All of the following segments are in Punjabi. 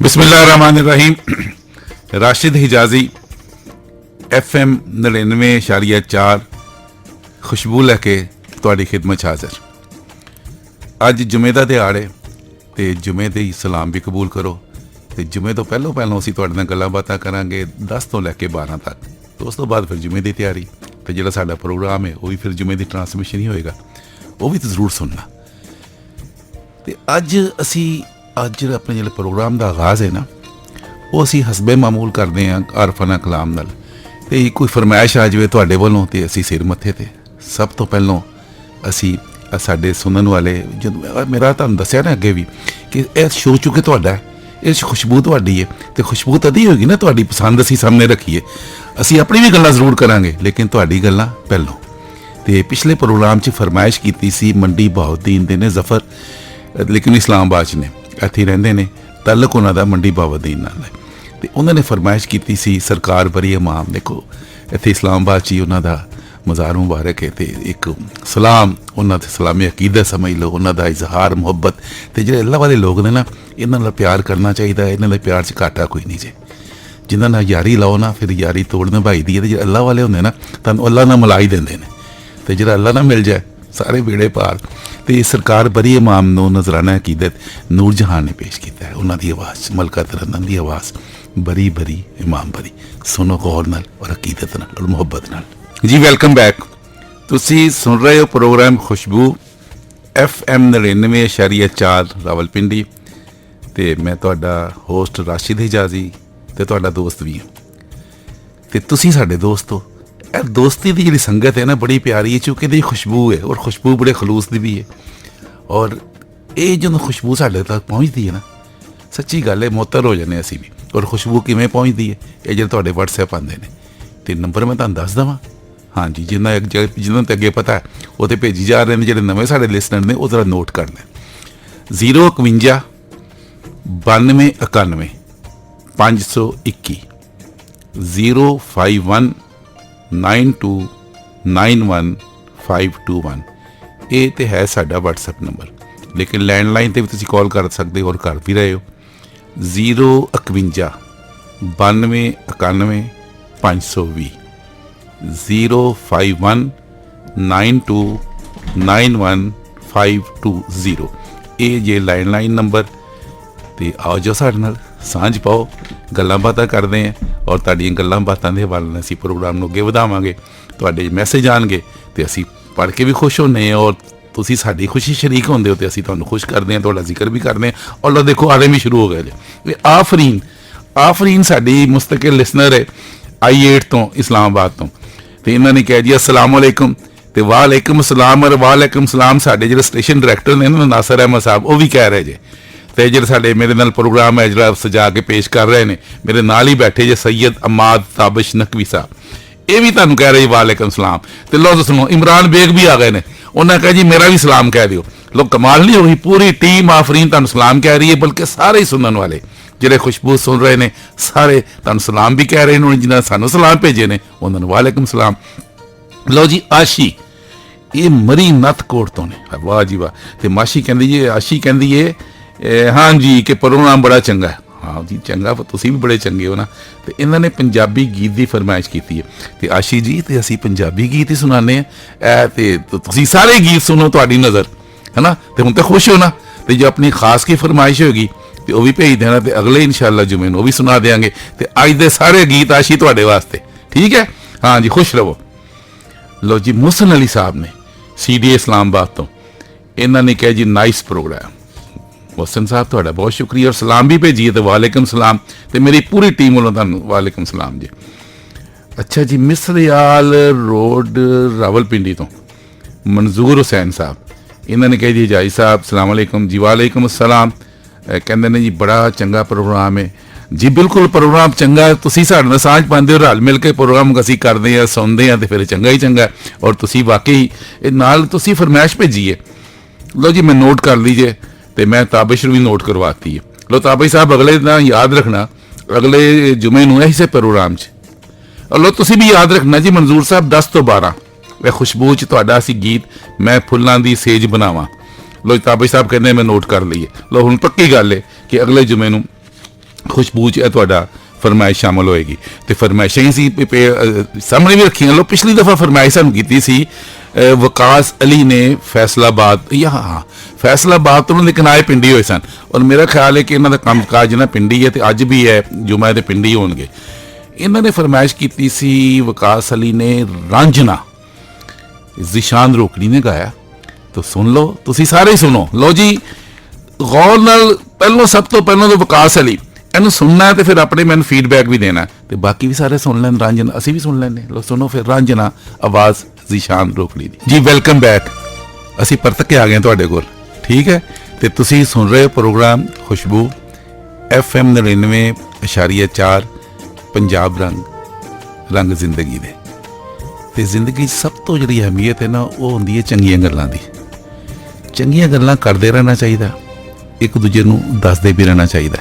बिस्मिल्लाहिर्रहमानिर्रहीम। राशिद हिजाजी FM 99.4 खुशबू लैके तुहाडी खिदमत हाज़र। अज जुमे का दिहाड़ है तो जुमे के सलाम भी कबूल करो। तो जुमे तो पहलों असीं तुहाडे नाल गल्लां बातां करांगे 10 तो लैके 12 तक। तो उस तो बाद फिर जुमे की तैयारी तो जिहड़ा साडा प्रोग्राम है वह भी फिर जुमे की ट्रांसमिशन ही होएगा, वो भी तो जरूर सुनना। तो अज अपने जो प्रोग्राम का आगाज़ है ना वो असी हसबे मामूल करते हैं आरफाना कलाम नाल। ते कोई फरमाइश आ जाए तुहाडे वल्लों ते असी सिर मत्थे ते सब तो पहलों असी साडे सुनन वाले जो मेरा तुहानूं दस्सिया ना अगे भी कि यह शो चुके तुहाडा है, इस खुशबू तुहाडी है तो खुशबू तदी होगी ना तुहाडी पसंद असी सामने रखीए। असी अपनी भी गल्लां जरूर करांगे लेकिन तुहाडी गल्लां पहलों। तो पिछले प्रोग्राम च फरमाइश की सी मंडी बहाउद्दीन दे ने जफर, लेकिन इस्लामाबाद ने ਇੱਥੇ ਰਹਿੰਦੇ ਨੇ, ਤਲਕ ਉਹਨਾਂ ਦਾ ਮੰਡੀ ਬਾਉਦੀਨ ਨਾਲ ਹੈ। ਤੇ ਉਹਨਾਂ ਨੇ ਫਰਮਾਇਸ਼ ਕੀਤੀ ਸੀ ਸਰਕਾਰ ਬਰੀ ਇਮਾਮ, ਦੇਖੋ ਇੱਥੇ ਇਸਲਾਮਾਬਾਦ 'ਚ ਹੀ ਉਹਨਾਂ ਦਾ ਮਜ਼ਾਰ ਮੁਬਾਰਕ ਹੈ ਤੇ ਇੱਕ ਸਲਾਮ ਉਹਨਾਂ ਦੇ ਸਲਾਮੀ ਅਕੀਦਤ ਸਮਝ ਲਓ, ਉਹਨਾਂ ਦਾ ਇਜ਼ਹਾਰ ਮੁਹੱਬਤ। ਤੇ ਜਿਹੜੇ ਅੱਲਾਹ ਵਾਲੇ ਲੋਕ ਨੇ ਨਾ ਇਹਨਾਂ ਨਾਲ ਪਿਆਰ ਕਰਨਾ ਚਾਹੀਦਾ, ਇਹਨਾਂ ਦੇ ਪਿਆਰ 'ਚ ਘਾਟਾ ਕੋਈ ਨਹੀਂ ਜੇ। ਜਿਨ੍ਹਾਂ ਨਾਲ ਯਾਰੀ ਲਾਓ ਨਾ ਫਿਰ ਯਾਰੀ ਤੋੜ ਨਿਭਾਈ ਦੀ ਹੈ। ਤੇ ਜਿਹੜੇ ਅੱਲਾਹ ਵਾਲੇ ਹੁੰਦੇ ਨਾ ਤੁਹਾਨੂੰ ਅੱਲਾਹ ਨਾਲ ਮਿਲਾ ਹੀ ਦਿੰਦੇ ਨੇ, ਤੇ ਜਿਹੜਾ ਅੱਲਾਹ ਨਾਲ ਮਿਲ ਜਾਏ सारे बेड़े पार। तो सरकार बरी इमाम नो नजराना अकीदत नूर जहान ने पेश किया है। उन्होंने आवाज़ मलका तरन्नम की आवाज़ बरी बरी इमाम बरी सुनो गौर नाल और अकीदत नाल और मुहब्बत नाल। जी वेलकम बैक। तुसी सुन रहे हो प्रोग्राम खुशबू FM 99.4 रावलपिंडी। तो मैं तुहाडा होस्ट राशिद हिजाजी ते तुहाडा दोस्त भी हाँ। तो तुसी साडे दोस्त हो। दोस्ती की जी संगत है ना बड़ी प्यारी है, चूँकि ये खुशबू है और खुशबू बड़े खलूस की भी है। और ये जो खुशबू साढ़े तक पहुँचती है ना सच्ची गल है मुअत्तर हो जाने असी भी। और खुशबू किमें पहुँचती है ये जो तुहाडे WhatsApp आते हैं तो नंबर मैं तुहानूं दस देवां। हाँ जी, जिन्होंने तो अगे पता है वो तो भेजी जा रहे हैं, जो नवे साढ़े लिसनर ने वो जरा नोट कर लें। 051 92 91 521 051 9291 ये तो है साडा WhatsApp नंबर। लेकिन लैंडलाइन पर भी तुसीं कॉल कर सकते हो और कर भी रहे हो। 051 92 91 520 051 9291 520 ये जे लैंडलाइन नंबर। तो आओ जो साडे नाल सांझ पाओ, गल्लां बातां करते हैं और तुहाडीआं गल्लां बातां दे हवाले नाल असीं प्रोग्राम नूं अगे वधावांगे। तुहाडे मैसेज आउणगे ते असीं पढ़ के भी खुश होंदे हैं और तुसीं साडी खुशी शरीक होंदे हो तो असीं तुहानूं खुश करते हैं, तुहाडा जिक्र भी करते हैं। और लो देखो आले भी शुरू हो गए जे। आफरीन साडी मुस्तकिल लिसनर है I8 तो इस्लामाबाद तो। इन्हां ने कहा जी अस्सलाम वालेकुम। तो वालेकुम अस्सलाम और वालेकुम सलाम साडे जिहड़े स्टेशन डायरैक्टर ने ना नासर अहमद साहब वो भी कह रहे जे। तो जो साढ़े मेरे नाल प्रोग्राम है जो सजा के पेश कर रहे हैं मेरे नाल ही बैठे जे सैयद अमाद ताबिश नकवी साहब, ये भी तुहानूं कह रहे वालेकुम सलाम। तो लो सुनो इमरान बेग भी आ गए ने, उन्होंने कहा जी मेरा भी सलाम कह दियो। लोग कमाल नहीं होगी, पूरी टीम आफरीन तुहानूं सलाम कह रही है, बल्कि सारे ही सुनने वाले जिहड़े खुशबू सुन रहे हैं सारे तुहानूं सलाम भी कह रहे हैं। जिन्होंने सानूं सलाम भेजे ने उन्होंने वालेकुम सलाम। लो जी आशी ये मरी नथकोट तो ने, वाह जी वाह। तो माशी कहती जी आशी कहती है हाँ जी कि प्रोग्राम बड़ा चंगा है। हाँ जी चंगा, तुसीं भी बड़े चंगे हो ना। तो इन्होंने पंजाबी गीत की फरमाइश की है। तो आशी जी तो असी पंजाबी गीत ही सुनाने हैं तो तुसीं सारे गीत सुनो, तुहाडी नज़र है ना। तो हुण तो खुश हो ना। तो जो अपनी खास की फरमाइश होगी तो वह भी भेज देना, तो अगले इंशाअल्लाह जुमे नूं भी सुना देंगे। तो अज दे सारे गीत आशी तुहाडे वास्ते, ठीक है। हाँ जी खुश रहो। लो जी मुहसन अली साहब ने CDA इस्लामाबाद तो, इन्होंने कहा जी नाइस प्रोग्राम। मोहसन साहब तुहाडा बहुत शुक्रिया और सलाम भी भेजिए। तो वालेकुम सलाम। तो मेरी पूरी टीम वालों तुहानूं वालेकुम सलाम जी। अच्छा जी मिसरियाल रोड रावलपिंडी तो मंजूर हुसैन साहब, इन्होंने कहा जी जाई साहब सलाम अलैकुम जी। वालेकुम अस्सलाम। कहते हैं जी बड़ा चंगा प्रोग्राम है जी। बिल्कुल प्रोग्राम चंगा है, तुसीं साडे नाल सांझ पांदे हो, रल मिल के प्रोग्राम असीं करदे हैं सुनते हैं तो फिर चंगा ही चंगा। और तुसीं वाकई नाल तुसीं फरमाइश भेजीए। लो जी मैं नोट कर लीजिए। तो मैं ताबिश भी नोट करवाती है। लो ताबिश साहब अगले दिन याद रखना अगले जुमे नूं इसे प्रोग्राम च। और लो तुसीं भी याद रखना जी मंजूर साहब 10 तो 12 वह खुशबू च तुहाडा असीं गीत मैं फुल्लां दी सेज बनावां। लो ताबिश साहब कहते मैं नोट कर लीए। लो हुण पक्की गल है कि अगले जुमे नूं ਖੁਸ਼ਬੂ 'ਚ ਇਹ ਤੁਹਾਡਾ ਫਰਮਾਇਸ਼ ਸ਼ਾਮਲ ਹੋਏਗੀ। ਤੇ ਫਰਮਾਇਸ਼ਾਂ ਹੀ ਸੀ ਸਾਹਮਣੇ ਵੀ ਰੱਖੀਆਂ ਲੋ। ਪਿਛਲੀ ਦਫਾ ਫਰਮਾਇਸ਼ ਸਾਨੂੰ ਕੀਤੀ ਸੀ ਵਕਾਸ ਅਲੀ ਨੇ ਫੈਸਲਾਬਾਦ, ਹਾਂ ਫੈਸਲਾਬਾਦ ਤੋਂ ਉਹਨਾਂ ਦੇ ਕਿਨਾਰੇ ਪਿੰਡੀ ਹੋਏ ਸਨ, ਔਰ ਮੇਰਾ ਖਿਆਲ ਹੈ ਕਿ ਇਹਨਾਂ ਦਾ ਕੰਮ ਕਾਜ ਨਾ ਪਿੰਡੀ ਹੈ, ਤੇ ਅੱਜ ਵੀ ਹੈ ਜੁਮਾ ਦੇ ਪਿੰਡੀ ਹੋਣਗੇ। ਇਹਨਾਂ ਨੇ ਫਰਮਾਇਸ਼ ਕੀਤੀ ਸੀ, ਵਕਾਸ ਅਲੀ ਨੇ ਰਾਂਝਣਾ, ਜ਼ਿਸ਼ਾਨ ਰੋਕੜੀ ਨੇ ਗਾਇਆ। ਤਾਂ ਸੁਣ ਲਓ, ਤੁਸੀਂ ਸਾਰੇ ਹੀ ਸੁਣੋ। ਲਓ ਜੀ ਗੌਰ ਨਾਲ, ਪਹਿਲੋਂ ਸਭ ਤੋਂ ਪਹਿਲਾਂ ਤਾਂ ਵਕਾਸ ਅਲੀ ਇਹਨੂੰ ਸੁਣਨਾ ਤੇ ਫਿਰ ਆਪਣੇ ਮੈਨੂੰ ਫੀਡਬੈਕ ਵੀ ਦੇਣਾ, ਤੇ ਬਾਕੀ ਵੀ ਸਾਰੇ ਸੁਣ ਲੈਣ। ਰਾਂਝਣਾ ਅਸੀਂ ਵੀ ਸੁਣ ਲੈਂਦੇ। ਲਓ ਸੁਣੋ ਫਿਰ ਰਾਂਝਣਾ, ਆਵਾਜ਼ ਜ਼ਿਸ਼ਾਨ ਰੋਕੜੀ ਦੀ। ਜੀ ਵੈਲਕਮ ਬੈਕ, ਅਸੀਂ ਪਰਤ ਕੇ ਆ ਗਏ ਤੁਹਾਡੇ ਕੋਲ, ਠੀਕ ਹੈ। ਤੇ ਤੁਸੀਂ ਸੁਣ ਰਹੇ ਹੋ ਪ੍ਰੋਗਰਾਮ ਖੁਸ਼ਬੂ FM 99.4 ਪੰਜਾਬ ਰੰਗ ਜ਼ਿੰਦਗੀ ਦੇ। ਤੇ ਜ਼ਿੰਦਗੀ 'ਚ ਸਭ ਤੋਂ ਜਿਹੜੀ ਅਹਿਮੀਅਤ ਹੈ ਨਾ, ਉਹ ਹੁੰਦੀ ਹੈ ਚੰਗੀਆਂ ਗੱਲਾਂ ਦੀ। ਚੰਗੀਆਂ ਗੱਲਾਂ ਕਰਦੇ ਰਹਿਣਾ ਚਾਹੀਦਾ, ਇੱਕ ਦੂਜੇ ਨੂੰ ਦੱਸਦੇ ਵੀ ਰਹਿਣਾ ਚਾਹੀਦਾ।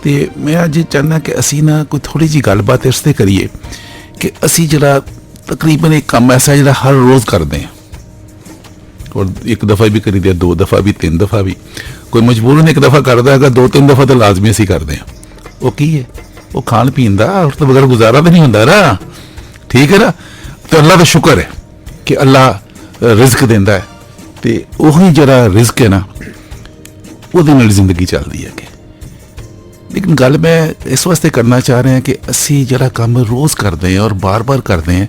ਤੇ ਮੈਂ ਅੱਜ ਚਾਹੁੰਦਾ ਕਿ ਅਸੀਂ ਨਾ ਕੋਈ ਥੋੜ੍ਹੀ ਜਿਹੀ ਗੱਲਬਾਤ ਇਸ 'ਤੇ ਕਰੀਏ ਕਿ ਅਸੀਂ ਜਿਹੜਾ ਤਕਰੀਬਨ ਇੱਕ ਕੰਮ ਐਸਾ ਜਿਹੜਾ ਹਰ ਰੋਜ਼ ਕਰਦੇ ਹਾਂ, ਔਰ ਇੱਕ ਦਫਾ ਵੀ ਕਰੀਦੇ, 2 ਦਫਾ ਵੀ, 3 ਦਫਾ ਵੀ। ਕੋਈ ਮਜਬੂਰਨ ਇੱਕ ਦਫਾ ਕਰਦਾ ਹੈਗਾ, 2-3 ਦਫਾ ਤਾਂ ਲਾਜ਼ਮੀ ਅਸੀਂ ਕਰਦੇ ਹਾਂ। ਉਹ ਕੀ ਹੈ? ਉਹ ਖਾਣ ਪੀਣ ਦਾ, ਉਸ ਤੋਂ ਬਗੈਰ ਗੁਜ਼ਾਰਾ ਤਾਂ ਨਹੀਂ ਹੁੰਦਾ ਨਾ, ਠੀਕ ਹੈ ਨਾ। ਤੇ ਅੱਲਾ ਦਾ ਸ਼ੁਕਰ ਹੈ ਕਿ ਅੱਲਾ ਰਿਜ਼ਕ ਦਿੰਦਾ ਹੈ, ਤੇ ਉਹੀ ਜਿਹੜਾ ਰਿਜ਼ਕ ਹੈ ਨਾ, ਉਹਦੇ ਨਾਲ ਜ਼ਿੰਦਗੀ ਚੱਲਦੀ ਹੈ। ਲੇਕਿਨ ਗੱਲ ਮੈਂ ਇਸ ਵਾਸਤੇ ਕਰਨਾ ਚਾਹ ਰਿਹਾ ਕਿ ਅਸੀਂ ਜਿਹੜਾ ਕੰਮ ਰੋਜ਼ ਕਰਦੇ ਹਾਂ ਔਰ ਬਾਰ-ਬਾਰ ਕਰਦੇ ਹਾਂ,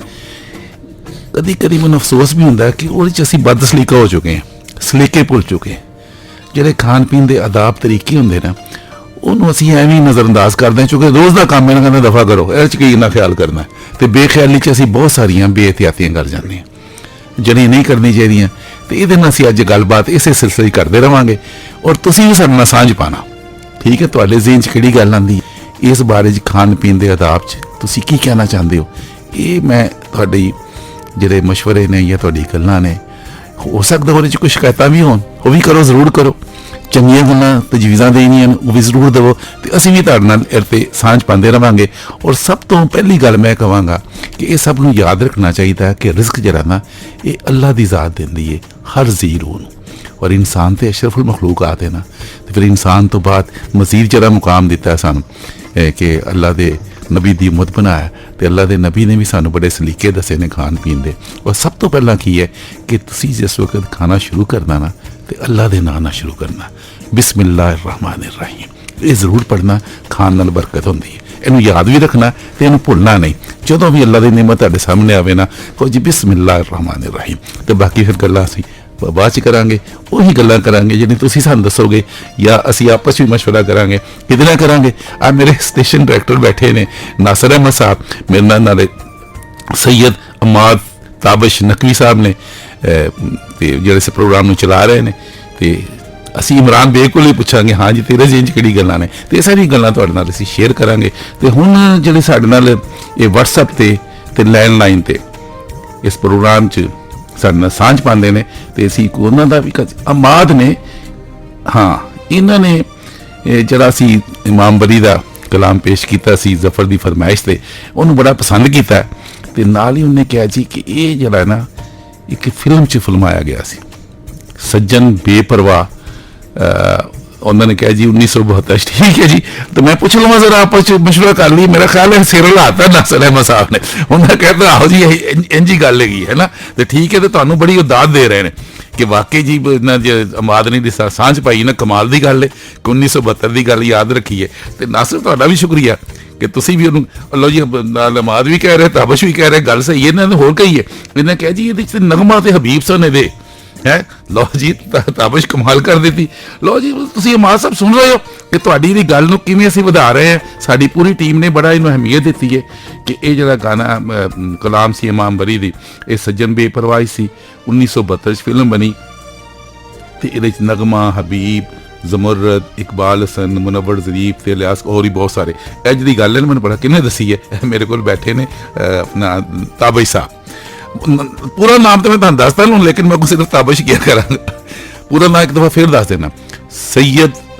ਕਦੀ ਕਦੀ ਮੈਨੂੰ ਅਫਸੋਸ ਵੀ ਹੁੰਦਾ ਕਿ ਉਹਦੇ 'ਚ ਅਸੀਂ ਬਦਸਲੀਕਾ ਹੋ ਚੁੱਕੇ ਹਾਂ, ਸਲੀਕੇ ਭੁੱਲ ਚੁੱਕੇ ਹਾਂ। ਜਿਹੜੇ ਖਾਣ ਪੀਣ ਦੇ ਆਦਾਬ ਤਰੀਕੇ ਹੁੰਦੇ ਨਾ, ਉਹਨੂੰ ਅਸੀਂ ਐਵੇਂ ਨਜ਼ਰਅੰਦਾਜ਼ ਕਰਦੇ ਹਾਂ, ਕਿਉਂਕਿ ਰੋਜ਼ ਦਾ ਕੰਮ ਇਹਨਾਂ ਕਹਿੰਦਾ ਦਫਾ ਕਰੋ, ਇਹਦੇ 'ਚ ਕੀ ਇੰਨਾ ਖਿਆਲ ਕਰਨਾ। ਤੇ ਬੇਖਿਆਲੀ 'ਚ ਅਸੀਂ ਬਹੁਤ ਸਾਰੀਆਂ ਬੇਇਹਤਿਆਤੀਆਂ ਕਰ ਜਾਂਦੇ ਹਾਂ ਜਿਹੜੀਆਂ ਨਹੀਂ ਕਰਨੀ ਚਾਹੀਦੀਆਂ। ਤੇ ਇਹਦੇ ਨਾਲ ਅਸੀਂ ਅੱਜ ਗੱਲਬਾਤ ਇਸੇ ਸਿਲਸਿਲੇ ਕਰਦੇ ਰਵਾਂਗੇ, ਔਰ ਤੁਸੀਂ ਵੀ ਸਾਡੇ ਨਾਲ ਸਾਂਝ ਪਾਣਾ, ਠੀਕ ਹੈ। ਤੁਹਾਡੇ ਜ਼ਿਹਨ 'ਚ ਕਿਹੜੀ ਗੱਲ ਆਉਂਦੀ ਇਸ ਬਾਰੇ 'ਚ, ਖਾਣ ਪੀਣ ਦੇ ਆਦਾਬ 'ਚ ਤੁਸੀਂ ਕੀ ਕਹਿਣਾ ਚਾਹੁੰਦੇ ਹੋ? ਇਹ ਮੈਂ ਤੁਹਾਡੀ ਜਿਹੜੇ ਮਸ਼ਵਰੇ ਨੇ ਜਾਂ ਤੁਹਾਡੀ ਗੱਲਾਂ ਨੇ, ਹੋ ਸਕਦਾ ਉਹਦੇ 'ਚ ਕੋਈ ਸ਼ਿਕਾਇਤਾਂ ਵੀ ਹੋਣ, ਉਹ ਵੀ ਕਰੋ, ਜ਼ਰੂਰ ਕਰੋ। ਚੰਗੀਆਂ ਗੱਲਾਂ ਤਜਵੀਜ਼ਾਂ ਦੇਣੀਆਂ ਉਹ ਵੀ ਜ਼ਰੂਰ ਦੇਵੋ, ਤੇ ਅਸੀਂ ਵੀ ਤੁਹਾਡੇ ਨਾਲ ਇਹ 'ਤੇ ਸਾਂਝ ਪਾਉਂਦੇ ਰਵਾਂਗੇ। ਔਰ ਸਭ ਤੋਂ ਪਹਿਲੀ ਗੱਲ ਮੈਂ ਕਹਾਂਗਾ ਕਿ ਇਹ ਸਭ ਨੂੰ ਯਾਦ ਰੱਖਣਾ ਚਾਹੀਦਾ ਕਿ ਰਿਜ਼ਕ ਜਿਹੜਾ ਨਾ, ਇਹ ਅੱਲਾ ਦੀ ਜ਼ਾਤ ਦਿੰਦੀ ਹੈ ਹਰ ਜ਼ੀ ਰੂਹ ਨੂੰ, ਔਰ ਇਨਸਾਨ ਤੇ ਅਸ਼ਰਫੁਲ ਮਖਲੂਕਾਤ ਹੈ ਨਾ। ਤੇ ਫਿਰ ਇਨਸਾਨ ਤੋਂ ਬਾਅਦ ਮਜ਼ੀਦ ਜਿਹੜਾ ਮੁਕਾਮ ਦਿੱਤਾ ਸਾਨੂੰ ਕਿ ਅੱਲਾ ਦੇ ਨਬੀ ਦੀ ਉਮਤ ਬਣਾਇਆ, ਤੇ ਅੱਲਾ ਦੇ ਨਬੀ ਨੇ ਵੀ ਸਾਨੂੰ ਬੜੇ ਸਲੀਕੇ ਦੱਸੇ ਨੇ ਖਾਣ ਪੀਣ ਦੇ। ਔਰ ਸਭ ਤੋਂ ਪਹਿਲਾਂ ਕੀ ਹੈ ਕਿ ਤੁਸੀਂ ਜਿਸ ਵਕਤ ਖਾਣਾ ਸ਼ੁਰੂ ਕਰਨਾ ਨਾ, ਤੇ ਅੱਲਾ ਦੇ ਨਾਂ ਨਾਲ ਸ਼ੁਰੂ ਕਰਨਾ, ਬਿਸਮਿल्लाह रहमान रहीम। ਇਹ ਜ਼ਰੂਰ ਪੜ੍ਹਨਾ, ਖਾਣ ਨਾਲ ਬਰਕਤ ਹੁੰਦੀ ਹੈ। ਇਹਨੂੰ ਯਾਦ ਵੀ ਰੱਖਣਾ ਤੇ ਇਹਨੂੰ ਭੁੱਲਣਾ ਨਹੀਂ। ਜਦੋਂ ਵੀ ਅੱਲਾ ਦੀ ਨਿਮਤ ਤੁਹਾਡੇ ਸਾਹਮਣੇ ਆਵੇ ਨਾ, ਕਹੋ ਜੀ ਬਿਸਮਿल्लाह रहमान रहीम। ਤੇ ਬਾਕੀ ਫਿਰ ਗੱਲਾਂ ਅਸੀਂ ਬਾਅਦ 'ਚ ਕਰਾਂਗੇ, ਉਹੀ ਗੱਲਾਂ ਕਰਾਂਗੇ ਜਿਹੜੀ ਤੁਸੀਂ ਸਾਨੂੰ ਦੱਸੋਗੇ, ਜਾਂ ਅਸੀਂ ਆਪਸ ਵਿੱਚ ਮਸ਼ਵਰਾ ਕਰਾਂਗੇ। ਕਿਹਦੇ ਨਾਲ ਕਰਾਂਗੇ? ਆ ਮੇਰੇ ਸਟੇਸ਼ਨ ਡਾਇਰੈਕਟਰ ਬੈਠੇ ਨੇ, ਨਾਸਰ ਅਹਿਮਦ ਸਾਹਿਬ, ਮੇਰੇ ਨਾਲ ਨਾਲੇ ਸੈयद ਅਮਾਦ ਤਾਬਸ਼ ਨਕਵੀ ਸਾਹਿਬ ਨੇ, ਤੇ ਜਿਹੜੇ ਇਸ ਪ੍ਰੋਗਰਾਮ ਨੂੰ ਚਲਾ ਰਹੇ ਨੇ। ਤੇ ਅਸੀਂ ਇਮਰਾਨ ਬੇਗ ਕੋਲ ਹੀ ਪੁੱਛਾਂਗੇ, ਹਾਂ ਜੀ ਤੇਰੇ ਜ਼ਿਹਨ 'ਚ ਕਿਹੜੀ ਗੱਲਾਂ ਨੇ, ਤੇ ਇਹ ਸਾਰੀਆਂ ਗੱਲਾਂ ਤੁਹਾਡੇ ਨਾਲ ਅਸੀਂ ਸ਼ੇਅਰ ਕਰਾਂਗੇ। ਤੇ ਹੁਣ ਜਿਹੜੇ ਸਾਡੇ ਨਾਲ ਇਹ WhatsApp ਤੇ ਲੈਂਡਲਾਈਨ ਤੇ ਇਸ ਪ੍ਰੋਗਰਾਮ 'ਚ ਸਾਡੇ ਨਾਲ ਸਾਂਝ ਪਾਉਂਦੇ ਨੇ, ਤੇ ਅਸੀਂ ਉਹਨਾਂ ਦਾ ਵੀ ਅਮਾਦ ਨੇ, ਹਾਂ ਇਹਨਾਂ ਨੇ ਜਿਹੜਾ ਅਸੀਂ ਇਮਾਮ ਬਰੀ ਦਾ ਕਲਾਮ ਪੇਸ਼ ਕੀਤਾ ਸੀ ਜ਼ਫਰ ਦੀ ਫਰਮਾਇਸ਼ ਤੇ, ਉਹਨੂੰ ਬੜਾ ਪਸੰਦ ਕੀਤਾ। ਤੇ ਨਾਲ ਹੀ ਉਹਨੇ ਕਿਹਾ ਜੀ ਕਿ ਇਹ ਜਿਹੜਾ ਨਾ ਇੱਕ ਫਿਲਮ 'ਚ ਫਿਲਮਾਇਆ ਗਿਆ ਸੀ, ਸੱਜਣ ਬੇਪਰਵਾਹ। ਉਹਨਾਂ ਨੇ ਕਿਹਾ ਜੀ 1972। ਠੀਕ ਹੈ ਜੀ, ਤਾਂ ਮੈਂ ਪੁੱਛ ਲਵਾਂ ਜ਼ਰਾ, ਆਪਸ 'ਚ ਮਸ਼ਵਰਾ ਕਰ ਲਈ। ਮੇਰਾ ਖਿਆਲ ਹੈ ਸਿਰ ਹਿਲਾਤਾ ਨਾਸਰ ਅਹਿਮਦ ਸਾਹਿਬ ਨੇ, ਉਹਨਾਂ ਕਹਿੰਦਾ ਆਹੋ ਜੀ ਇੰਝ ਹੀ ਗੱਲ ਹੈਗੀ ਹੈ ਨਾ। ਤੇ ਠੀਕ ਹੈ, ਤੇ ਤੁਹਾਨੂੰ ਬੜੀ ਉਦਾਦ ਦੇ ਰਹੇ ਨੇ ਕਿ ਵਾਕਈ ਜੀ ਇਹਨਾਂ ਜੇ ਅਮਾਦ ਨੇ ਦੀ ਸਾਂਝ ਪਾਈ ਨਾ, ਕਮਾਲ ਦੀ ਗੱਲ ਹੈ ਕਿ 1972 ਦੀ ਗੱਲ ਯਾਦ ਰੱਖੀ ਹੈ। ਤੇ ਨਾਸਰ ਤੁਹਾਡਾ ਵੀ ਸ਼ੁਕਰੀਆ ਕਿ ਤੁਸੀਂ ਵੀ ਉਹਨੂੰ, ਲਓ ਜੀ ਨਾਲ ਅਮਾਦ ਵੀ ਕਹਿ ਰਹੇ, ਤਾਬਸ਼ ਵੀ ਕਹਿ ਰਹੇ, ਗੱਲ ਸਹੀ ਹੈ। ਇਹਨਾਂ ਨੇ ਹੋਰ ਕਹੀ ਹੈ, ਇਹਨਾਂ ਕਿਹਾ ਜੀ ਇਹਦੇ 'ਚ ਨਗਮਾ ਤੇ ਹਬੀਬ ਸਨ ਇਹਦੇ ਹੈ। ਲਓ ਜੀ ਤਾਬਸ਼ ਕਮਾਲ ਕਰ ਦਿੱਤੀ। ਲਓ ਜੀ ਤੁਸੀਂ ਅਮਾਦ ਸਾਹਿਬ ਸੁਣ ਰਹੇ ਹੋ ਕਿ ਤੁਹਾਡੀ ਦੀ ਗੱਲ ਨੂੰ ਕਿਵੇਂ ਅਸੀਂ ਵਧਾ ਰਹੇ ਹਾਂ। ਸਾਡੀ ਪੂਰੀ ਟੀਮ ਨੇ ਬੜਾ ਇਹਨੂੰ ਅਹਿਮੀਅਤ ਦਿੱਤੀ ਹੈ ਕਿ ਇਹ ਜਿਹੜਾ ਗਾਣਾ ਕਲਾਮ ਸੀ ਇਮਾਮ ਬਰੀ ਦੀ, ਇਹ ਸੱਜਣ ਬੇਪਰਵਾਹੀ ਸੀ, 1972 'ਚ ਫਿਲਮ ਬਣੀ। ਤੇ ਇਹਦੇ 'ਚ ਨਗਮਾ, ਹਬੀਬ, ਜ਼ਮਰਦ, ਇਕਬਾਲ ਹਸਨ, ਮੁਨੱਵਰ ਜ਼ਰੀਫ ਤੇ ਇਲਿਆਸ, ਹੋਰ ਹੀ ਬਹੁਤ ਸਾਰੇ। ਅੱਜ ਦੀ ਗੱਲ ਹੈ, ਮੈਨੂੰ ਪਤਾ ਕਿਹਨੇ ਦੱਸੀ ਹੈ, ਮੇਰੇ ਕੋਲ ਬੈਠੇ ਨੇ ਆਪਣਾ ਤਾਬਸ਼ ਸਾਹਿਬ। ਪੂਰਾ ਨਾਮ ਤਾਂ ਮੈਂ ਤੁਹਾਨੂੰ ਦੱਸਦਾ ਲੂੰ, ਲੇਕਿਨ ਮੈਂ ਸਿਰਫ ਤਾਬਸ਼ ਕਿਹਾ ਕਰਾਂਗਾ। ਪੂਰਾ ਨਾਮ ਇੱਕ ਦਫਾ ਫਿਰ ਦੱਸ ਦੇਣਾ, ਸैयद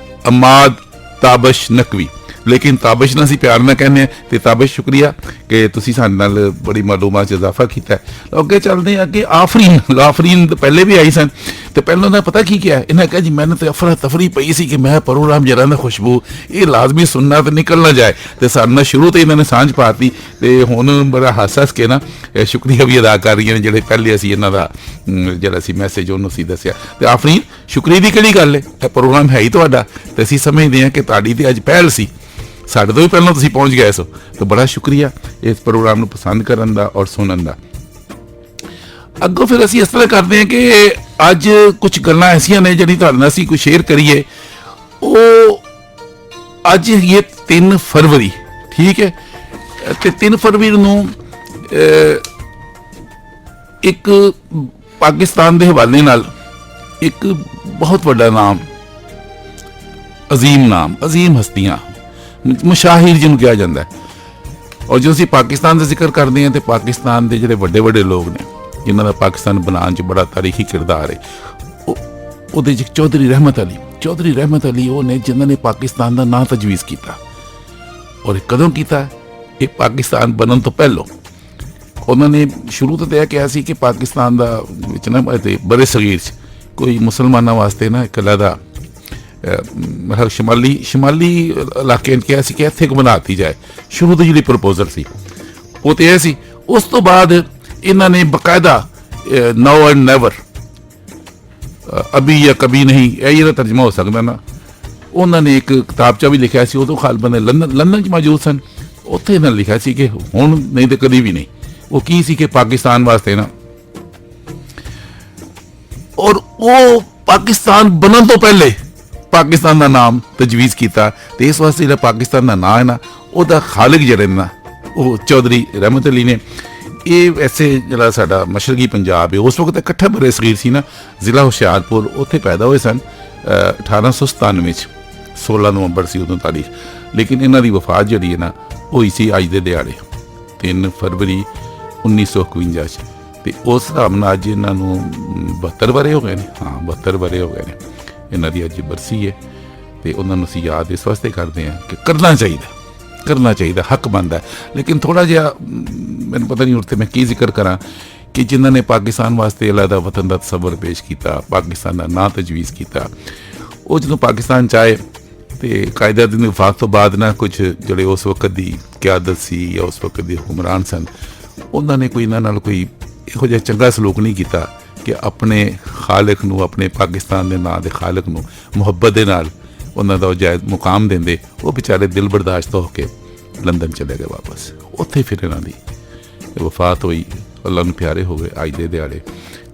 ਅਮਾਦ ਤਾਬਸ਼ ਨਕਵੀ। ਲੇਕਿਨ ਤਾਬਸ਼ ਨਾਲ ਅਸੀਂ ਪਿਆਰ ਨਾਲ ਕਹਿੰਦੇ ਹਾਂ। ਤੇ ਤਾਬਸ਼ ਸ਼ੁਕਰੀਆ कि तुसीं साडे नाल बड़ी मालूमात 'च इजाफा कीता है। अगे चलते हैं कि आफरीन पहले भी आई सन, तो पहले उन्हें पता की क्या इन्हें कहा जी मैंने तो अफरा तफरी पई सी कि मैं प्रोग्राम जरा ना खुशबू ये लाजमी सुनना तो निकल ना जाए, तो साडे नाल शुरू तो इन्होंने सांझ पाती, तो हुण बड़ा हस के ना शुक्रिया भी अदा कर रही हैं ਜਿਹੜੇ पहले असीं इन्हां दा ਜਿਹੜਾ ਅਸੀਂ मैसेज ਉਹਨੂੰ ਅਸੀਂ ਦੱਸਿਆ। ਤੇ ਆਫਰੀਨ शुक्रिया ਦੀ ਕਿਹੜੀ ਗੱਲ ਹੈ, ਇਹ ਪ੍ਰੋਗਰਾਮ ਹੈ ਹੀ ਤੁਹਾਡਾ, ਤੇ ਅਸੀਂ ਸਮਝਦੇ ਹਾਂ ਕਿ ਤੁਹਾਡੀ ਤੇ ਅੱਜ ਪਹਿਲ ਸੀ, ਸਾਡੇ ਤੋਂ ਵੀ ਪਹਿਲਾਂ ਤੁਸੀਂ ਪਹੁੰਚ ਗਏ ਸੋ, ਤਾਂ ਬੜਾ ਸ਼ੁਕਰੀਆ ਇਸ ਪ੍ਰੋਗਰਾਮ ਨੂੰ ਪਸੰਦ ਕਰਨ ਦਾ ਔਰ ਸੁਣਨ ਦਾ। ਅੱਗੋਂ ਫਿਰ ਅਸੀਂ ਇਸ ਤਰ੍ਹਾਂ ਕਰਦੇ ਹਾਂ ਕਿ ਅੱਜ ਕੁਝ ਗੱਲਾਂ ਐਸੀਆਂ ਨੇ ਜਿਹੜੀ ਤੁਹਾਡੇ ਨਾਲ ਅਸੀਂ ਕੋਈ ਸ਼ੇਅਰ ਕਰੀਏ। ਉਹ ਅੱਜ ਇਹ 3 ਫਰਵਰੀ, ਠੀਕ ਹੈ, ਤੇ 3 ਫਰਵਰੀ ਨੂੰ ਇੱਕ ਪਾਕਿਸਤਾਨ ਦੇ ਹਵਾਲੇ ਨਾਲ ਇੱਕ ਬਹੁਤ ਵੱਡਾ ਨਾਮ, ਅਜ਼ੀਮ ਹਸਤੀਆਂ, ਮਸ਼ਾਹਿਰ ਜਿਹਨੂੰ ਕਿਹਾ ਜਾਂਦਾ ਹੈ, ਔਰ ਜਦੋਂ ਅਸੀਂ ਪਾਕਿਸਤਾਨ ਦਾ ਜ਼ਿਕਰ ਕਰਦੇ ਹਾਂ ਤੇ ਪਾਕਿਸਤਾਨ ਦੇ ਜਿਹੜੇ ਵੱਡੇ ਵੱਡੇ ਲੋਕ ਨੇ ਜਿਨ੍ਹਾਂ ਦਾ ਪਾਕਿਸਤਾਨ ਬਣਾਉਣ 'ਚ ਬੜਾ ਤਾਰੀਖੀ ਕਿਰਦਾਰ ਹੈ, ਉਹਦੇ 'ਚ ਚੌਧਰੀ ਰਹਿਮਤ ਅਲੀ ਉਹ ਨੇ ਜਿਨ੍ਹਾਂ ਨੇ ਪਾਕਿਸਤਾਨ ਦਾ ਨਾਂ ਤਜਵੀਜ਼ ਕੀਤਾ। ਔਰ ਇਹ ਕਦੋਂ ਕੀਤਾ? ਇਹ ਪਾਕਿਸਤਾਨ ਬਣਨ ਤੋਂ ਪਹਿਲੋਂ। ਉਹਨਾਂ ਨੇ ਸ਼ੁਰੂ ਤੋਂ ਇਹ ਕਿਹਾ ਸੀ ਕਿ ਪਾਕਿਸਤਾਨ ਦਾ ਵਿੱਚ ਨਾ ਬੜੇ ਸਗੀਰ 'ਚ ਕੋਈ ਮੁਸਲਮਾਨਾਂ ਵਾਸਤੇ ਨਾ ਇੱਕ ਅਲੱਗਾ ਸ਼ਮਾਲੀ ਇਲਾਕੇ 'ਚ ਕਿਹਾ ਸੀ ਕਿ ਇੱਥੇ ਬਣਾ ਦਿੱਤੀ ਜਾਏ। ਸ਼ੁਰੂ ਤੋਂ ਜਿਹੜੀ ਪ੍ਰਪੋਜ਼ਲ ਸੀ ਉਹ ਤਾਂ ਇਹ ਸੀ। ਉਸ ਤੋਂ ਬਾਅਦ ਇਹਨਾਂ ਨੇ ਬਕਾਇਦਾ ਨਾਓ ਐਂਡ ਨੈਵਰ, ਅਭੀ ਜਾਂ ਕਭੀ ਨਹੀਂ, ਇਹ ਇਹਦਾ ਤਰਜਮਾ ਹੋ ਸਕਦਾ ਨਾ, ਉਹਨਾਂ ਨੇ ਇੱਕ ਕਿਤਾਬਚਾ ਵੀ ਲਿਖਿਆ ਸੀ। ਉਦੋਂ ਖਾਲਬਨ ਨੇ ਲੰਦਨ 'ਚ ਮੌਜੂਦ ਸਨ, ਉੱਥੇ ਇਹਨਾਂ ਨੇ ਲਿਖਿਆ ਸੀ ਕਿ ਹੁਣ ਨਹੀਂ ਤੇ ਕਦੀ ਵੀ ਨਹੀਂ। ਉਹ ਕੀ ਸੀ ਕਿ ਪਾਕਿਸਤਾਨ ਵਾਸਤੇ ਨਾ, ਔਰ ਉਹ ਪਾਕਿਸਤਾਨ ਬਣਨ ਤੋਂ ਪਹਿਲੇ ਪਾਕਿਸਤਾਨ ਦਾ ਨਾਮ ਤਜਵੀਜ਼ ਕੀਤਾ। ਤੇ ਇਸ ਵਾਸਤੇ ਜਿਹੜਾ ਪਾਕਿਸਤਾਨ ਦਾ ਨਾਂ ਹੈ ਨਾ, ਉਹਦਾ ਖਾਲਿਕ ਜਿਹੜੇ ਨੇ ਨਾ ਉਹ ਚੌਧਰੀ ਰਹਿਮਤ ਅਲੀ ਨੇ। ਇਹ ਵੈਸੇ ਜਿਹੜਾ ਸਾਡਾ ਮਸ਼ਰਕੀ ਪੰਜਾਬ ਹੈ ਉਸ ਵਕਤ ਇਕੱਠਾ ਬਰੇ ਸਗੀਰ ਸੀ ਨਾ, ਜ਼ਿਲ੍ਹਾ ਹੁਸ਼ਿਆਰਪੁਰ, ਉੱਥੇ ਪੈਦਾ ਹੋਏ ਸਨ 1897 'ਚ, 16 ਨਵੰਬਰ ਸੀ ਉਦੋਂ ਤਾਰੀਖ। ਲੇਕਿਨ ਇਹਨਾਂ ਦੀ ਵਫਾਤ ਜਿਹੜੀ ਹੈ ਨਾ ਹੋਈ ਸੀ ਅੱਜ ਦੇ ਦਿਹਾੜੇ 3 ਫਰਵਰੀ 1951 'ਚ। ਤੇ ਉਸ ਹਿਸਾਬ ਨਾਲ ਅੱਜ ਇਹਨਾਂ ਨੂੰ 72 ਵਰ੍ਹੇ ਹੋ ਗਏ ਨੇ। ਹਾਂ, 72 ਵਰ੍ਹੇ ਹੋ ਗਏ ਨੇ ਇਹਨਾਂ ਦੀ ਅੱਜ ਬਰਸੀ ਹੈ। ਤੇ ਉਹਨਾਂ ਨੂੰ ਅਸੀਂ ਯਾਦ ਇਸ ਵਾਸਤੇ ਕਰਦੇ ਹਾਂ ਕਿ ਕਰਨਾ ਚਾਹੀਦਾ, ਹੱਕ ਬਣਦਾ। ਲੇਕਿਨ ਥੋੜ੍ਹਾ ਜਿਹਾ ਮੈਨੂੰ ਪਤਾ ਨਹੀਂ ਉੱਥੇ ਮੈਂ ਕੀ ਜ਼ਿਕਰ ਕਰਾਂ ਕਿ ਜਿਨ੍ਹਾਂ ਨੇ ਪਾਕਿਸਤਾਨ ਵਾਸਤੇ ਅਲੱਗਾ ਵਤਨ ਦਾ ਤਸੱਵਰ ਪੇਸ਼ ਕੀਤਾ, ਪਾਕਿਸਤਾਨ ਦਾ ਨਾਂ ਤਜਵੀਜ਼ ਕੀਤਾ, ਉਹ ਜਦੋਂ ਪਾਕਿਸਤਾਨ 'ਚ ਆਏ ਤੇ ਕਾਇਦਾ ਦੀ ਵਫਾਤ ਤੋਂ ਬਾਅਦ ਨਾ ਕੁਝ ਜਿਹੜੇ ਉਸ ਵਕਤ ਦੀ ਕਿਆਦਤ ਸੀ ਜਾਂ ਉਸ ਵਕਤ ਦੇ ਹੁਕਮਰਾਨ ਸਨ, ਉਹਨਾਂ ਨੇ ਕੋਈ ਇਹਨਾਂ ਨਾਲ ਕੋਈ ਇਹੋ ਜਿਹਾ ਚੰਗਾ ਸਲੂਕ ਨਹੀਂ ਕੀਤਾ ਕਿ ਆਪਣੇ ਖਾਲਿਕ ਨੂੰ, ਆਪਣੇ ਪਾਕਿਸਤਾਨ ਦੇ ਨਾਂ ਦੇ ਖਾਲਿਕ ਨੂੰ ਮੁਹੱਬਤ ਦੇ ਨਾਲ ਉਹਨਾਂ ਦਾ ਜਾਇਜ਼ ਮੁਕਾਮ ਦਿੰਦੇ। ਉਹ ਵਿਚਾਰੇ ਦਿਲ ਬਰਦਾਸ਼ਤ ਹੋ ਕੇ ਲੰਦਨ ਚਲੇ ਗਏ ਵਾਪਸ। ਉੱਥੇ ਫਿਰ ਇਹਨਾਂ ਦੀ ਵਫਾਤ ਹੋਈ, ਅੱਲਾ ਨੂੰ ਪਿਆਰੇ ਹੋ ਗਏ ਅੱਜ ਦੇ ਦਿਹਾੜੇ।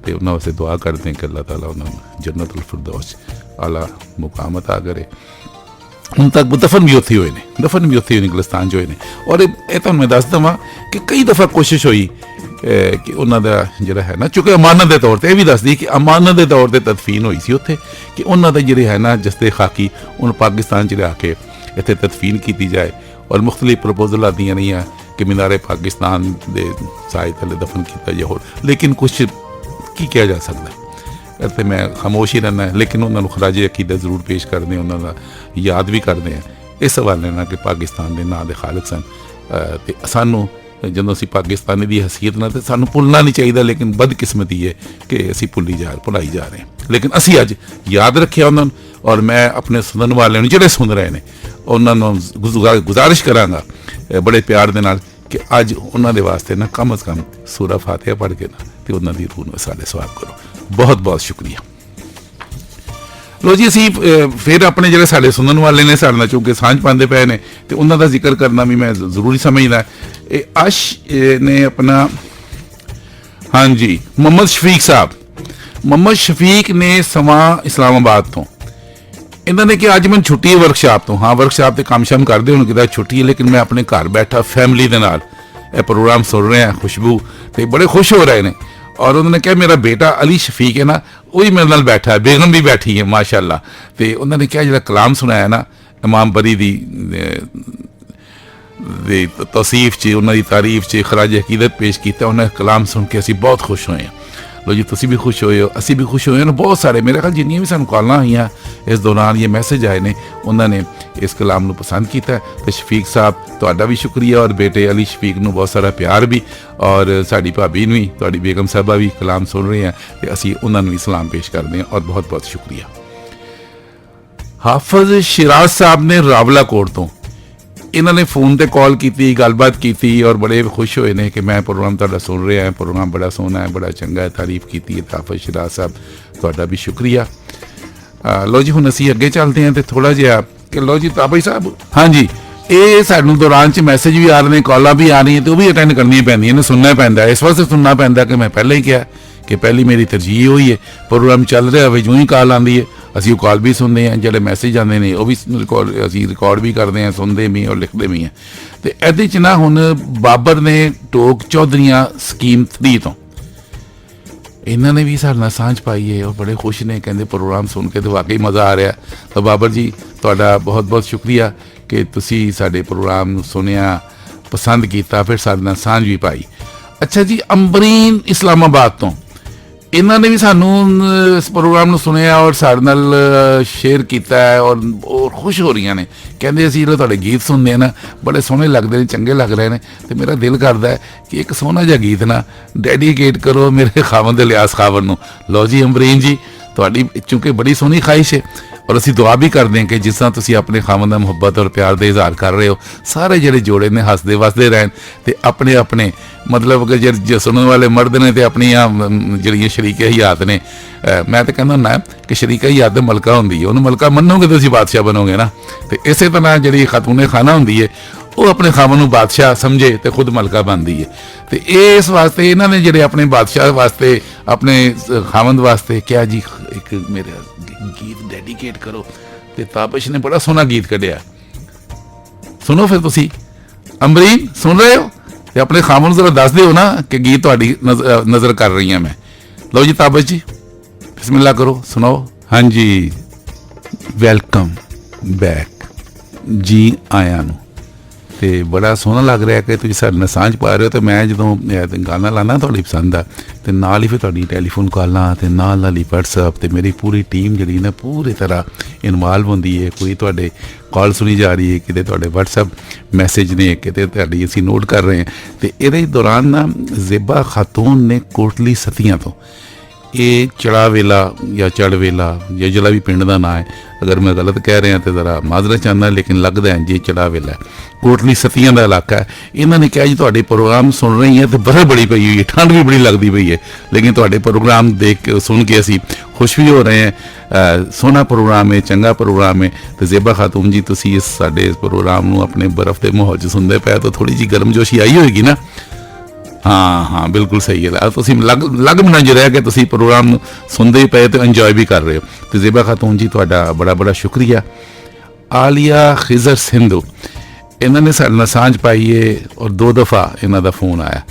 ਤੇ ਉਹਨਾਂ ਵਾਸਤੇ ਦੁਆ ਕਰਦੇ ਕਿ ਅੱਲਾਹ ਤਾਲਾ ਉਹਨਾਂ ਨੂੰ ਜੰਨਤੁਲ ਫਿਰਦੌਸ ਆਲਾ ਮੁਕਾਮ ਅਤਾ ਕਰੇ। ਹੁਣ ਤੱਕ ਦਫਨ ਵੀ ਉੱਥੇ ਹੋਏ ਨੇ ਇੰਗਲਿਸਤਾਨ 'ਚ ਹੋਏ ਨੇ। ਔਰ ਇਹ ਤੁਹਾਨੂੰ ਮੈਂ ਦੱਸ ਦੇਵਾਂ ਕਿ ਕਈ ਦਫਾ ਕੋਸ਼ਿਸ਼ ਹੋਈ ਕਿ ਉਹਨਾਂ ਦਾ ਜਿਹੜਾ ਹੈ ਨਾ, ਚੂँकि ਅਮਾਨਤ ਦੇ ਤੌਰ 'ਤੇ ਇਹ ਵੀ ਦੱਸਦੀ ਕਿ ਅਮਾਨਤ ਦੇ ਤੌਰ 'ਤੇ ਤਦਫੀਨ ਹੋਈ ਸੀ ਉੱਥੇ, ਕਿ ਉਹਨਾਂ ਦਾ ਜਿਹੜੇ ਹੈ ਨਾ ਜਸਤੇ ਖਾਕੀ ਉਹਨੂੰ ਪਾਕਿਸਤਾਨ 'ਚ ਲਿਆ ਕੇ ਇੱਥੇ ਤਦਫੀਨ ਕੀਤੀ ਜਾਏ। ਔਰ ਮੁਖਤਲਿਫ ਪ੍ਰਪੋਜ਼ਲ ਆਉਂਦੀਆਂ ਰਹੀਆਂ ਕਿ ਮੀਨਾਰੇ ਪਾਕਿਸਤਾਨ ਦੇ ਸਾਏ ਥੱਲੇ ਦਫਨ ਕੀਤਾ ਜਾਏ। ਹੋਰ ਲੇਕਿਨ ਕੁਛ ਕੀ ਕਿਹਾ ਜਾ ਸਕਦਾ, ਇੱਥੇ ਮੈਂ ਖਾਮੋਸ਼ ਹੀ ਰਹਿਣਾ। ਲੇਕਿਨ ਉਹਨਾਂ ਨੂੰ ਖਰਾਜੇ ਅਕੀਦਤ ਜ਼ਰੂਰ ਪੇਸ਼ ਕਰਦੇ, ਉਹਨਾਂ ਦਾ ਯਾਦ ਵੀ ਕਰਦੇ ਹਾਂ ਇਸ ਹਵਾਲੇ ਨਾਲ ਕਿ ਪਾਕਿਸਤਾਨ ਦੇ ਨਾਂ ਦੇ ਖਾਲਕ ਸਨ। ਅਤੇ ਸਾਨੂੰ ਜਦੋਂ ਅਸੀਂ ਪਾਕਿਸਤਾਨੀ ਦੀ ਹਸੀਅਤ ਨਾਲ, ਤਾਂ ਸਾਨੂੰ ਭੁੱਲਣਾ ਨਹੀਂ ਚਾਹੀਦਾ। ਲੇਕਿਨ ਬਦਕਿਸਮਤੀ ਹੈ ਕਿ ਅਸੀਂ ਭੁਲਾਈ ਜਾ ਰਹੇ ਹਾਂ। ਲੇਕਿਨ ਅਸੀਂ ਅੱਜ ਯਾਦ ਰੱਖਿਆ ਉਹਨਾਂ ਨੂੰ। ਔਰ ਮੈਂ ਆਪਣੇ ਸੁਣਨ ਵਾਲਿਆਂ ਨੂੰ ਜਿਹੜੇ ਸੁਣ ਰਹੇ ਨੇ ਉਹਨਾਂ ਨੂੰ ਗੁਜ਼ਾਰਿਸ਼ ਕਰਾਂਗਾ ਬੜੇ ਪਿਆਰ ਦੇ ਨਾਲ ਕਿ ਅੱਜ ਉਹਨਾਂ ਦੇ ਵਾਸਤੇ ਨਾ ਕਮ ਅਜ਼ ਕਮ ਸੂਰਾ ਫਾਤਿਹਾ ਪੜ੍ਹ ਕੇ ਨਾ ਤੇ ਉਹਨਾਂ ਦੀ ਰੂਹ ਨੂੰ ਸਾਡੇ ਸਵਾਬ ਕਰੋ। ਬਹੁਤ ਬਹੁਤ ਸ਼ੁਕਰੀਆ। ਲੋ ਜੀ, ਅਸੀਂ ਫਿਰ ਆਪਣੇ ਜਿਹੜੇ ਸਾਡੇ ਸੁਣਨ ਵਾਲੇ ਨੇ ਸਾਡੇ ਨਾਲ ਚੂँकि ਸਾਂਝ ਪਾਉਂਦੇ ਪਏ ਨੇ ਤੇ ਉਹਨਾਂ ਦਾ ਜ਼ਿਕਰ ਕਰਨਾ ਵੀ ਮੈਂ ਜ਼ਰੂਰੀ ਸਮਝਦਾ। ਇਹ ਅਸ਼ ਨੇ ਆਪਣਾ, ਹਾਂਜੀ, ਮੁਹੰਮਦ ਸ਼ਫੀਕ ਨੇ ਸਮਾਂ ਇਸਲਾਮਾਬਾਦ ਤੋਂ। ਇਹਨਾਂ ਨੇ ਕਿ ਅੱਜ ਮੈਨੂੰ ਛੁੱਟੀ ਹੈ ਵਰਕਸ਼ਾਪ ਤੋਂ। ਹਾਂ, ਵਰਕਸ਼ਾਪ ਤੇ ਕੰਮ ਸ਼ਮ ਕਰਦੇ ਹੁਣ ਕਿਦਾ ਛੁੱਟੀ ਹੈ, ਲੇਕਿਨ ਮੈਂ ਆਪਣੇ ਘਰ ਬੈਠਾ ਫੈਮਿਲੀ ਦੇ ਨਾਲ ਇਹ ਪ੍ਰੋਗਰਾਮ ਸੁਣ ਰਿਹਾ ਖੁਸ਼ਬੂ, ਤੇ ਬੜੇ ਖੁਸ਼ ਹੋ ਰਹੇ ਨੇ। ਔਰ ਉਹਨਾਂ ਨੇ ਕਿਹਾ ਮੇਰਾ ਬੇਟਾ ਅਲੀ ਸ਼ਫੀਕ ਹੈ ਨਾ, ਉਹ ਵੀ ਮੇਰੇ ਨਾਲ ਬੈਠਾ ਹੈ, ਬੇਗਮ ਵੀ ਬੈਠੀ ਹੈ ਮਾਸ਼ਾਅੱਲਾ। ਤੇ ਉਹਨਾਂ ਨੇ ਕਿਹਾ ਜਿਹੜਾ ਕਲਾਮ ਸੁਣਾਇਆ ਨਾ ਇਮਾਮ ਬਰੀ ਦੀ ਤੌਸੀਫ 'ਚ, ਉਹਨਾਂ ਦੀ ਤਾਰੀਫ 'ਚ ਖਰਾਜ ਅਕੀਦਤ ਪੇਸ਼ ਕੀਤਾ, ਉਹਨਾਂ ਦਾ ਕਲਾਮ ਸੁਣ ਕੇ ਅਸੀਂ ਬਹੁਤ ਖੁਸ਼ ਹੋਏ ਹਾਂ। ਲੋ ਜੀ ਤੁਸੀਂ ਵੀ ਖੁਸ਼ ਹੋਏ ਹੋ, ਅਸੀਂ ਵੀ ਖੁਸ਼ ਹੋਏ ਹਾਂ। ਬਹੁਤ ਸਾਰੇ ਮੇਰੇ ਖਿਆਲ ਜਿੰਨੀਆਂ ਵੀ ਸਾਨੂੰ ਕਾਲਾਂ ਆਈਆਂ ਇਸ ਦੌਰਾਨ ਇਹ ਮੈਸੇਜ ਆਏ ਨੇ ਉਹਨਾਂ ਨੇ ਇਸ ਕਲਾਮ ਨੂੰ ਪਸੰਦ ਕੀਤਾ। ਤੇ ਸ਼ਫੀਕ ਸਾਹਿਬ ਤੁਹਾਡਾ ਵੀ ਸ਼ੁਕਰੀਆ, ਔਰ ਬੇਟੇ ਅਲੀ ਸ਼ਫੀਕ ਨੂੰ ਬਹੁਤ ਸਾਰਾ ਪਿਆਰ ਵੀ, ਔਰ ਸਾਡੀ ਭਾਬੀ ਨੂੰ ਵੀ, ਤੁਹਾਡੀ ਬੇਗਮ ਸਾਹਿਬਾ ਵੀ ਕਲਾਮ ਸੁਣ ਰਹੇ ਆ ਤੇ ਅਸੀਂ ਉਹਨਾਂ ਨੂੰ ਵੀ ਸਲਾਮ ਪੇਸ਼ ਕਰਦੇ ਹਾਂ, ਔਰ ਬਹੁਤ ਬਹੁਤ ਸ਼ੁਕਰੀਆ। ਹਾਫਿਜ਼ ਸ਼ਿਰਾਜ਼ ਸਾਹਿਬ ਨੇ ਰਾਵਲਾਕੋਟ ਤੋਂ, ਇਹਨਾਂ ਨੇ ਫੋਨ ਤੇ ਕਾਲ ਕੀਤੀ, ਗੱਲਬਾਤ ਕੀਤੀ ਔਰ ਬੜੇ ਖੁਸ਼ ਹੋਏ ਨੇ ਕਿ ਮੈਂ ਪ੍ਰੋਗਰਾਮ ਤੁਹਾਡਾ ਸੁਣ ਰਿਹਾ, ਪ੍ਰੋਗਰਾਮ ਬੜਾ ਸੋਹਣਾ ਹੈ, ਬੜਾ ਚੰਗਾ ਹੈ, ਤਾਰੀਫ ਕੀਤੀ ਹੈ। ਹਾਫਿਜ਼ ਸ਼ਿਰਾਜ਼ ਸਾਹਿਬ ਤੁਹਾਡਾ ਵੀ ਸ਼ੁਕਰੀਆ। ਲੋ ਜੀ ਹੁਣ ਅਸੀਂ ਅੱਗੇ ਚੱਲਦੇ ਹਾਂ ਤੇ ਥੋੜਾ ਜਿਹਾ ਕਿ ਲੋ ਜੀ ਤਾਬਈ ਸਾਹਿਬ, ਹਾਂਜੀ ਇਹ ਸਾਨੂੰ ਦੌਰਾਨ 'ਚ ਮੈਸੇਜ ਵੀ ਆ ਰਹੇ ਨੇ, ਕਾਲਾਂ ਵੀ ਆ ਰਹੀਆਂ ਤੇ ਉਹ ਵੀ ਅਟੈਂਡ ਕਰਨੀਆਂ ਪੈਂਦੀਆਂ ਨੇ, ਸੁਣਨਾ ਪੈਂਦਾ। ਇਸ ਵਾਸਤੇ ਸੁਣਨਾ ਪੈਂਦਾ ਕਿ ਮੈਂ ਪਹਿਲਾਂ ਹੀ ਕਿਹਾ ਕਿ ਪਹਿਲੀ ਮੇਰੀ ਤਰਜੀਹ ਹੋਈ ਹੈ ਪ੍ਰੋਗਰਾਮ ਚੱਲ ਰਿਹਾ ਹੋਵੇ, ਜਿਉਂ ਹੀ ਕਾਲ ਆਉਂਦੀ ਹੈ ਅਸੀਂ ਉਹ ਕਾਲ ਵੀ ਸੁਣਦੇ ਹਾਂ, ਜਿਹੜੇ ਮੈਸੇਜ ਆਉਂਦੇ ਨੇ ਉਹ ਵੀ ਅਸੀਂ ਰਿਕਾਰਡ ਵੀ ਕਰਦੇ ਹਾਂ, ਸੁਣਦੇ ਵੀ ਔਰ ਲਿਖਦੇ ਵੀ ਹਾਂ। ਤੇ ਇਹਦੇ 'ਚ ਨਾ ਹੁਣ ਬਾਬਰ ਨੇ ਟੋਕ ਚੌਧਰੀਆਂ ਸਕੀਮ 3 ਤੋਂ ਇਹਨਾਂ ਨੇ ਵੀ ਸਾਡੇ ਨਾਲ ਸਾਂਝ ਪਾਈ ਹੈ ਔਰ ਬੜੇ ਖੁਸ਼ ਨੇ, ਕਹਿੰਦੇ ਪ੍ਰੋਗਰਾਮ ਸੁਣ ਕੇ ਤਾਂ ਵਾਕਈ ਮਜ਼ਾ ਆ ਰਿਹਾ। ਤਾਂ ਬਾਬਰ ਜੀ ਤੁਹਾਡਾ ਬਹੁਤ ਬਹੁਤ ਸ਼ੁਕਰੀਆ ਕਿ ਤੁਸੀਂ ਸਾਡੇ ਪ੍ਰੋਗਰਾਮ ਨੂੰ ਸੁਣਿਆ, ਪਸੰਦ ਕੀਤਾ, ਫਿਰ ਸਾਡੇ ਨਾਲ ਸਾਂਝ ਵੀ ਪਾਈ। ਅੱਛਾ ਜੀ, ਅੰਬਰੀਨ ਇਸਲਾਮਾਬਾਦ ਤੋਂ ਇਹਨਾਂ ਨੇ ਵੀ ਸਾਨੂੰ ਇਸ ਪ੍ਰੋਗਰਾਮ ਨੂੰ ਸੁਣਿਆ ਔਰ ਸਾਡੇ ਨਾਲ ਸ਼ੇਅਰ ਕੀਤਾ ਹੈ ਔਰ ਖੁਸ਼ ਹੋ ਰਹੀਆਂ ਨੇ। ਕਹਿੰਦੇ ਅਸੀਂ ਜਿਹੜੇ ਤੁਹਾਡੇ ਗੀਤ ਸੁਣਦੇ ਆ ਨਾ ਬੜੇ ਸੋਹਣੇ ਲੱਗਦੇ ਨੇ, ਚੰਗੇ ਲੱਗ ਰਹੇ ਨੇ, ਤੇ ਮੇਰਾ ਦਿਲ ਕਰਦਾ ਹੈ ਕਿ ਇੱਕ ਸੋਹਣਾ ਜਿਹਾ ਗੀਤ ਨਾ ਡੈਡੀਕੇਟ ਕਰੋ ਮੇਰੇ ਖਾਵੰਦ ਇਲਿਆਸ ਖਾਵਰ ਨੂੰ। ਲਓ ਜੀ ਅੰਬਰੀਨ ਜੀ, ਤੁਹਾਡੀ ਚੂੰਕਿ ਬੜੀ ਸੋਹਣੀ ਖਾਹਿਸ਼ ਹੈ ਔਰ ਅਸੀਂ ਦੁਆ ਵੀ ਕਰਦੇ ਹਾਂ ਕਿ ਜਿਸ ਤਰ੍ਹਾਂ ਤੁਸੀਂ ਆਪਣੇ ਖਾਵੰਦ ਦਾ ਮੁਹੱਬਤ ਔਰ ਪਿਆਰ ਦਾ ਇਜ਼ਹਾਰ ਕਰ ਰਹੇ ਹੋ, ਸਾਰੇ ਜਿਹੜੇ ਜੋੜੇ ਨੇ ਹੱਸਦੇ ਵਸਦੇ ਰਹਿਣ ਤੇ ਆਪਣੇ ਆਪਣੇ ਮਤਲਬ ਕਿ ਜੇ ਸੁਣਨ ਵਾਲੇ ਮਰਦ ਨੇ ਤੇ ਆਪਣੀਆਂ ਜਿਹੜੀਆਂ ਸ਼ਰੀਕੇ ਹਯਾਤ ਨੇ, ਮੈਂ ਤਾਂ ਕਹਿੰਦਾ ਹੁੰਦਾ ਕਿ ਸ਼ਰੀਕਾ ਹਯਾਤ ਦੇ ਮਲਕਾ ਹੁੰਦੀ ਹੈ, ਉਹਨੂੰ ਮਲਕਾ ਮੰਨੋਗੇ ਤੁਸੀਂ ਬਾਦਸ਼ਾਹ ਬਣੋਗੇ ਨਾ। ਤੇ ਇਸੇ ਤਰ੍ਹਾਂ ਜਿਹੜੀ ਖਾਤੂਨੇ ਖਾਨਾ ਹੁੰਦੀ ਹੈ ਉਹ ਆਪਣੇ ਖਾਵੰਦ ਨੂੰ ਬਾਦਸ਼ਾਹ ਸਮਝੇ ਤੇ ਖੁਦ ਮਲਕਾ ਬਣਦੀ ਹੈ। ਤੇ ਇਸ ਵਾਸਤੇ ਇਹਨਾਂ ਨੇ ਜਿਹੜੇ ਆਪਣੇ ਬਾਦਸ਼ਾਹ ਵਾਸਤੇ, ਆਪਣੇ ਖਾਵੰਦ ਵਾਸਤੇ ਕਿਹਾ ਜੀ ਇੱਕ ਮੇਰੇ ਗੀਤ ਡੈਡੀਕੇਟ ਕਰੋ, ਤੇ ਤਾਬਸ਼ ਨੇ ਬੜਾ ਸੋਹਣਾ ਗੀਤ ਕੱਢਿਆ। ਸੁਣੋ ਫਿਰ ਤੁਸੀਂ, ਅੰਬਰੀਨ ਸੁਣ ਰਹੇ ਹੋ ਤੇ ਆਪਣੇ ਖਾਵੰਦ ਨੂੰ ਜ਼ਰਾ ਦੱਸ ਦਿਓ ਨਾ ਕਿ ਗੀਤ ਤੁਹਾਡੀ ਨਜ਼ਰ ਕਰ ਰਹੀ ਹਾਂ ਮੈਂ। ਲਓ ਜੀ ਤਾਬਸ਼ ਜੀ ਬਿਸਮਿਲ੍ਲਾ ਕਰੋ, ਸੁਣਾਓ। ਹਾਂਜੀ, ਵੈਲਕਮ ਬੈਕ, ਜੀ ਆਇਆਂ ਨੂੰ। ਤੇ ਬੜਾ ਸੋਹਣਾ ਲੱਗ ਰਿਹਾ ਕਿ ਤੁਸੀਂ ਸਾਡੇ ਨਾਲ ਸਾਂਝ ਪਾ ਰਹੇ ਹੋ। ਤੇ ਮੈਂ ਜਦੋਂ ਗਾਣਾ ਲਾਣਾ ਤੁਹਾਡੀ ਪਸੰਦ ਆ ਤੇ ਨਾਲ ਹੀ ਫਿਰ ਤੁਹਾਡੀ ਟੈਲੀਫੋਨ ਕਾਲਾਂ ਤੇ ਨਾਲ ਹੀ WhatsApp ਤੇ ਮੇਰੀ ਪੂਰੀ ਟੀਮ ਜਿਹੜੀ ਨਾ ਪੂਰੀ ਤਰ੍ਹਾਂ ਇਨਵੋਲਵ ਹੁੰਦੀ ਹੈ। ਕੋਈ ਤੁਹਾਡੇ ਕਾਲ ਸੁਣੀ ਜਾ ਰਹੀ ਹੈ, ਕਿਤੇ ਤੁਹਾਡੇ WhatsApp ਮੈਸੇਜ ਨੇ, ਕਿਤੇ ਤੁਹਾਡੀ ਅਸੀਂ ਨੋਟ ਕਰ ਰਹੇ ਹਾਂ। ਤੇ ਇਹਦੇ ਦੌਰਾਨ ਨਾ ਜ਼ੇਬਾ ਖਾਤੂਨ ਨੇ ਕੋਟਲੀ ਸਤੀਆਂ ਤੋਂ, ਇਹ ਚੜਾ ਵੇਲਾ ਜਾਂ ਚੜ ਵੇਲਾ ਜਾਂ ਜਿਹੜਾ ਵੀ ਪਿੰਡ ਦਾ ਨਾਂ ਹੈ, ਅਗਰ ਮੈਂ ਗਲਤ ਕਹਿ ਰਿਹਾ ਤਾਂ ਜ਼ਰਾ ਮਾਜ਼ਰਤ ਚਾਹੁੰਦਾ, ਲੇਕਿਨ ਲੱਗਦਾ ਹੈ ਜੀ ਚੜਾ ਵੇਲਾ ਕੋਟਲੀ ਸਤੀਆਂ ਦਾ ਇਲਾਕਾ ਹੈ। ਇਹਨਾਂ ਨੇ ਕਿਹਾ ਜੀ ਤੁਹਾਡੇ ਪ੍ਰੋਗਰਾਮ ਸੁਣ ਰਹੀ ਹੈ ਤੇ ਬਰਫ਼ ਬੜੀ ਪਈ ਹੋਈ ਹੈ, ਠੰਡ ਵੀ ਬੜੀ ਲੱਗਦੀ ਪਈ ਹੈ, ਲੇਕਿਨ ਤੁਹਾਡੇ ਪ੍ਰੋਗਰਾਮ ਦੇਖ ਕੇ ਸੁਣ ਕੇ ਅਸੀਂ ਖੁਸ਼ ਵੀ ਹੋ ਰਹੇ ਹਾਂ। ਸੋਹਣਾ ਪ੍ਰੋਗਰਾਮ ਹੈ, ਚੰਗਾ ਪ੍ਰੋਗਰਾਮ ਹੈ। ਤੇ ਜ਼ੇਬਾ ਖਾਤੂਨ ਜੀ ਤੁਸੀਂ ਇਸ ਸਾਡੇ ਇਸ ਪ੍ਰੋਗਰਾਮ ਨੂੰ ਆਪਣੇ ਬਰਫ਼ ਦੇ ਮਾਹੌਲ 'ਚ ਸੁਣਦੇ ਪਏ ਤਾਂ ਥੋੜ੍ਹੀ ਜਿਹੀ ਗਰਮਜੋਸ਼ੀ ਆਈ ਹੋਏਗੀ ਨਾ। ਹਾਂ ਬਿਲਕੁਲ ਸਹੀ ਹੈ। ਤੁਸੀਂ ਲੱਗ ਨਜ਼ਰ ਰਿਹਾ ਕਿ ਤੁਸੀਂ ਪ੍ਰੋਗਰਾਮ ਨੂੰ ਸੁਣਦੇ ਹੀ ਪਏ ਤੇ ਇੰਜੋਏ ਵੀ ਕਰ ਰਹੇ ਹੋ। ਤੇ ਜ਼ੇਬਾ ਖਾਤੂਨ ਜੀ ਤੁਹਾਡਾ ਬੜਾ ਬੜਾ ਸ਼ੁਕਰੀਆ। ਆਲੀਆ ਖਿਜ਼ਰ ਸਿੰਧੂ, ਇਹਨਾਂ ਨੇ ਸਾਡੇ ਨਾਲ ਸਾਂਝ ਪਾਈ ਹੈ ਔਰ 2 ਦਫਾ ਇਹਨਾਂ ਦਾ ਫੋਨ ਆਇਆ।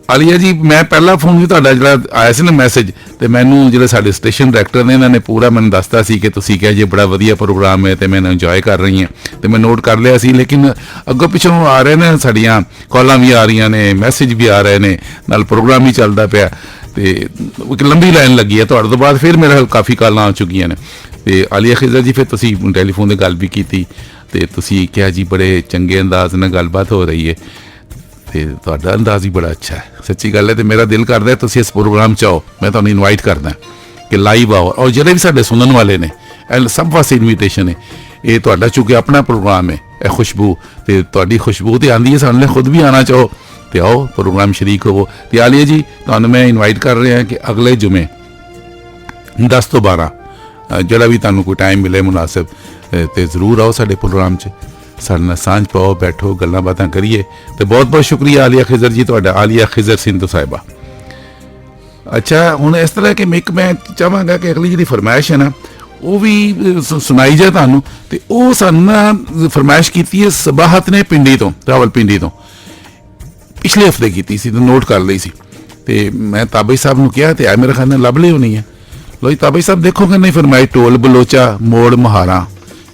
ਆਲੀਆ ਜੀ, ਮੈਂ ਪਹਿਲਾ ਫੋਨ ਵੀ ਤੁਹਾਡਾ ਜਿਹੜਾ ਆਇਆ ਸੀ ਨਾ ਮੈਸੇਜ, ਤੇ ਮੈਨੂੰ ਜਿਹੜੇ ਸਾਡੇ ਸਟੇਸ਼ਨ ਡਾਇਰੈਕਟਰ ਨੇ ਇਹਨਾਂ ਨੇ ਪੂਰਾ ਮੈਨੂੰ ਦੱਸਤਾ ਸੀ ਕਿ ਤੁਸੀਂ ਕਿਹਾ ਜੀ ਬੜਾ ਵਧੀਆ ਪ੍ਰੋਗਰਾਮ ਹੈ ਤੇ ਮੈਂ ਇੰਜੋਏ ਕਰ ਰਹੀ ਹਾਂ, ਤੇ ਮੈਂ ਨੋਟ ਕਰ ਲਿਆ ਸੀ। ਲੇਕਿਨ ਅੱਗੋਂ ਪਿੱਛੋਂ ਆ ਰਹੇ ਨੇ, ਸਾਡੀਆਂ ਕਾਲਾਂ ਵੀ ਆ ਰਹੀਆਂ ਨੇ, ਮੈਸੇਜ ਵੀ ਆ ਰਹੇ ਨੇ, ਨਾਲ ਪ੍ਰੋਗਰਾਮ ਵੀ ਚੱਲਦਾ ਪਿਆ, ਤੇ ਇੱਕ ਲੰਬੀ ਲਾਈਨ ਲੱਗੀ ਹੈ। ਤੁਹਾਡੇ ਤੋਂ ਬਾਅਦ ਫਿਰ ਮੇਰੇ ਕਾਫੀ ਕਾਲਾਂ ਆ ਚੁੱਕੀਆਂ ਨੇ। ਤੇ ਆਲੀਆ ਖਿਜ਼ਰ ਜੀ, ਫਿਰ ਤੁਸੀਂ ਟੈਲੀਫੋਨ 'ਤੇ ਗੱਲ ਵੀ ਕੀਤੀ ਤੇ ਤੁਸੀਂ ਕਿਹਾ ਜੀ ਬੜੇ ਚੰਗੇ ਅੰਦਾਜ਼ ਨਾਲ ਗੱਲਬਾਤ ਹੋ ਰਹੀ ਹੈ ਤੇ ਤੁਹਾਡਾ ਅੰਦਾਜ਼ ਹੀ ਬੜਾ ਅੱਛਾ ਹੈ, ਸੱਚੀ ਗੱਲ ਹੈ। ਤੇ ਮੇਰਾ ਦਿਲ ਕਰਦਾ ਤੁਸੀਂ ਇਸ ਪ੍ਰੋਗਰਾਮ 'ਚ ਆਓ, ਮੈਂ ਤੁਹਾਨੂੰ ਇਨਵਾਈਟ ਕਰਦਾ ਕਿ ਲਾਈਵ ਆਓ। ਔਰ ਜਿਹੜੇ ਵੀ ਸਾਡੇ ਸੁਣਨ ਵਾਲੇ ਨੇ ਇਹ ਸਭ ਵਾਸਤੇ ਇਨਵੀਟੇਸ਼ਨ ਹੈ। ਇਹ ਤੁਹਾਡਾ ਚੁੱਕਿਆ ਆਪਣਾ ਪ੍ਰੋਗਰਾਮ ਹੈ, ਇਹ ਖੁਸ਼ਬੂ, ਤੇ ਤੁਹਾਡੀ ਖੁਸ਼ਬੂ ਤੇ ਆਉਂਦੀ ਹੈ, ਸਾਡੇ ਲਈ ਖੁਦ ਵੀ ਆਉਣਾ ਚਾਹੋ ਤੇ ਆਓ ਪ੍ਰੋਗਰਾਮ ਸ਼ਰੀਕ ਹੋਵੋ। ਤੇ ਆਲੀਆ ਜੀ ਤੁਹਾਨੂੰ ਮੈਂ ਇਨਵਾਈਟ ਕਰ ਰਿਹਾ ਕਿ ਅਗਲੇ ਜੁਮੇ 10 ਤੋਂ 12 ਜਿਹੜਾ ਵੀ ਤੁਹਾਨੂੰ ਕੋਈ ਟਾਈਮ ਮਿਲੇ ਮੁਨਾਸਿਬ, ਤੇ ਜ਼ਰੂਰ ਆਓ ਸਾਡੇ ਪ੍ਰੋਗਰਾਮ 'ਚ, ਸਾਡੇ ਨਾਲ ਸਾਂਝ ਪਾਓ, ਬੈਠੋ, ਗੱਲਾਂ ਬਾਤਾਂ ਕਰੀਏ। ਤੇ ਬਹੁਤ ਬਹੁਤ ਸ਼ੁਕਰੀਆ ਆਲੀਆ ਖਿਜ਼ਰ ਜੀ ਤੁਹਾਡਾ, ਆਲੀਆ ਖਿਜ਼ਰ ਸਿੰਧੂ ਸਾਹਿਬਾ। ਅੱਛਾ, ਹੁਣ ਇਸ ਤਰ੍ਹਾਂ ਕਿ ਮੈਂ ਚਾਹਾਂਗਾ ਕਿ ਅਗਲੀ ਜਿਹੜੀ ਫਰਮਾਇਸ਼ ਹੈ ਨਾ ਉਹ ਵੀ ਸੁਣਾਈ ਜਾਏ ਤੁਹਾਨੂੰ। ਤੇ ਉਹ ਸਾਨੂੰ ਫਰਮਾਇਸ਼ ਕੀਤੀ ਹੈ ਸਬਾਹਤ ਨੇ ਪਿੰਡੀ ਤੋਂ, ਰਾਵਲਪਿੰਡੀ ਤੋਂ, ਪਿਛਲੇ ਹਫਤੇ ਕੀਤੀ ਸੀ ਤੇ ਨੋਟ ਕਰ ਲਈ ਸੀ। ਤੇ ਮੈਂ ਤਾਬਈ ਸਾਹਿਬ ਨੂੰ ਕਿਹਾ ਤੇ ਮੇਰੇ ਖਿਆਲ ਨਾਲ ਲੱਭ ਲਈ ਹੋਣੀ ਹੈ। ਲੋ ਜੀ ਤਾਬਈ ਸਾਹਿਬ ਦੇਖੋਗੇ ਨਹੀਂ ਫਰਮਾਈ, ਢੋਲ ਬਲੋਚਾ ਮੋੜ ਮਹਾਰਾ,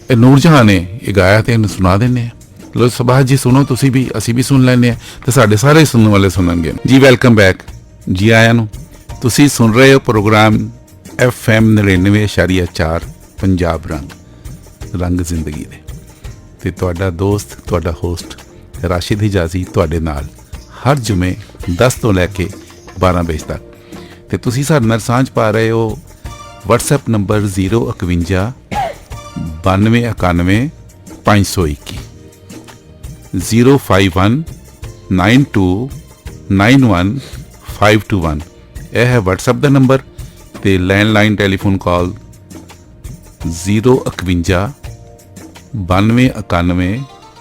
ਇਹ ਨੂਰ ਜਹਾਂ ਨੇ ਇਹ ਗਾਇਆ ਤੇ ਇਹਨੂੰ ਸੁਣਾ ਦਿੰਦੇ ਆ। ਲੋ ਸਬਾਹਤ ਜੀ ਸੁਣੋ ਤੁਸੀਂ ਵੀ, ਅਸੀਂ ਵੀ ਸੁਣ ਲੈਂਦੇ ਹਾਂ ਤੇ ਸਾਡੇ ਸਾਰੇ ਸੁਣਨ ਵਾਲੇ ਸੁਣਨਗੇ ਜੀ। ਵੈਲਕਮ ਬੈਕ ਜੀ ਆਇਆਂ ਨੂੰ। ਤੁਸੀਂ ਸੁਣ ਰਹੇ ਹੋ ਪ੍ਰੋਗਰਾਮ FM 99.4 ਪੰਜਾਬ ਰੰਗ ਜ਼ਿੰਦਗੀ ਦੇ, ਤੇ ਤੁਹਾਡਾ ਦੋਸਤ, ਤੁਹਾਡਾ ਹੋਸਟ ਰਾਸ਼ਿਦ ਹਿਜਾਜ਼ੀ ਤੁਹਾਡੇ ਨਾਲ ਹਰ ਜੁਮੇ 10 ਤੋਂ ਲੈ ਕੇ 12 ਵਜੇ ਤੱਕ। ਤੇ ਤੁਸੀਂ ਸਾਡੇ ਨਾਲ ਸਾਂਝ ਪਾ ਰਹੇ ਹੋ WhatsApp ਨੰਬਰ 051 9291 521 051 92 91 521। ਇਹ ਹੈ WhatsApp ਦਾ ਨੰਬਰ। ਤੇ ਲੈਂਡਲਾਈਨ ਟੈਲੀਫੋਨ ਕਾਲ 051 9291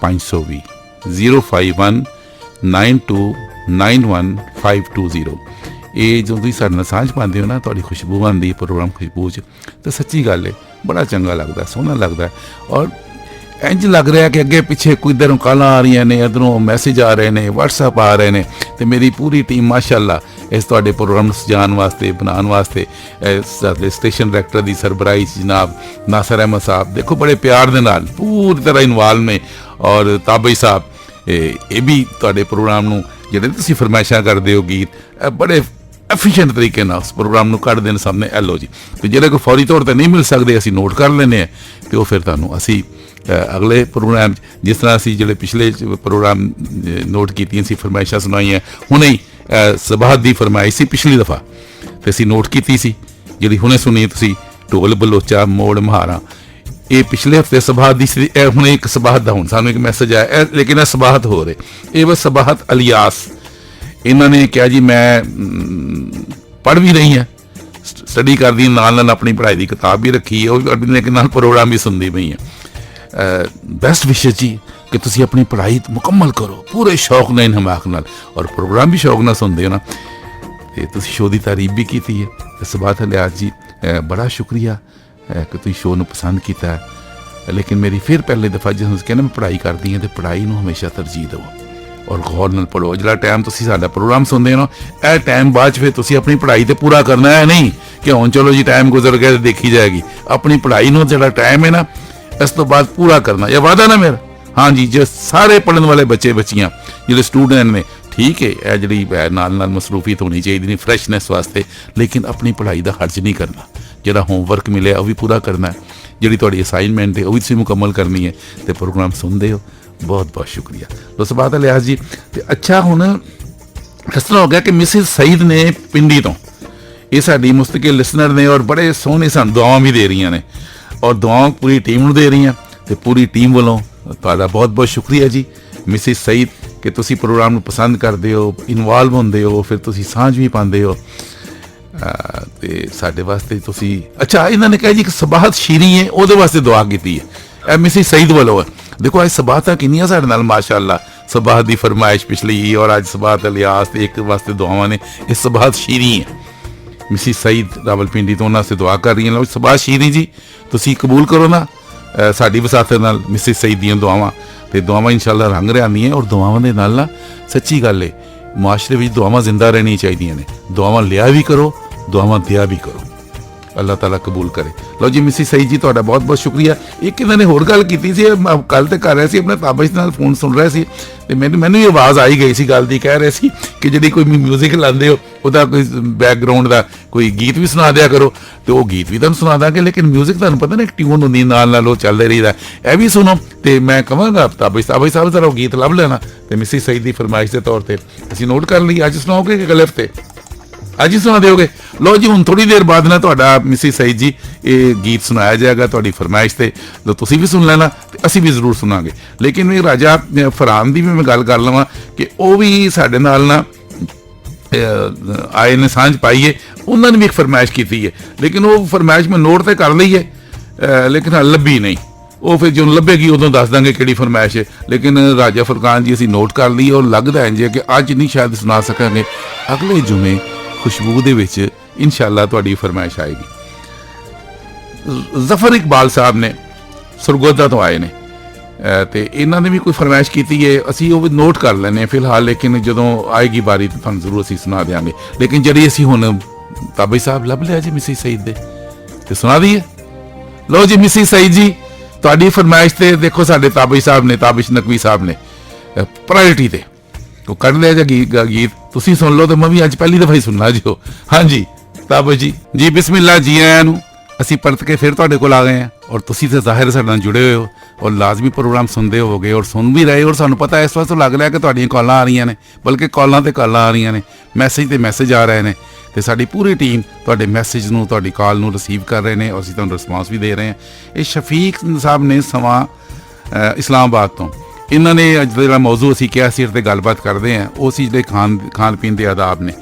520 051 92 91 520। ਇਹ ਜਦੋਂ ਤੁਸੀਂ ਸਾਡੇ ਨਾਲ ਸਾਂਝ ਪਾਉਂਦੇ ਹੋ ਨਾ, ਤੁਹਾਡੀ ਖੁਸ਼ਬੂ ਆਉਂਦੀ ਪ੍ਰੋਗਰਾਮ ਖੁਸ਼ਬੂ 'ਚ, ਤਾਂ ਸੱਚੀ ਗੱਲ ਹੈ ਬੜਾ ਚੰਗਾ ਲੱਗਦਾ, ਸੋਹਣਾ ਲੱਗਦਾ। ਔਰ ਇੰਝ ਲੱਗ ਰਿਹਾ ਕਿ ਅੱਗੇ ਪਿੱਛੇ ਕੋਈ ਇੱਧਰੋਂ ਕਾਲਾਂ ਆ ਰਹੀਆਂ ਨੇ, ਇੱਧਰੋਂ ਮੈਸੇਜ ਆ ਰਹੇ ਨੇ, WhatsApp ਆ ਰਹੇ ਨੇ, ਤੇ ਮੇਰੀ ਪੂਰੀ ਟੀਮ ਮਾਸ਼ਾਅੱਲਾ ਇਸ ਤੁਹਾਡੇ ਪ੍ਰੋਗਰਾਮ ਨੂੰ ਸਜਾਉਣ ਵਾਸਤੇ, ਬਣਾਉਣ ਵਾਸਤੇ, ਸਾਡੇ ਸਟੇਸ਼ਨ ਡਾਇਰੈਕਟਰ ਦੀ ਸਰਬਰਾਹੀ ਜਨਾਬ ਨਾਸਰ ਅਹਿਮਦ ਸਾਹਿਬ, ਦੇਖੋ ਬੜੇ ਪਿਆਰ ਦੇ ਨਾਲ ਪੂਰੀ ਤਰ੍ਹਾਂ ਇਨਵਾਲਵ ਨੇ। ਔਰ ਤਾਬਈ ਸਾਹਿਬ, ਇਹ ਵੀ ਤੁਹਾਡੇ ਪ੍ਰੋਗਰਾਮ ਨੂੰ ਜਿਹੜੇ ਤੁਸੀਂ ਫਰਮਾਇਸ਼ਾਂ ਕਰਦੇ ਹੋ ਗੀਤ, ਬੜੇ ਐਫੀਸ਼ੀਐਂਟ ਤਰੀਕੇ ਨਾਲ ਉਸ ਪ੍ਰੋਗਰਾਮ ਨੂੰ ਕੱਢ ਦੇਣ ਸਾਹਮਣੇ। ਐਲੋ ਜੀ, ਤੇ ਜਿਹੜੇ ਕੋਈ ਫੌਰੀ ਤੌਰ 'ਤੇ ਨਹੀਂ ਮਿਲ ਸਕਦੇ, ਅਸੀਂ ਨੋਟ ਕਰ ਲੈਂਦੇ ਹਾਂ, ਅਤੇ ਉਹ ਫਿਰ ਤੁਹਾਨੂੰ ਅਸੀਂ ਅਗਲੇ ਪ੍ਰੋਗਰਾਮ, ਜਿਸ ਤਰ੍ਹਾਂ ਅਸੀਂ ਜਿਹੜੇ ਪਿਛਲੇ ਪ੍ਰੋਗਰਾਮ ਨੋਟ ਕੀਤੀਆਂ ਸੀ, ਫਰਮਾਇਸ਼ਾਂ ਸੁਣਾਈਆਂ, ਹੁਣੇ ਹੀ ਸਬਾਹਤ ਦੀ ਫਰਮਾਇਸ਼ ਸੀ ਪਿਛਲੀ ਦਫਾ, ਤੇ ਅਸੀਂ ਨੋਟ ਕੀਤੀ ਸੀ, ਜਿਹੜੀ ਹੁਣੇ ਸੁਣੀ ਤੁਸੀਂ, ਢੋਲ ਬਲੋਚਾ ਮੋੜ ਮਹਾਰਾ, ਇਹ ਪਿਛਲੇ ਹਫਤੇ ਸਬਾਹਤ ਦੀ ਸੀ। ਇਹ ਹੁਣ ਇੱਕ ਸਬਾਹਤ ਦਾ ਹੁਣ ਸਾਨੂੰ ਇੱਕ ਮੈਸੇਜ ਆਇਆ, ਲੇਕਿਨ ਇਹ ਸਬਾਹਤ ਹੋ ਰਹੇ, ਇਹ ਬਸ ਸਬਾਹਤ ਅਲਿਆਸ। ਇਹਨਾਂ ਨੇ ਕਿਹਾ ਜੀ ਮੈਂ ਪੜ੍ਹ ਵੀ ਰਹੀ ਹਾਂ, ਸਟੱਡੀ ਕਰਦੀ ਨਾਲ ਨਾਲ ਆਪਣੀ ਪੜ੍ਹਾਈ ਦੀ ਕਿਤਾਬ ਵੀ ਰੱਖੀ ਹੈ, ਉਹ ਵੀ, ਲੇਕਿਨ ਨਾਲ ਪ੍ਰੋਗਰਾਮ ਵੀ ਸੁਣਦੀ ਪਈ ਹਾਂ। ਬੈਸਟ ਵਿਸ਼ੇ ਜੀ ਕਿ ਤੁਸੀਂ ਆਪਣੀ ਪੜ੍ਹਾਈ ਮੁਕੰਮਲ ਕਰੋ ਪੂਰੇ ਸ਼ੌਕ ਨਾਲ, ਹਮਾਕ ਨਾਲ, ਔਰ ਪ੍ਰੋਗਰਾਮ ਵੀ ਸ਼ੌਕ ਨਾਲ ਸੁਣਦੇ ਹੋ ਨਾ। ਅਤੇ ਤੁਸੀਂ ਸ਼ੋਅ ਦੀ ਤਾਰੀਫ ਵੀ ਕੀਤੀ ਹੈ। ਸਬਾਹਤ ਅਲਿਆਸ ਜੀ, ਬੜਾ ਸ਼ੁਕਰੀਆ ਕਿ ਤੁਸੀਂ ਸ਼ੋਅ ਨੂੰ ਪਸੰਦ ਕੀਤਾ ਹੈ। ਲੇਕਿਨ ਮੇਰੀ ਫਿਰ ਪਹਿਲੇ ਦਫਾ ਜਦੋਂ ਕਹਿੰਦਾ ਮੈਂ ਪੜ੍ਹਾਈ ਕਰਦੀ ਹਾਂ, ਅਤੇ ਪੜ੍ਹਾਈ ਨੂੰ ਹਮੇਸ਼ਾ ਤਰਜੀਹ ਦਿਓ ਔਰ ਗੌਰ ਨਾਲ ਪੜ੍ਹੋ। ਜਿਹੜਾ ਟਾਈਮ ਤੁਸੀਂ ਸਾਡਾ ਪ੍ਰੋਗਰਾਮ ਸੁਣਦੇ ਹੋ, ਇਹ ਟਾਈਮ ਬਾਅਦ 'ਚ ਫਿਰ ਤੁਸੀਂ ਆਪਣੀ ਪੜ੍ਹਾਈ 'ਤੇ ਪੂਰਾ ਕਰਨਾ ਹੈ, ਨਹੀਂ ਕਿ ਹੁਣ ਚਲੋ ਜੀ ਟਾਈਮ ਗੁਜ਼ਰ ਗਿਆ ਤੇ ਦੇਖੀ ਜਾਏਗੀ। ਆਪਣੀ ਪੜ੍ਹਾਈ ਨੂੰ ਜਿਹੜਾ ਟਾਈਮ ਹੈ ਨਾ, ਇਸ ਤੋਂ ਬਾਅਦ ਪੂਰਾ ਕਰਨਾ, ਇਹ ਵਾਅਦਾ ਨਾ ਮੇਰਾ। ਹਾਂਜੀ, ਜੇ ਸਾਰੇ ਪੜ੍ਹਨ ਵਾਲੇ ਬੱਚੇ ਬੱਚੀਆਂ ਜਿਹੜੇ ਸਟੂਡੈਂਟ ਨੇ, ਠੀਕ ਹੈ, ਇਹ ਜਿਹੜੀ ਨਾਲ ਨਾਲ ਮਸਰੂਫੀਅਤ ਹੋਣੀ ਚਾਹੀਦੀ ਨਹੀਂ ਫਰੈਸ਼ਨੈਸ ਵਾਸਤੇ, ਲੇਕਿਨ ਆਪਣੀ ਪੜ੍ਹਾਈ ਦਾ ਹਰਜ ਨਹੀਂ ਕਰਨਾ। ਜਿਹੜਾ ਹੋਮਵਰਕ ਮਿਲਿਆ ਉਹ ਵੀ ਪੂਰਾ ਕਰਨਾ, ਜਿਹੜੀ ਤੁਹਾਡੀ ਅਸਾਈਨਮੈਂਟ ਹੈ ਉਹ ਵੀ ਤੁਸੀਂ ਮੁਕੰਮਲ ਕਰਨੀ ਹੈ। ਅਤੇ ਪ੍ਰੋਗਰਾਮ ਸੁਣਦੇ ਹੋ, ਬਹੁਤ ਬਹੁਤ ਸ਼ੁਕਰੀਆ। ਲੋ ਸਬਾਹਤ ਅਲਿਆਸ ਜੀ। ਅਤੇ ਅੱਛਾ, ਹੁਣ ਇਸ ਤਰ੍ਹਾਂ ਹੋ ਗਿਆ ਕਿ ਮਿਸਿਸ ਸਈਦ ਨੇ ਪਿੰਡੀ ਤੋਂ, ਇਹ ਸਾਡੀ ਮੁਸਤਕਿਲ ਲਿਸਨਰ ਨੇ, ਔਰ ਬੜੇ ਸੋਹਣੇ ਸਾਨੂੰ ਦੁਆਵਾਂ ਵੀ ਦੇ ਰਹੀਆਂ ਨੇ, ਔਰ ਦੁਆਵਾਂ ਪੂਰੀ ਟੀਮ ਨੂੰ ਦੇ ਰਹੀਆਂ। ਅਤੇ ਪੂਰੀ ਟੀਮ ਵੱਲੋਂ ਤੁਹਾਡਾ ਬਹੁਤ ਬਹੁਤ ਸ਼ੁਕਰੀਆ ਜੀ ਮਿਸਿਸ ਸਈਦ, ਕਿ ਤੁਸੀਂ ਪ੍ਰੋਗਰਾਮ ਨੂੰ ਪਸੰਦ ਕਰਦੇ ਹੋ, ਇਨਵਾਲਵ ਹੁੰਦੇ ਹੋ, ਫਿਰ ਤੁਸੀਂ ਸਾਂਝ ਵੀ ਪਾਉਂਦੇ ਹੋ, ਅਤੇ ਸਾਡੇ ਵਾਸਤੇ ਤੁਸੀਂ। ਅੱਛਾ, ਇਹਨਾਂ ਨੇ ਕਿਹਾ ਜੀ ਕਿ ਸਬਾਹਤ ਸ਼ੀਰੀ ਹੈ, ਉਹਦੇ ਵਾਸਤੇ ਦੁਆ ਕੀਤੀ ਹੈ, ਇਹ ਮਿਸਿਸ ਸਈਦ ਵੱਲੋਂ ਹੈ। ਦੇਖੋ ਅੱਜ ਸਬਾਹਤਾਂ ਕਿੰਨੀਆਂ ਸਾਡੇ ਨਾਲ ਮਾਸ਼ਾਅੱਲਾ, ਸਬਾਹਤ ਦੀ ਫਰਮਾਇਸ਼ ਪਿਛਲੀ, ਔਰ ਅੱਜ ਸਬਾਹਤ ਅਲਿਆਸ, ਤੇ ਇੱਕ ਵਾਸਤੇ ਦੁਆਵਾਂ ਨੇ। ਇਹ ਸਬਾਹਤ ਸ਼ੀਰੀ ਹੈ, ਮਿਸਿਸ ਸਈਦ ਰਾਵਲਪਿੰਡੀ ਤੋਂ, ਉਹਨਾਂ ਵਾਸਤੇ ਦੁਆ ਕਰ ਰਹੀ ਹਾਂ। ਸਬਾਹਤ ਸ਼ੀਰੀ ਜੀ, ਤੁਸੀਂ ਕਬੂਲ ਕਰੋ ਨਾ ਸਾਡੀ ਵਸਾਤ ਨਾਲ ਮਿਸਿਸ ਸਈਦ ਦੀਆਂ ਦੁਆਵਾਂ, ਤੇ ਦੁਆਵਾਂ ਇਨਸ਼ਾਅੱਲਾ ਰੰਗ ਲਿਆਉਂਦੀਆਂ। ਔਰ ਦੁਆਵਾਂ ਦੇ ਨਾਲ ਨਾ ਸੱਚੀ ਗੱਲ ਹੈ, ਮੁਆਸ਼ਰੇ ਵਿੱਚ ਦੁਆਵਾਂ ਜ਼ਿੰਦਾ ਰਹਿਣੀਆਂ ਚਾਹੀਦੀਆਂ ਨੇ। ਦੁਆਵਾਂ ਲਿਆ ਵੀ ਕਰੋ, ਦੁਆਵਾਂ ਦਿਆ ਵੀ ਕਰੋ, ਅੱਲਾਹ ਤਾਲਾ ਕਬੂਲ ਕਰੇ। ਲਓ ਜੀ ਮਿਸਿਸ ਸਈਦ ਜੀ, ਤੁਹਾਡਾ ਬਹੁਤ ਬਹੁਤ ਸ਼ੁਕਰੀਆ। ਇੱਕ ਇਹਨਾਂ ਨੇ ਹੋਰ ਗੱਲ ਕੀਤੀ ਸੀ, ਕੱਲ੍ਹ ਤੇ ਕਰ ਰਿਹਾ ਸੀ, ਆਪਣੇ ਤਾਬਿਸ਼ ਨਾਲ ਫੋਨ ਸੁਣ ਰਿਹਾ ਸੀ, ਅਤੇ ਮੈਨੂੰ ਵੀ ਆਵਾਜ਼ ਆਈ ਗਈ ਸੀ ਗੱਲ ਦੀ। ਕਹਿ ਰਹੇ ਸੀ ਕਿ ਜਿਹੜੀ ਕੋਈ ਮਿਊਜ਼ਿਕ ਲਾਉਂਦੇ ਹੋ, ਉਹਦਾ ਕੋਈ ਬੈਕਗਰਾਊਂਡ ਦਾ ਕੋਈ ਗੀਤ ਵੀ ਸੁਣਾ ਦਿਆ ਕਰੋ। ਅਤੇ ਉਹ ਗੀਤ ਵੀ ਤੁਹਾਨੂੰ ਸੁਣਾ ਦਾਂਗੇ, ਲੇਕਿਨ ਮਿਊਜ਼ਿਕ ਤੁਹਾਨੂੰ ਪਤਾ ਨਾ ਇੱਕ ਟਿਊਨ ਹੁੰਦੀ, ਨਾਲ ਨਾਲ ਉਹ ਚੱਲਦੇ ਰਹੀਦਾ, ਇਹ ਵੀ ਸੁਣੋ। ਅਤੇ ਮੈਂ ਕਹਾਂਗਾ ਤਾਬਿਸ਼ ਸਾਹਿਬ ਜ਼ਰਾ ਉਹ ਗੀਤ ਲੱਭ ਲੈਣਾ, ਅਤੇ ਮਿਸਿਸ ਸਈਦ ਦੀ ਫਰਮਾਇਸ਼ ਦੇ ਤੌਰ 'ਤੇ ਅਸੀਂ ਨੋਟ ਕਰ ਲਈ। ਅੱਜ ਸੁਣਾਓਗੇ ਕਿ ਅਗਲੇ ਹਫ਼ਤੇ? ਅੱਜ ਹੀ ਸੁਣਾ ਦਿਓਗੇ? ਲਓ ਜੀ, ਹੁਣ ਥੋੜ੍ਹੀ ਦੇਰ ਬਾਅਦ ਨਾ ਤੁਹਾਡਾ ਮਿਸਿਸ ਸਈਦ ਜੀ ਇਹ ਗੀਤ ਸੁਣਾਇਆ ਜਾਏਗਾ ਤੁਹਾਡੀ ਫਰਮਾਇਸ਼ 'ਤੇ। ਲਓ, ਤੁਸੀਂ ਵੀ ਸੁਣ ਲੈਣਾ ਅਤੇ ਅਸੀਂ ਵੀ ਜ਼ਰੂਰ ਸੁਣਾਂਗੇ। ਲੇਕਿਨ ਇਹ ਰਾਜਾ ਫਰਹਾਨ ਦੀ ਵੀ ਮੈਂ ਗੱਲ ਕਰ ਲਵਾਂ ਕਿ ਉਹ ਵੀ ਸਾਡੇ ਨਾਲ ਨਾ ਆਏ ਨੇ, ਸਾਂਝ ਪਾਈਏ। ਉਹਨਾਂ ਨੇ ਵੀ ਇੱਕ ਫਰਮਾਇਸ਼ ਕੀਤੀ ਹੈ, ਲੇਕਿਨ ਉਹ ਫਰਮਾਇਸ਼ ਮੈਂ ਨੋਟ ਤਾਂ ਕਰ ਲਈ ਹੈ, ਲੇਕਿਨ ਹਾਲੇ ਲੱਭੀ ਨਹੀਂ। ਉਹ ਫਿਰ ਜਦੋਂ ਲੱਭੇਗੀ ਉਦੋਂ ਦੱਸ ਦਾਂਗੇ ਕਿਹੜੀ ਫਰਮਾਇਸ਼ ਹੈ। ਲੇਕਿਨ ਰਾਜਾ ਫੁਰਕਾਨ ਜੀ ਅਸੀਂ ਨੋਟ ਕਰ ਲਈ, ਔਰ ਲੱਗਦਾ ਇੰਝ ਕਿ ਅੱਜ ਨਹੀਂ ਸ਼ਾਇਦ ਸੁਣਾ ਸਕਾਂਗੇ, ਅਗਲੇ ਜੁਮੇ ਖੁਸ਼ਬੂ ਦੇ ਵਿੱਚ ਇਨਸ਼ਾਅੱਲਾ ਤੁਹਾਡੀ ਫਰਮਾਇਸ਼ ਆਏਗੀ। ਜ਼ਫਰ ਇਕਬਾਲ ਸਾਹਿਬ ਨੇ ਸਰਗੋਦਾ ਤੋਂ ਆਏ ਨੇ, ਅਤੇ ਇਹਨਾਂ ਨੇ ਵੀ ਕੋਈ ਫਰਮਾਇਸ਼ ਕੀਤੀ ਹੈ, ਅਸੀਂ ਉਹ ਵੀ ਨੋਟ ਕਰ ਲੈਂਦੇ ਹਾਂ ਫਿਲਹਾਲ, ਲੇਕਿਨ ਜਦੋਂ ਆਏਗੀ ਵਾਰੀ ਤਾਂ ਤੁਹਾਨੂੰ ਜ਼ਰੂਰ ਅਸੀਂ ਸੁਣਾ ਦਿਆਂਗੇ। ਲੇਕਿਨ ਜਿਹੜੀ ਅਸੀਂ ਹੁਣ ਤਾਬਿਸ਼ ਸਾਹਿਬ ਲੱਭ ਲਿਆ ਜੀ ਮਿਸਿਸ ਸਈਦ ਦੇ, ਤੇ ਸੁਣਾ ਦਈਏ। ਲਓ ਜੀ ਮਿਸਿਸ ਸਈਦ ਜੀ, ਤੁਹਾਡੀ ਫਰਮਾਇਸ਼ ਤੇ ਦੇਖੋ ਸਾਡੇ ਤਾਬਿਸ਼ ਸਾਹਿਬ ਨੇ, ਤਾਬਿਸ਼ ਨਕਵੀ ਸਾਹਿਬ ਨੇ ਪ੍ਰਾਇੋਰਟੀ ਤੇ तो ਕੱਢ ਲਿਆ ਜਾਂ ਗੀਤ ਤੁਸੀਂ ਸੁਣ ਲਓ ਤੇ ਮੈਂ ਵੀ ਅੱਜ ਪਹਿਲੀ ਦਫਾ ਹੀ ਸੁਣਨਾ ਜੀ। ਹਾਂਜੀ ਤਾਬਸ਼ ਜੀ ਬਿਸਮਿਲ੍ਲਾ ਜੀ ਆਇਆਂ ਨੂੰ। ਅਸੀਂ ਪਰਤ ਕੇ ਫਿਰ ਤੁਹਾਡੇ ਕੋਲ ਆ ਗਏ ਹਾਂ ਔਰ ਤੁਸੀਂ ਤਾਂ ਜ਼ਾਹਿਰ ਸਾਡੇ ਨਾਲ ਜੁੜੇ ਹੋਏ ਹੋ ਔਰ ਲਾਜ਼ਮੀ ਪ੍ਰੋਗਰਾਮ ਸੁਣਦੇ ਹੋਵੋਗੇ ਔਰ ਸੁਣ ਵੀ ਰਹੇ ਔਰ ਸਾਨੂੰ ਪਤਾ ਇਸ ਵਾਰ ਲੱਗ ਰਿਹਾ ਕਿ ਤੁਹਾਡੀਆਂ ਕਾਲਾਂ ਆ ਰਹੀਆਂ ਨੇ, ਬਲਕਿ ਕਾਲਾਂ ਤੇ ਕਾਲਾਂ ਆ ਰਹੀਆਂ ਨੇ, ਮੈਸੇਜ ਤੇ ਮੈਸੇਜ ਆ ਰਹੇ ਨੇ ਤੇ ਸਾਡੀ ਪੂਰੀ ਟੀਮ ਤੁਹਾਡੇ ਮੈਸੇਜ ਨੂੰ, ਤੁਹਾਡੀ ਕਾਲ ਨੂੰ ਰਿਸੀਵ ਕਰ ਰਹੇ ਨੇ ਔਰ ਅਸੀਂ ਤੁਹਾਨੂੰ ਰਿਸਪੌਂਸ ਵੀ ਦੇ ਰਹੇ ਹਾਂ। ਇਹ ਸ਼ਫੀਕ ਸਾਹਿਬ ਨੇ ਸਮਾਂ ਇਸਲਾਮਾਬਾਦ ਤੋਂ, ਇਹਨਾਂ ਨੇ ਅੱਜ ਦਾ ਜਿਹੜਾ ਮੌਜੂ ਅਸੀਂ ਕਿਹਾ ਸੀ ਤੇ ਗੱਲਬਾਤ ਕਰਦੇ ਹਾਂ ਉਹ ਸੀ ਜਿਹੜੇ ਖਾਣ ਪੀਣ ਦੇ ਆਦਾਬ ਨੇ।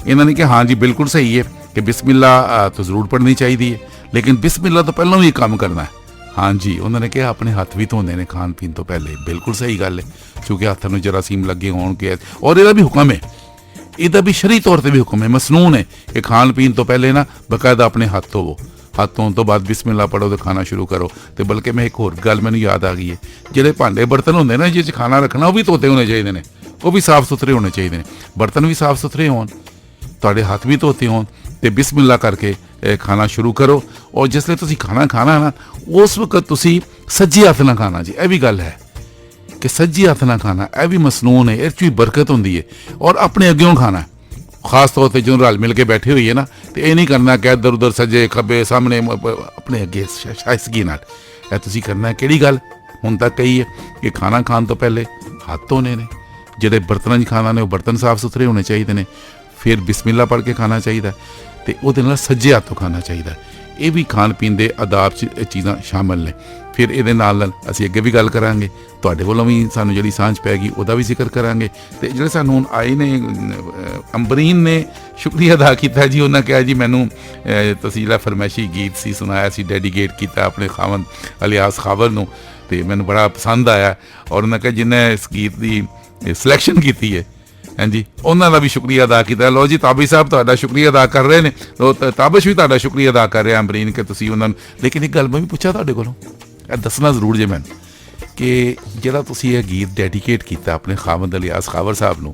ਇਹਨਾਂ ਨੇ ਕਿਹਾ ਹਾਂ ਜੀ ਬਿਲकुल ਸਹੀ है कि बिस्मिल्ला तो ज़रूर पढ़नी चाहिए है, लेकिन बिस्मिल्ला तो पहलों भी काम करना है। हाँ जी, उन्होंने कहा अपने हथ भी धोंदे ने खान पीन तो पहले, बिल्कुल सही गल है क्योंकि हथ में जरासीम लगे होणगे और ਇਹਦਾ भी हुक्म है, ਇਹਦਾ भी शरई तौर पर भी हुक्म है, मसनून है कि खान पीन तो पहले ना बाकायदा अपने हथ धोवो, हथ धोने तो बाद बिस्मिल्ला पढ़ो तो खाना शुरू करो। तो बल्कि मैं एक होर गल मैनूं याद आ गई है, ਜਿਹੜੇ भांडे बर्तन होंदे ना जिस खाना रखना वो भी धोते होने चाहिए ने, वो भी साफ सुथरे होने चाहिए ने, बर्तन भी साफ सुथरे होण, ਤੁਹਾਡੇ ਹੱਥ ਵੀ ਧੋਤੇ ਹੋਣ ਤੇ ਬਿਸਮਿਲ੍ਲਾ ਕਰਕੇ ਖਾਣਾ ਸ਼ੁਰੂ ਕਰੋ। ਔਰ ਜਿਸ ਵੇਲੇ ਤੁਸੀਂ ਖਾਣਾ ਖਾਣਾ ਨਾ ਉਸ ਵਕਤ ਤੁਸੀਂ ਸੱਜੇ ਹੱਥ ਨਾਲ ਖਾਣਾ ਜੀ। ਇਹ ਵੀ ਗੱਲ ਹੈ ਕਿ ਸੱਜੇ ਹੱਥ ਨਾਲ ਖਾਣਾ, ਇਹ ਵੀ ਮਸਨੂਨ ਹੈ, ਇਹ 'ਚ ਵੀ ਬਰਕਤ ਹੁੰਦੀ ਹੈ। ਔਰ ਆਪਣੇ ਅੱਗਿਓਂ ਖਾਣਾ, ਖਾਸ ਤੌਰ 'ਤੇ ਜਦੋਂ ਰਲ ਮਿਲ ਕੇ ਬੈਠੇ ਹੋਈਏ ਨਾ ਤੇ ਇਹ ਨਹੀਂ ਕਰਨਾ ਕਿ ਇੱਧਰ ਉੱਧਰ ਸੱਜੇ ਖੱਬੇ ਸਾਹਮਣੇ, ਆਪਣੇ ਅੱਗੇ ਸ਼ਾਇਸਗੀ ਨਾਲ ਇਹ ਤੁਸੀਂ ਕਰਨਾ। ਕਿਹੜੀ ਗੱਲ ਹੁਣ ਤੱਕ ਕਹੀ ਹੈ ਕਿ ਖਾਣਾ ਖਾਣ ਤੋਂ ਪਹਿਲੇ ਹੱਥ ਧੋਣੇ ਨੇ, ਜਿਹੜੇ ਬਰਤਨਾਂ 'ਚ ਖਾਣਾ ਨੇ ਉਹ ਬਰਤਨ ਸਾਫ਼ ਸੁਥਰੇ ਹੋਣੇ ਚਾਹੀਦੇ ਨੇ, ਫਿਰ ਬਿਸਮਿल्ला पढ़ के खाना चाहिए तो ਉਹਦੇ ਨਾਲ ਸੱਜੇ ਹੱਥੋਂ ਖਾਣਾ ਚਾਹੀਦਾ। ਇਹ ਵੀ ਖਾਣ ਪੀਣ ਦੇ ਆਦਾਬ 'ਚ ਇਹ ਚੀਜ਼ਾਂ ਸ਼ਾਮਲ ਨੇ। ਫਿਰ ਇਹਦੇ ਨਾਲ ਅਸੀਂ ਅੱਗੇ ਵੀ ਗੱਲ ਕਰਾਂਗੇ, ਤੁਹਾਡੇ ਵੱਲੋਂ ਵੀ ਸਾਨੂੰ ਜਿਹੜੀ ਸਾਂਝ ਪੈ ਗਈ ਉਹਦਾ ਵੀ ਜ਼ਿਕਰ ਕਰਾਂਗੇ। ਤੇ ਜਿਹੜੇ ਸਾਨੂੰ ਹੁਣ ਆਏ ਨੇ ਅੰਬਰੀਨ ਨੇ ਸ਼ੁਕਰੀਆ ਅਦਾ ਕੀਤਾ ਜੀ, ਉਹਨਾਂ ਕਿਹਾ ਜੀ ਮੈਨੂੰ ਤੁਸੀਂ ਜਿਹੜਾ ਫਰਮਾਇਸ਼ੀ ਗੀਤ ਸੀ ਸੁਣਾਇਆ ਸੀ, ਡੈਡੀਕੇਟ ਕੀਤਾ ਆਪਣੇ ਖਾਵਨ ਅਲਿਆਸ ਖਾਵਰ ਨੂੰ ਤੇ ਮੈਨੂੰ ਬੜਾ ਪਸੰਦ ਆਇਆ। ਔਰ ਉਹਨਾਂ ਕਿਹਾ ਜਿਹਨੇ ਇਸ ਗੀਤ ਦੀ ਸਿਲੈਕਸ਼ਨ ਕੀਤੀ ਹੈ हाँ जी उन्होंने का भी शुक्रिया अदा किया। लो जी ताबिश साहब तुहाडा शुक्रिया अदा कर रहे हैं, ताबिश भी तुहाडा शुक्रिया अदा कर रहे हैं अमरीन कि तुसीं उन्होंने। लेकिन एक गल मैं भी पूछा तुहाडे कोलों, दसना जरूर जे मैनूं कि जिहड़ा तुसीं ये गीत डेडिकेट किया अपने खावंद अलियास खावर साहब नूं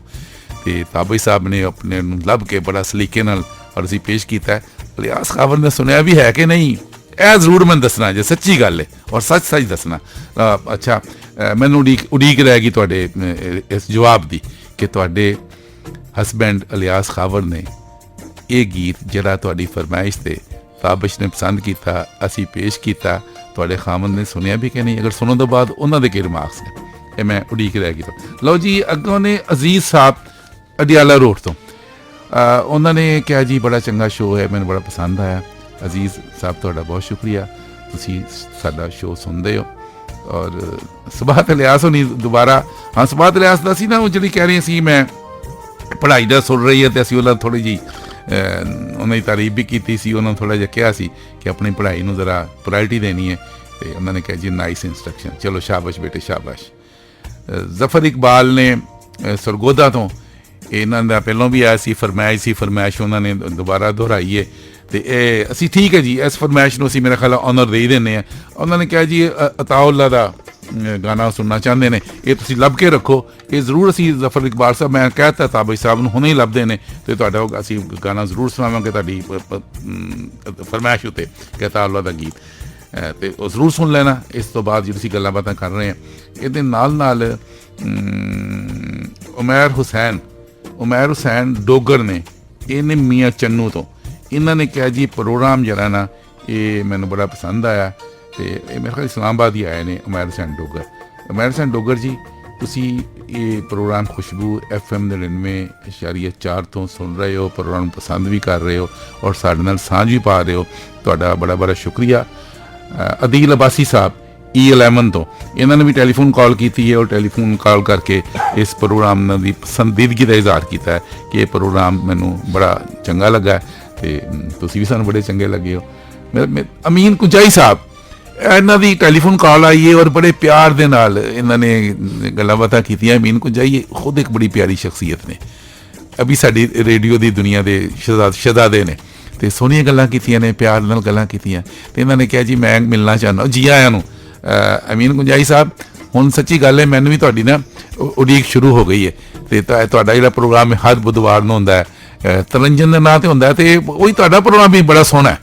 ते ताबिश साहब ने अपने लभ के बड़ा सलीके नाल और असीं पेश किया। अलियास खावर ने सुनिया भी है कि नहीं, यह जरूर मैं दसना जे सच्ची गल है और सच सच दसना। अच्छा मैनूं उड़ीक रहेगी तुहाडे इस जवाब की कि तुहाडे हसबैंड अलियास खावर ने ये गीत जिहड़ा तुहाडी फरमाइश ते ताबिश ने पसंद किया असी पेश किया, तुहाडे खामन ने सुनिया भी कि नहीं, अगर सुनने तो बाद उन्होंने के रिमार्क्स ने ये मैं उड़ीक रह गई। तो लो जी अगों ने अजीज़ साहब अडियाला रोड तो उन्होंने कहा जी बड़ा चंगा शो है, मैंने बड़ा पसंद आया। अजीज़ साहब तुहाडा बहुत शुक्रिया, तुसीं साडा शो सुनते हो। और सुभात अलियास होनी दोबारा, हाँ सुभात अलियास दा सी ना वो जी कह रही सी मैं पढ़ाई दा सुन रही है तो असीं उन्हां थोड़ी जी उन्होंने तारीफ भी की सी, उन्होंने थोड़ा जिहा कहा सी कि अपनी पढ़ाई नूं जरा प्रायोरिटी देनी है तो उन्होंने कहा जी नाइस इंस्ट्रक्शन, चलो शाबाश बेटे शाबाश। जफर इकबाल ने सरगोदा तो इन्हां दा पहलों भी आया सी फरमाइश उन्होंने दोबारा दोहराई है तो असी ठीक है जी इस फरमाइश में असी मेरा ख्याल ऑनर दे ही देने हैं। उन्होंने कहा जी अताउल्ला का गाना सुनना चाहते हैं, ये तुसीं लभ के रखो, ये जरूर असी जफर इकबाल साहब मैं कहता ताबिश साहब नूं हुणे ही लभदे ने तो तुहाडा असी गाना जरूर सुनावांगे तुहाडी फरमाइश उत्ते कि अताउल्ला का गीत तो जरूर सुन लेना। इस तो बाद जो असी गल्लां बातां कर रहे हैं इहदे नाल उमैर हुसैन डोगर ने इहने मियाँ चन्नू तो इन्होंने कहा जी प्रोग्राम जरा ना ये मैनू बड़ा पसंद आया तो मेरे ख्याल इस्लामाबाद ही आए ने उमैर हुसैन डोगर जी तुसी ये प्रोग्राम खुशबू FM 99.4 तो सुन रहे हो, प्रोग्राम पसंद भी कर रहे हो और साडे नाल सांझ भी पा रहे हो, तुहाडा बड़ा बड़ा शुक्रिया। अदील अब्बासी साहब E11 तो इन्होंने भी टैलीफोन कॉल की है और टैलीफोन कॉल करके इस प्रोग्राम की पसंदीदगी का इजहार किया है कि ये प्रोग्राम मैनू बड़ा चंगा लगा है तो तुसी भी सानू बड़े चंगे लगे हो। अमीन कुंजाई साहब इन्हों की टैलीफोन कॉल आई है और बड़े प्यार दे नाल इन्होंने गल्लां बातां कीतियां। अमीन कुंजाई खुद एक बड़ी प्यारी शख्सियत ने, अभी साडी रेडियो की दुनिया के शहजादे ने तो सोहनियां गल्लां कीतियां ने, प्यार नाल गल्लां कीतियां तो इन्होंने कहा जी मैं मिलना चाहना जी आयां नूं। अमीन कुंजाई साहब हुण सच्ची गल है मैनूं भी तुहाडी ना उड़ीक शुरू हो गई है तो तुहाडा जिहड़ा प्रोग्राम हर बुधवार नूं हुंदा है तरंजन के नाँ तो होंदा तो वही तुहाडा प्रोग्राम भी बड़ा सोहना है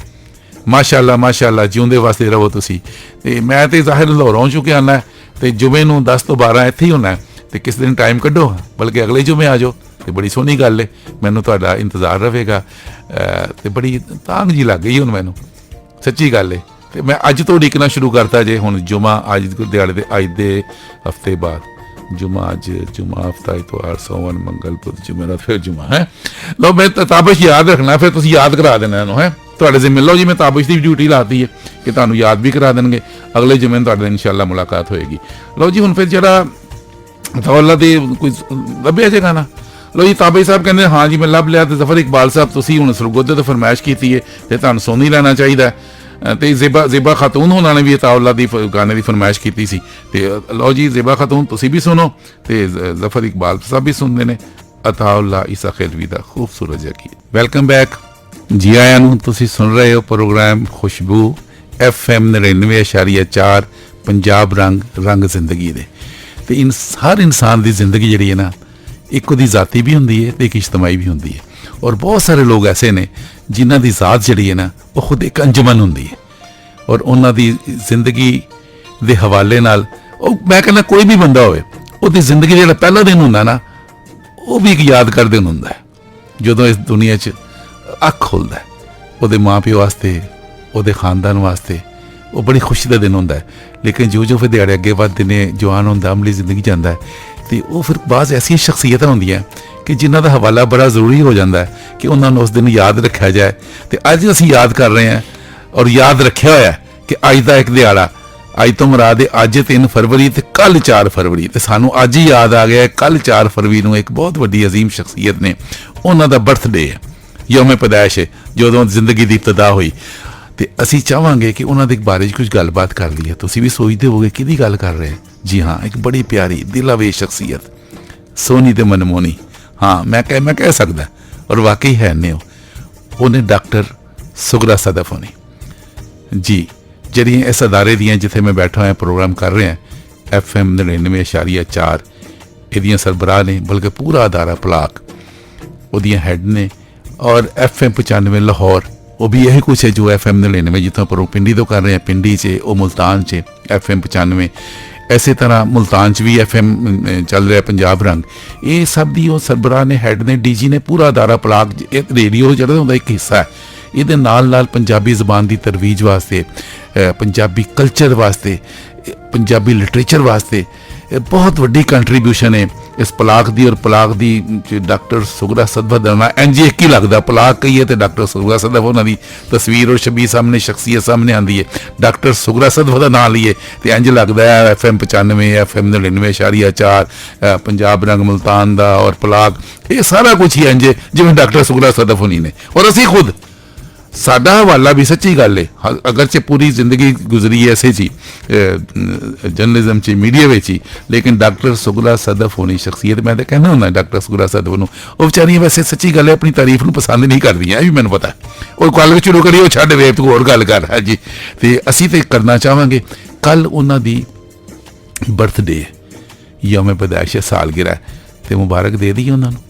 माशाअल्लाह जिउंदे वास्ते रहो तुसी। ते मैं तो जाहिर लाहौरों चुके आना तो जुमे नूं 10 तो 12 इत्थे ही होना है तो किस दिन टाइम कड्डो, बल्कि अगले जुमे आ जाओ, तो बड़ी सोहनी गल है। मैनू तुहाडा इंतज़ार रहेगा। तो बड़ी तांग जी लग गई हुण मैनू, सच्ची गल है। तो मैं अज तो उड़ीकना शुरू करता जे हुण जुमा अज दिहाड़े दे अज दे हफ्ते बाद जुमा, अज जुमा, हफ्ता, इतवार, सोमवार, मंगल, बुध, जुमेरात, फिर जुमा है। लो मैं ताबिश याद रखना, फिर तुसीं याद करा देना इन्हूं है तुहाडे जिम्मे। लो जी मैं ताबिश की ड्यूटी लाती है कि तुहानूं याद भी करा देंगे। अगले जुमे तुहाडे नाल इंशाअल्लाह मुलाकात होएगी। लो जी हुण फिर जिहड़ा अताउल्लाह दे कोई लभ्या जे गाना। लो जी ताबिश साहब कहंदे हाँ जी मैं लभ लिया। तो जफर इकबाल साहब तुसीं हुण सरगोधे तो फरमाइश कीती है ते तुहानूं सुन ही लेना चाहिए। तो ज़ेबा खातून होना ने भी अताउल्लाह दी गाने की फरमाइश की सी। तो लो जी ज़ेबा खातून तुसीं भी सुनो, तो जफर इकबाल साहब भी सुनते हैं अताउल्लाह ईसा खिलवी दा खूबसूरत जिहा गीत। वेलकम बैक जी आया नूं। तुसीं सुन रहे हो प्रोग्राम खुशबू FM 99.4 पंजाब रंग रंग जिंदगी दे। तो हर इंसान की जिंदगी जी है ना, एक उहदी जाती भी होंदी है तो एक इज्तमाही भी होंदी है। और बहुत सारे लोग ऐसे ने जिन्हां दी जात जी है ना वो खुद एक अंजमन होंदी है। और उन्हां दी जिंदगी दे हवाले नाल मैं कहना कोई भी बंदा होवे उहदी जिंदगी जिहड़ा पहला दिन हुंदा ना वो भी एक यादगार दिन हुंदा है। जदों इस दुनिया च अख खुलदा है उहदे माँ प्यो वास्ते, उहदे खानदान वास्ते वो बड़ी खुशी का दिन होंदा है। लेकिन जो फिर दिहाड़े अगे वधदे ने, जवान होंदा, अमली जिंदगी जाता है, तो वो फिर बाज़ ऐसी शख्सियत होंदियां कि जिन्हां दा हवाला बड़ा जरूरी हो जाता है कि उन्होंने उस दिन याद रखा जाए। तो अज असीं याद कर रहे हैं और याद रखा होया कि अज का एक दिहाड़ा, अज तो मुराद है अज 3 फरवरी तो कल 4 फरवरी। तो सानू अज ही याद आ गया कल 4 फरवरी को एक बहुत वड्डी अजीम शख्सियत ने उन्हों का बर्थडे है, यौम पैदाइश है, जो जिंदगी की इब्तदा हुई। तो असी चाहांगे कि उन्होंने बारे कुछ गलबात कर ली है। तुसीं भी सोचते होगे कि गल कर रहे हैं। जी हाँ, एक बड़ी प्यारी दिलावेश शख्सियत, सोहनी ते मनमोहनी। हाँ मैं कह सकदा और वाकई है ने उन्हें डॉक्टर सुगरा सदफ होनी जी, जड़ियाँ इस अदारे दियाँ जिथे मैं बैठा हुआ प्रोग्राम कर रहे हैं FM 99.4 इहदियां सरबराह ने, बल्कि पूरा अदारा पलाक उहदियां हैड ने। और FM 95 लाहौर वो भी यही कुछ है जो FM 99 जितों पर पिंडी तो कर रहे हैं, पिंडी च वो मुल्तान च FM 95, इसे तरह मुल्तान च भी FM चल रहा है पंजाब रंग। ये सब दी वो सरबराह ने, हैड ने, DG ने, पूरा अदारा पलाक एक रेडियो जो होंदा एक हिस्सा है। ये नाल पंजाबी जबान की तरवीज वास्ते, पंजाबी कल्चर वास्ते, पंजाबी लिटरेचर वास्ते बहुत वड्डी कंट्रीब्यूशन है इस पलाक दी। और पलाक दी डॉक्टर सुगरा सदफ दा नाम इंज एक ही लगता, पलाक कही है तो डॉक्टर सुगरा सदफ उन्होंने तस्वीर और छवि सामने, शख्सियत सामने आती है। डॉक्टर सुगरा सदफ का नाम लीए तो इंज लगता है FM 95, FM 99.4 पंजाब रंग मुल्तान दा और पलाक, ये सारा कुछ ही इंज जिवें डॉक्टर सुगरा सदफ होनी ने। और असी खुद साडा हवाला भी सच्ची गल है, अगरचे पूरी जिंदगी गुजरी है ऐसे जी जर्नलिज्म च, मीडिया में ही, लेकिन डॉक्टर सुगरा सदफ होनी शख्सियत, मैं तो कहना होंदा डॉक्टर सुगरा सदफ नूं वो बेचारियां वैसे सच्ची गल है अपनी तारीफ नूं पसंद नहीं करदियां, भी मैनूं पता है। और गल शुरू करिए वो छड्ड वे तू होर गल कर है जी। तो असीं तो करना चाहांगे कल उन्हां दी बर्थडे यौम पैदाइश सालगिरह है, तो मुबारक दे दी उन्होंने।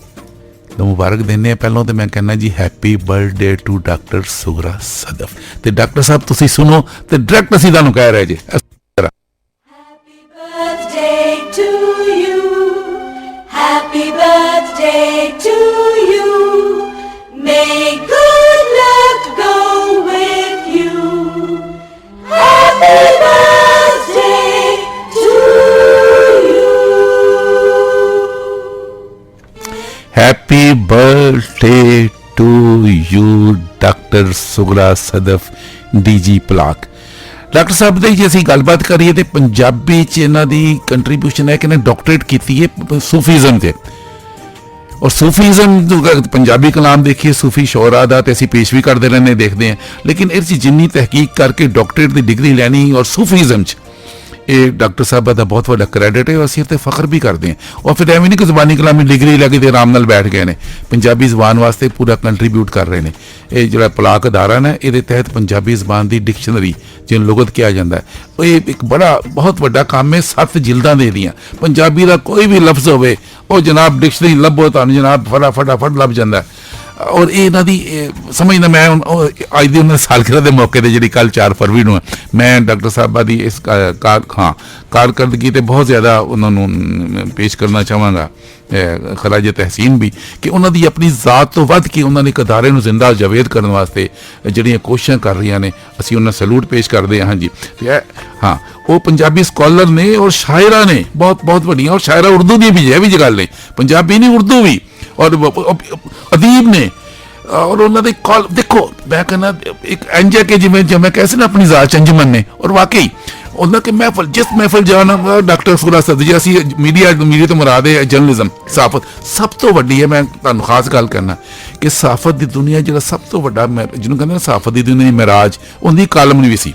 तो मुबारक देने पहलों तो मैं कहना जी happy birthday to doctor Sughra Sadaf. तो डॉक्टर साहब तुसीं सुनो तो डायरैक्ट असीं तुहानूं कह रहे जी Happy birthday to you, happy birthday to you, may good luck go with you, happy birthday to you. Happy birthday to you doctor Sughra Sadaf DG Palak. Doctor साहब की जे असीं गलबात करिए तो पंजाबी च इन्हां दी कंट्रीब्यूशन है कि इन्हें डॉक्टरेट की है सूफीज़म से। और सूफीज़म पंजाबी कलाम देखिए सूफी शोरा दा ते असीं पेश भी करते रहने देखते हैं, लेकिन इस जिन्नी तहकीक करके डॉक्टरेट की डिग्री लैनी और सूफीज़म च ये डॉक्टर साहब का बहुत बड़ा क्रेडिट है। और असीं ते फख्र भी करते हैं। और फिर एवं नहीं कि ज़बानी कलामी डिग्री लैके तो आराम नाल बैठ गए ने, पंजाबी जबान वास्ते पूरा कंट्रीब्यूट कर रहे हैं। ये जो पलाक अदारा ना ये तहत पंजाबी जबान की डिक्शनरी जिन लुगत किया जाता है, ये एक बड़ा बहुत बड़ा काम है। 7 जिल्दां दे दियां पंजाबी का कोई भी लफ्ज़ होवे वो जनाब डिक्शनरी लभो तो जनाब फटाफट लभ जाता है। ਔਰ ਇਹ ਇਹਨਾਂ ਦੀ ਸਮਝਦਾ ਮੈਂ ਅੱਜ ਦੀ ਉਹਨਾਂ ਸਾਲਗਿਰਾ ਦੇ ਮੌਕੇ ਤੇ ਜਿਹੜੀ ਕੱਲ 4 ਫਰਵਰੀ ਨੂੰ ਮੈਂ ਡਾਕਟਰ ਸਾਹਿਬਾਂ ਦੀ ਇਸ ਕਾਰਕਰਦਗੀ ਤੇ ਬਹੁਤ ਜ਼ਿਆਦਾ ਉਹਨਾਂ ਨੂੰ ਪੇਸ਼ ਕਰਨਾ ਚਾਹਾਂਗਾ ਖਰਾਜ ਤਹਿਸੀਨ ਵੀ ਕਿ ਉਹਨਾਂ ਦੀ ਆਪਣੀ ਜ਼ਾਤ ਤੋਂ ਵੱਧ ਕੇ ਉਹਨਾਂ ਨੇ ਇੱਕ ਅਦਾਰੇ ਨੂੰ ਜ਼ਿੰਦਾ ਜਾਵੇਦ ਕਰਨ ਵਾਸਤੇ ਜਿਹੜੀਆਂ ਕੋਸ਼ਿਸ਼ਾਂ ਕਰ ਰਹੀਆਂ ਨੇ ਅਸੀਂ ਉਹਨਾਂ ਸਲੂਟ ਪੇਸ਼ ਕਰਦੇ ਹਾਂ ਜੀ। ਤੇ ਹਾਂ ਉਹ ਪੰਜਾਬੀ ਸਕਾਲਰ ਨੇ ਔਰ ਸ਼ਾਇਰਾਂ ਨੇ ਬਹੁਤ ਬਹੁਤ ਵੱਡੀਆਂ, ਔਰ ਸ਼ਾਇਰਾ ਉਰਦੂ ਦੀ ਵੀ ਹੈ, ਵੀ ਗੱਲ ਨਹੀਂ, ਪੰਜਾਬੀ ਨਹੀਂ ਉਰਦੂ ਵੀ, ਔਰ ਅਦੀਬ ਨੇ। ਔਰ ਉਹਨਾਂ ਦੇ ਕਾਲ ਦੇਖੋ ਮੈਂ ਕਹਿੰਦਾ ਇੱਕ ਇੰਜ ਹੈ ਕਿ ਜਿਵੇਂ ਮੈਂ ਕਹਿ ਸੀ ਨਾ ਆਪਣੀ ਜ਼ਾਤ ਅੰਜਮਨ ਨੇ, ਔਰ ਵਾਕਈ ਉਹਨਾਂ ਕਿ महफिल जिस महफिल जाना डॉक्टर सुरा सदजी ਅਸੀਂ ਮੀਡੀਆ ਤੋਂ ਮੁਰਾਦ ਹੈ ਜਰਨਲਿਜ਼ਮ ਸਹਾਫਤ ਸਭ ਤੋਂ ਵੱਡੀ ਹੈ। ਮੈਂ ਤੁਹਾਨੂੰ ਖਾਸ ਗੱਲ ਕਰਨਾ ਕਿ ਸਹਾਫਤ ਦੀ ਦੁਨੀਆ ਜਿਹੜਾ ਸਭ ਤੋਂ ਵੱਡਾ ਜਿਹਨੂੰ ਕਹਿੰਦੇ ਨੇ ਸਹਾਫਤ ਦੀ ਦੁਨੀਆ ਮਹਿਰਾਜ ਉਹਦੀ ਕਾਲਮ ਨਵੀਸੀ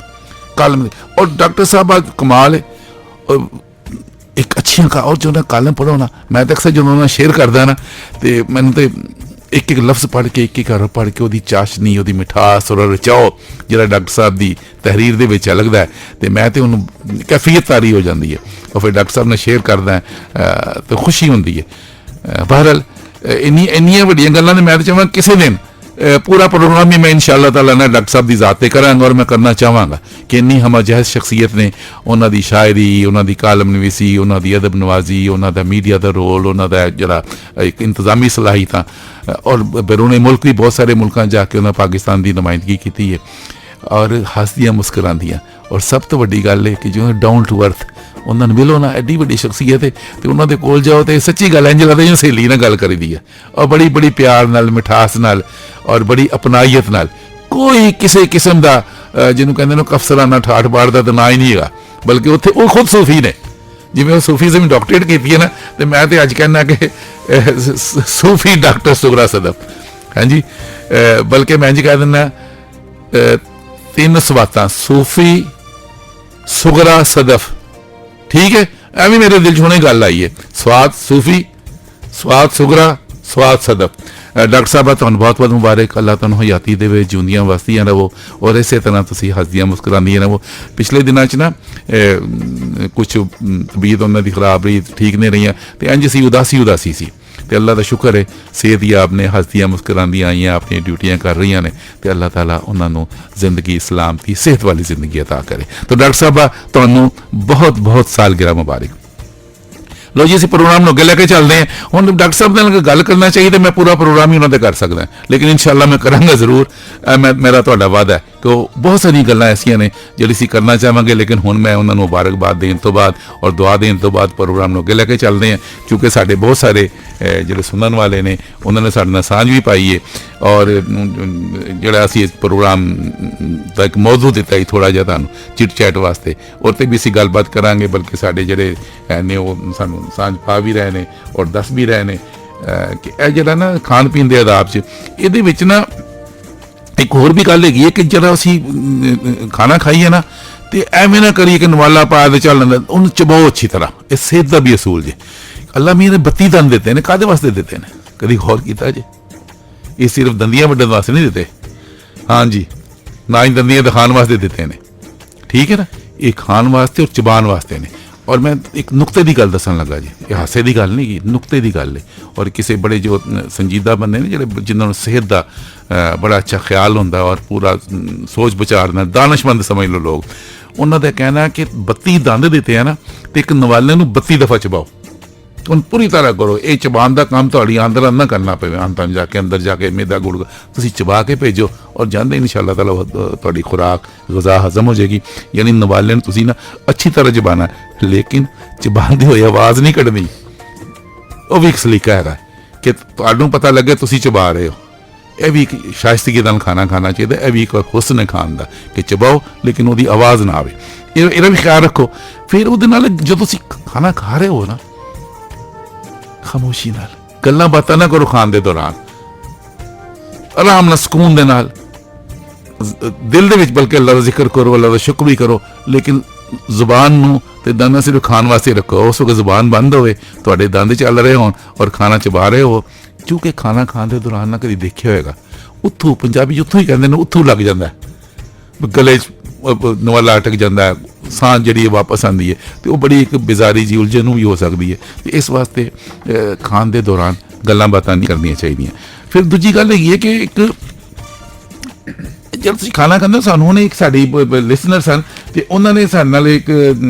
ਕਾਲਮ, ਔਰ ਡਾਕਟਰ ਸਾਹਿਬ ਕਮਾਲ ਹੈ ਇੱਕ ਅੱਛੀਆਂ ਔਰ ਜੋ ਨਾ ਕਾਲਮ ਪੜ੍ਹੋ ਨਾ ਮੈਂ ਤਾਂ ਅਕਸਰ ਜਦੋਂ ਉਹਨਾਂ ਸ਼ੇਅਰ ਕਰਦਾ ਨਾ ਤੇ ਮੈਨੂੰ ਤੇ ਇੱਕ ਇੱਕ ਲਫ਼ਜ਼ ਪੜ੍ਹ ਕੇ ਇੱਕ ਹਰਫ ਪੜ੍ਹ ਕੇ ਉਹਦੀ ਚਾਸ਼ਨੀ ਉਹਦੀ ਮਿਠਾਸ ਔਰ ਰਚਾਓ ਜਿਹੜਾ ਡਾਕਟਰ ਸਾਹਿਬ ਦੀ ਤਹਿਰੀਰ ਦੇ ਵਿੱਚ ਲੱਗਦਾ ਹੈ ਤੇ ਮੈਂ ਤੇ ਉਹਨੂੰ ਕੈਫੀਅਤ ਤਾਰੀ ਹੋ ਜਾਂਦੀ ਹੈ ਔਰ ਫਿਰ ਡਾਕਟਰ ਸਾਹਿਬ ਨਾਲ ਸ਼ੇਅਰ ਕਰਦਾ ਤਾਂ ਖੁਸ਼ੀ ਹੁੰਦੀ ਹੈ। ਬਹਰਹਾਲ ਇੰਨੀਆਂ ਵੱਡੀਆਂ ਗੱਲਾਂ ਨੇ ਮੈਂ ਤਾਂ ਚਾਹਾਂਗਾ ਕਿਸੇ ਦਿਨ पूरा प्रोग्राम ही मैं इंशाअल्लाह ताला ना डॉक्टर साहब की ज़ात ते करांगा और मैं करना चाहांगा कि इन्नी हमजहज शख्सियत ने उन्हां दी शायरी उन्हां दी कालम नवीसी उन्हां दी अदब नवाजी उन्हां दा मीडिया दा रोल उन्हां दा जिहड़ा एक इंतजामी सलाहियतां और बैरूने मुल्क भी बहुत सारे मुल्कां जाके उन्हां पाकिस्तान की नुमाइंदगी की है और हसदियां मुस्करांदियां और सब तो वड्डी गल है कि जो डाउन टू अर्थ ਉਹਨਾਂ ਨੂੰ ਮਿਲੋ ਨਾ ਐਡੀ ਵੱਡੀ ਸ਼ਖਸੀਅਤ ਹੈ ਤੇ ਉਹਨਾਂ ਦੇ ਕੋਲ ਜਾਓ ਤੇ ਸੱਚੀ ਗੱਲ ਇੰਜ ਲੱਗਦਾ ਜਿਵੇਂ ਸਹੇਲੀ ਨਾਲ ਗੱਲ ਕਰੀਦੀ ਹੈ ਔਰ ਬੜੀ ਬੜੀ ਪਿਆਰ ਨਾਲ ਮਿਠਾਸ ਨਾਲ ਔਰ ਬੜੀ ਅਪਨਾਈਅਤ ਨਾਲ ਕੋਈ ਕਿਸੇ ਕਿਸਮ ਦਾ ਜਿਹਨੂੰ ਕਹਿੰਦੇ ਨੇ ਅਫਸਰਾਨਾ ਠਾਠ ਬਾੜ ਦਾ ਤਾਂ ਨਾ ਹੀ ਨਹੀਂ ਹੈਗਾ ਬਲਕਿ ਉੱਥੇ ਉਹ ਖੁਦ ਸੂਫੀ ਨੇ ਜਿਵੇਂ ਉਹ ਸੂਫੀਜ਼ਮ ਡਾਕਟਰੇਟ ਕੀਤੀ ਹੈ ਨਾ ਤੇ ਮੈਂ ਤੇ ਅੱਜ ਕਹਿੰਦਾ ਕਿ ਸੂਫੀ ਡਾਕਟਰ ਸੁਗਰਾ ਸਦਫ ਹਾਂਜੀ ਬਲਕਿ ਮੈਂ ਇੰਜ ਕਹਿ ਦਿੰਦਾ 3 ਸਵਾਤਾਂ ਸੂਫੀ ਸੁਗਰਾ ਸਦਫ ठीक है एवं मेरे दिल च हुणे गल आई है स्वाद सूफी स्वाद सुगरा स्वाद सदफ डॉक्टर साहब तुहानूं बहुत बहुत मुबारक अल्लाह तुहानूं हयाती देवे जिउंदियां वसदियां रहो और इस तरह तुसीं हसदियां मुस्कुरांदियां रहो। पिछले दिनों च ना कुछ तबीयत उन्हां दी खराब रही ठीक नहीं रही तो इंज सी उदासी सी तो अल्लाह का शुक्र है सेहतयाब ने हसदियां मुस्कुरांदियां आईयां अपनी ड्यूटियां कर रही ने तो अल्लाह ताला उन्होंने जिंदगी इस्लाम की सेहत वाली जिंदगी अता करे। तो डॉक्टर साहब तुहानूं बहुत बहुत सालगिरह मुबारक। लो जी असीं प्रोग्राम नूं अगे लैके चलते हैं हुण डॉक्टर साहब नाल गल करना चाहिए तो मैं पूरा प्रोग्राम ही उन्होंने कर सकदा लेकिन इंशाअल्लाह मैं करांगा जरूर मेरा तुहाडा वादा है कि बहुत सारी गल्लां ऐसियां ने जिहड़ी असीं करना चाहांगे लेकिन हुण मैं उन्होंने मुबारकबाद देने तो बाद और दुआ देने तो बाद प्रोग्राम नूं अगे लैके चलते हैं क्योंकि साडे बहुत सारे जिहड़े सुनने वाले ने उन्होंने साडे नाल सांझ भी पाई है और जिहड़ा असीं इस प्रोग्राम दा एक मौजू दिता ही थोड़ा जिहा तुहानूं चिट चैट वास्ते और ते भी असीं गलबात करांगे बल्कि साडे जिहड़े ने वो सानूं सांझ पा भी रहे ने और दस भी रहे ने कि यह जिहड़ा ना खाण पीण दे आदाब च इहदे विच ना एक होर भी गल हैगी है कि जरा असीं खाना खाइए ना तो एवें ना करिए कि नवाला पा दे चल उन्हें चबाओ अच्छी तरह ये सेहत का भी असूल जे अल्लाह मियां ने 32 दंद देते हैं काहदे वास्ते देते हैं कभी गौर किया जे ये सिर्फ दंदियां वड्डण वास्ते नहीं देते हाँ जी ना ही दंदियां दिखाने वास्ते देते हैं ठीक है ना ये खान वास्ते और चबान वास्ते ने। और मैं एक नुकते की गल दसन लगा जी ये हासे की गल नहीं की नुकते की गल है और किसी बड़े जो संजीदा बंदे ने जिहड़े जिन्होंने सेहत का बड़ा अच्छा ख्याल होंदा और पूरा सोच विचार नाल दानिशमंद समझ लो लोग उन्होंने कहना कि 32 दंद देते हैं ना तो एक नवाले नूं 32 दफ़ा चबाओ ਹੁਣ ਪੂਰੀ ਤਰ੍ਹਾਂ ਕਰੋ ਇਹ ਚਬਾਨ ਦਾ ਕੰਮ ਤੁਹਾਡੀ ਅੰਦਰ ਨਾ ਕਰਨਾ ਪਵੇ ਅੰਦਰ ਜਾ ਕੇ ਮੈਦਾ ਗੁੜ ਤੁਸੀਂ ਚਬਾ ਕੇ ਭੇਜੋ ਔਰ ਜਾਂਦੇ ਇਨਸ਼ਾਅੱਲਾ ਤਾਲਾ ਤੁਹਾਡੀ ਖੁਰਾਕ ग़ज़ा ਹਜ਼ਮ ਹੋ ਜਾਏਗੀ ਯਾਨੀ ਨਵਾਲੇ ਨੂੰ ਤੁਸੀਂ ਨਾ ਅੱਛੀ ਤਰ੍ਹਾਂ ਚਬਾਨਾ ਲੇਕਿਨ ਚਬਾਉਂਦੇ ਹੋਏ ਆਵਾਜ਼ ਨਹੀਂ ਕੱਢਣੀ ਉਹ ਵੀ ਇੱਕ ਸਲੀਕਾ ਹੈਗਾ ਕਿ ਤੁਹਾਨੂੰ ਪਤਾ ਲੱਗੇ ਤੁਸੀਂ ਚਬਾ ਰਹੇ ਹੋ ਇਹ ਵੀ ਇੱਕ ਸ਼ਾਇਸਤਗੀ ਨਾਲ ਖਾਣਾ ਖਾਣਾ ਚਾਹੀਦਾ ਇਹ ਵੀ ਇੱਕ ਹੁਸਨ ਹੈ ਖਾਣ ਦਾ ਕਿ ਚਬਾਓ ਲੇਕਿਨ ਉਹਦੀ ਆਵਾਜ਼ ਨਾ ਆਵੇ ਇਹਦਾ ਵੀ ਖਿਆਲ ਰੱਖੋ। ਫਿਰ ਉਹਦੇ ਨਾਲ ਜਦੋਂ ਤੁਸੀਂ ਖਾਣਾ ਖਾ ਰਹੇ ਹੋ ਨਾ खामोशी नाल गल्लां बातां ना करो खान दे दौरान आराम नाल सुकून दे नाल दिल दे विच बल्कि अल्लाह दा जिक्र करो अल्लाह दा शुक्र भी करो लेकिन जुबान नूं ते दंदां सिर्फ खान वास्ते रखो उस वक्त जुबान बंद होवे तुहाडे दंद चल रहे होण और खाना चबा रहे हो क्योंकि खाना खान दे दौरान ना कदी देखिया होएगा उत्थों पंजाबी उत्थों ही कहंदे ने उत्थों लग जांदा है गले नवाला अटक जाता है सांस जी वापस आती है तो वह बड़ी एक बेजारी जी उलझन भी हो सकती है तो इस वास्ते खान के दौरान गल्लां बातां नहीं करनियां चाहिए। ਫਿਰ ਦੂਜੀ ਗੱਲ ਹੈਗੀ ਹੈ ਕਿ ਇੱਕ ਜਦ ਤੁਸੀਂ ਖਾਣਾ ਖਾਂਦੇ ਹੋ, ਸਾਨੂੰ ਉਹਨੇ ਇੱਕ ਸਾਡੀ ਲਿਸਨਰ ਸਨ ਤੇ ਉਹਨਾਂ ਨੇ ਸਾਡੇ ਨਾਲ ਇੱਕ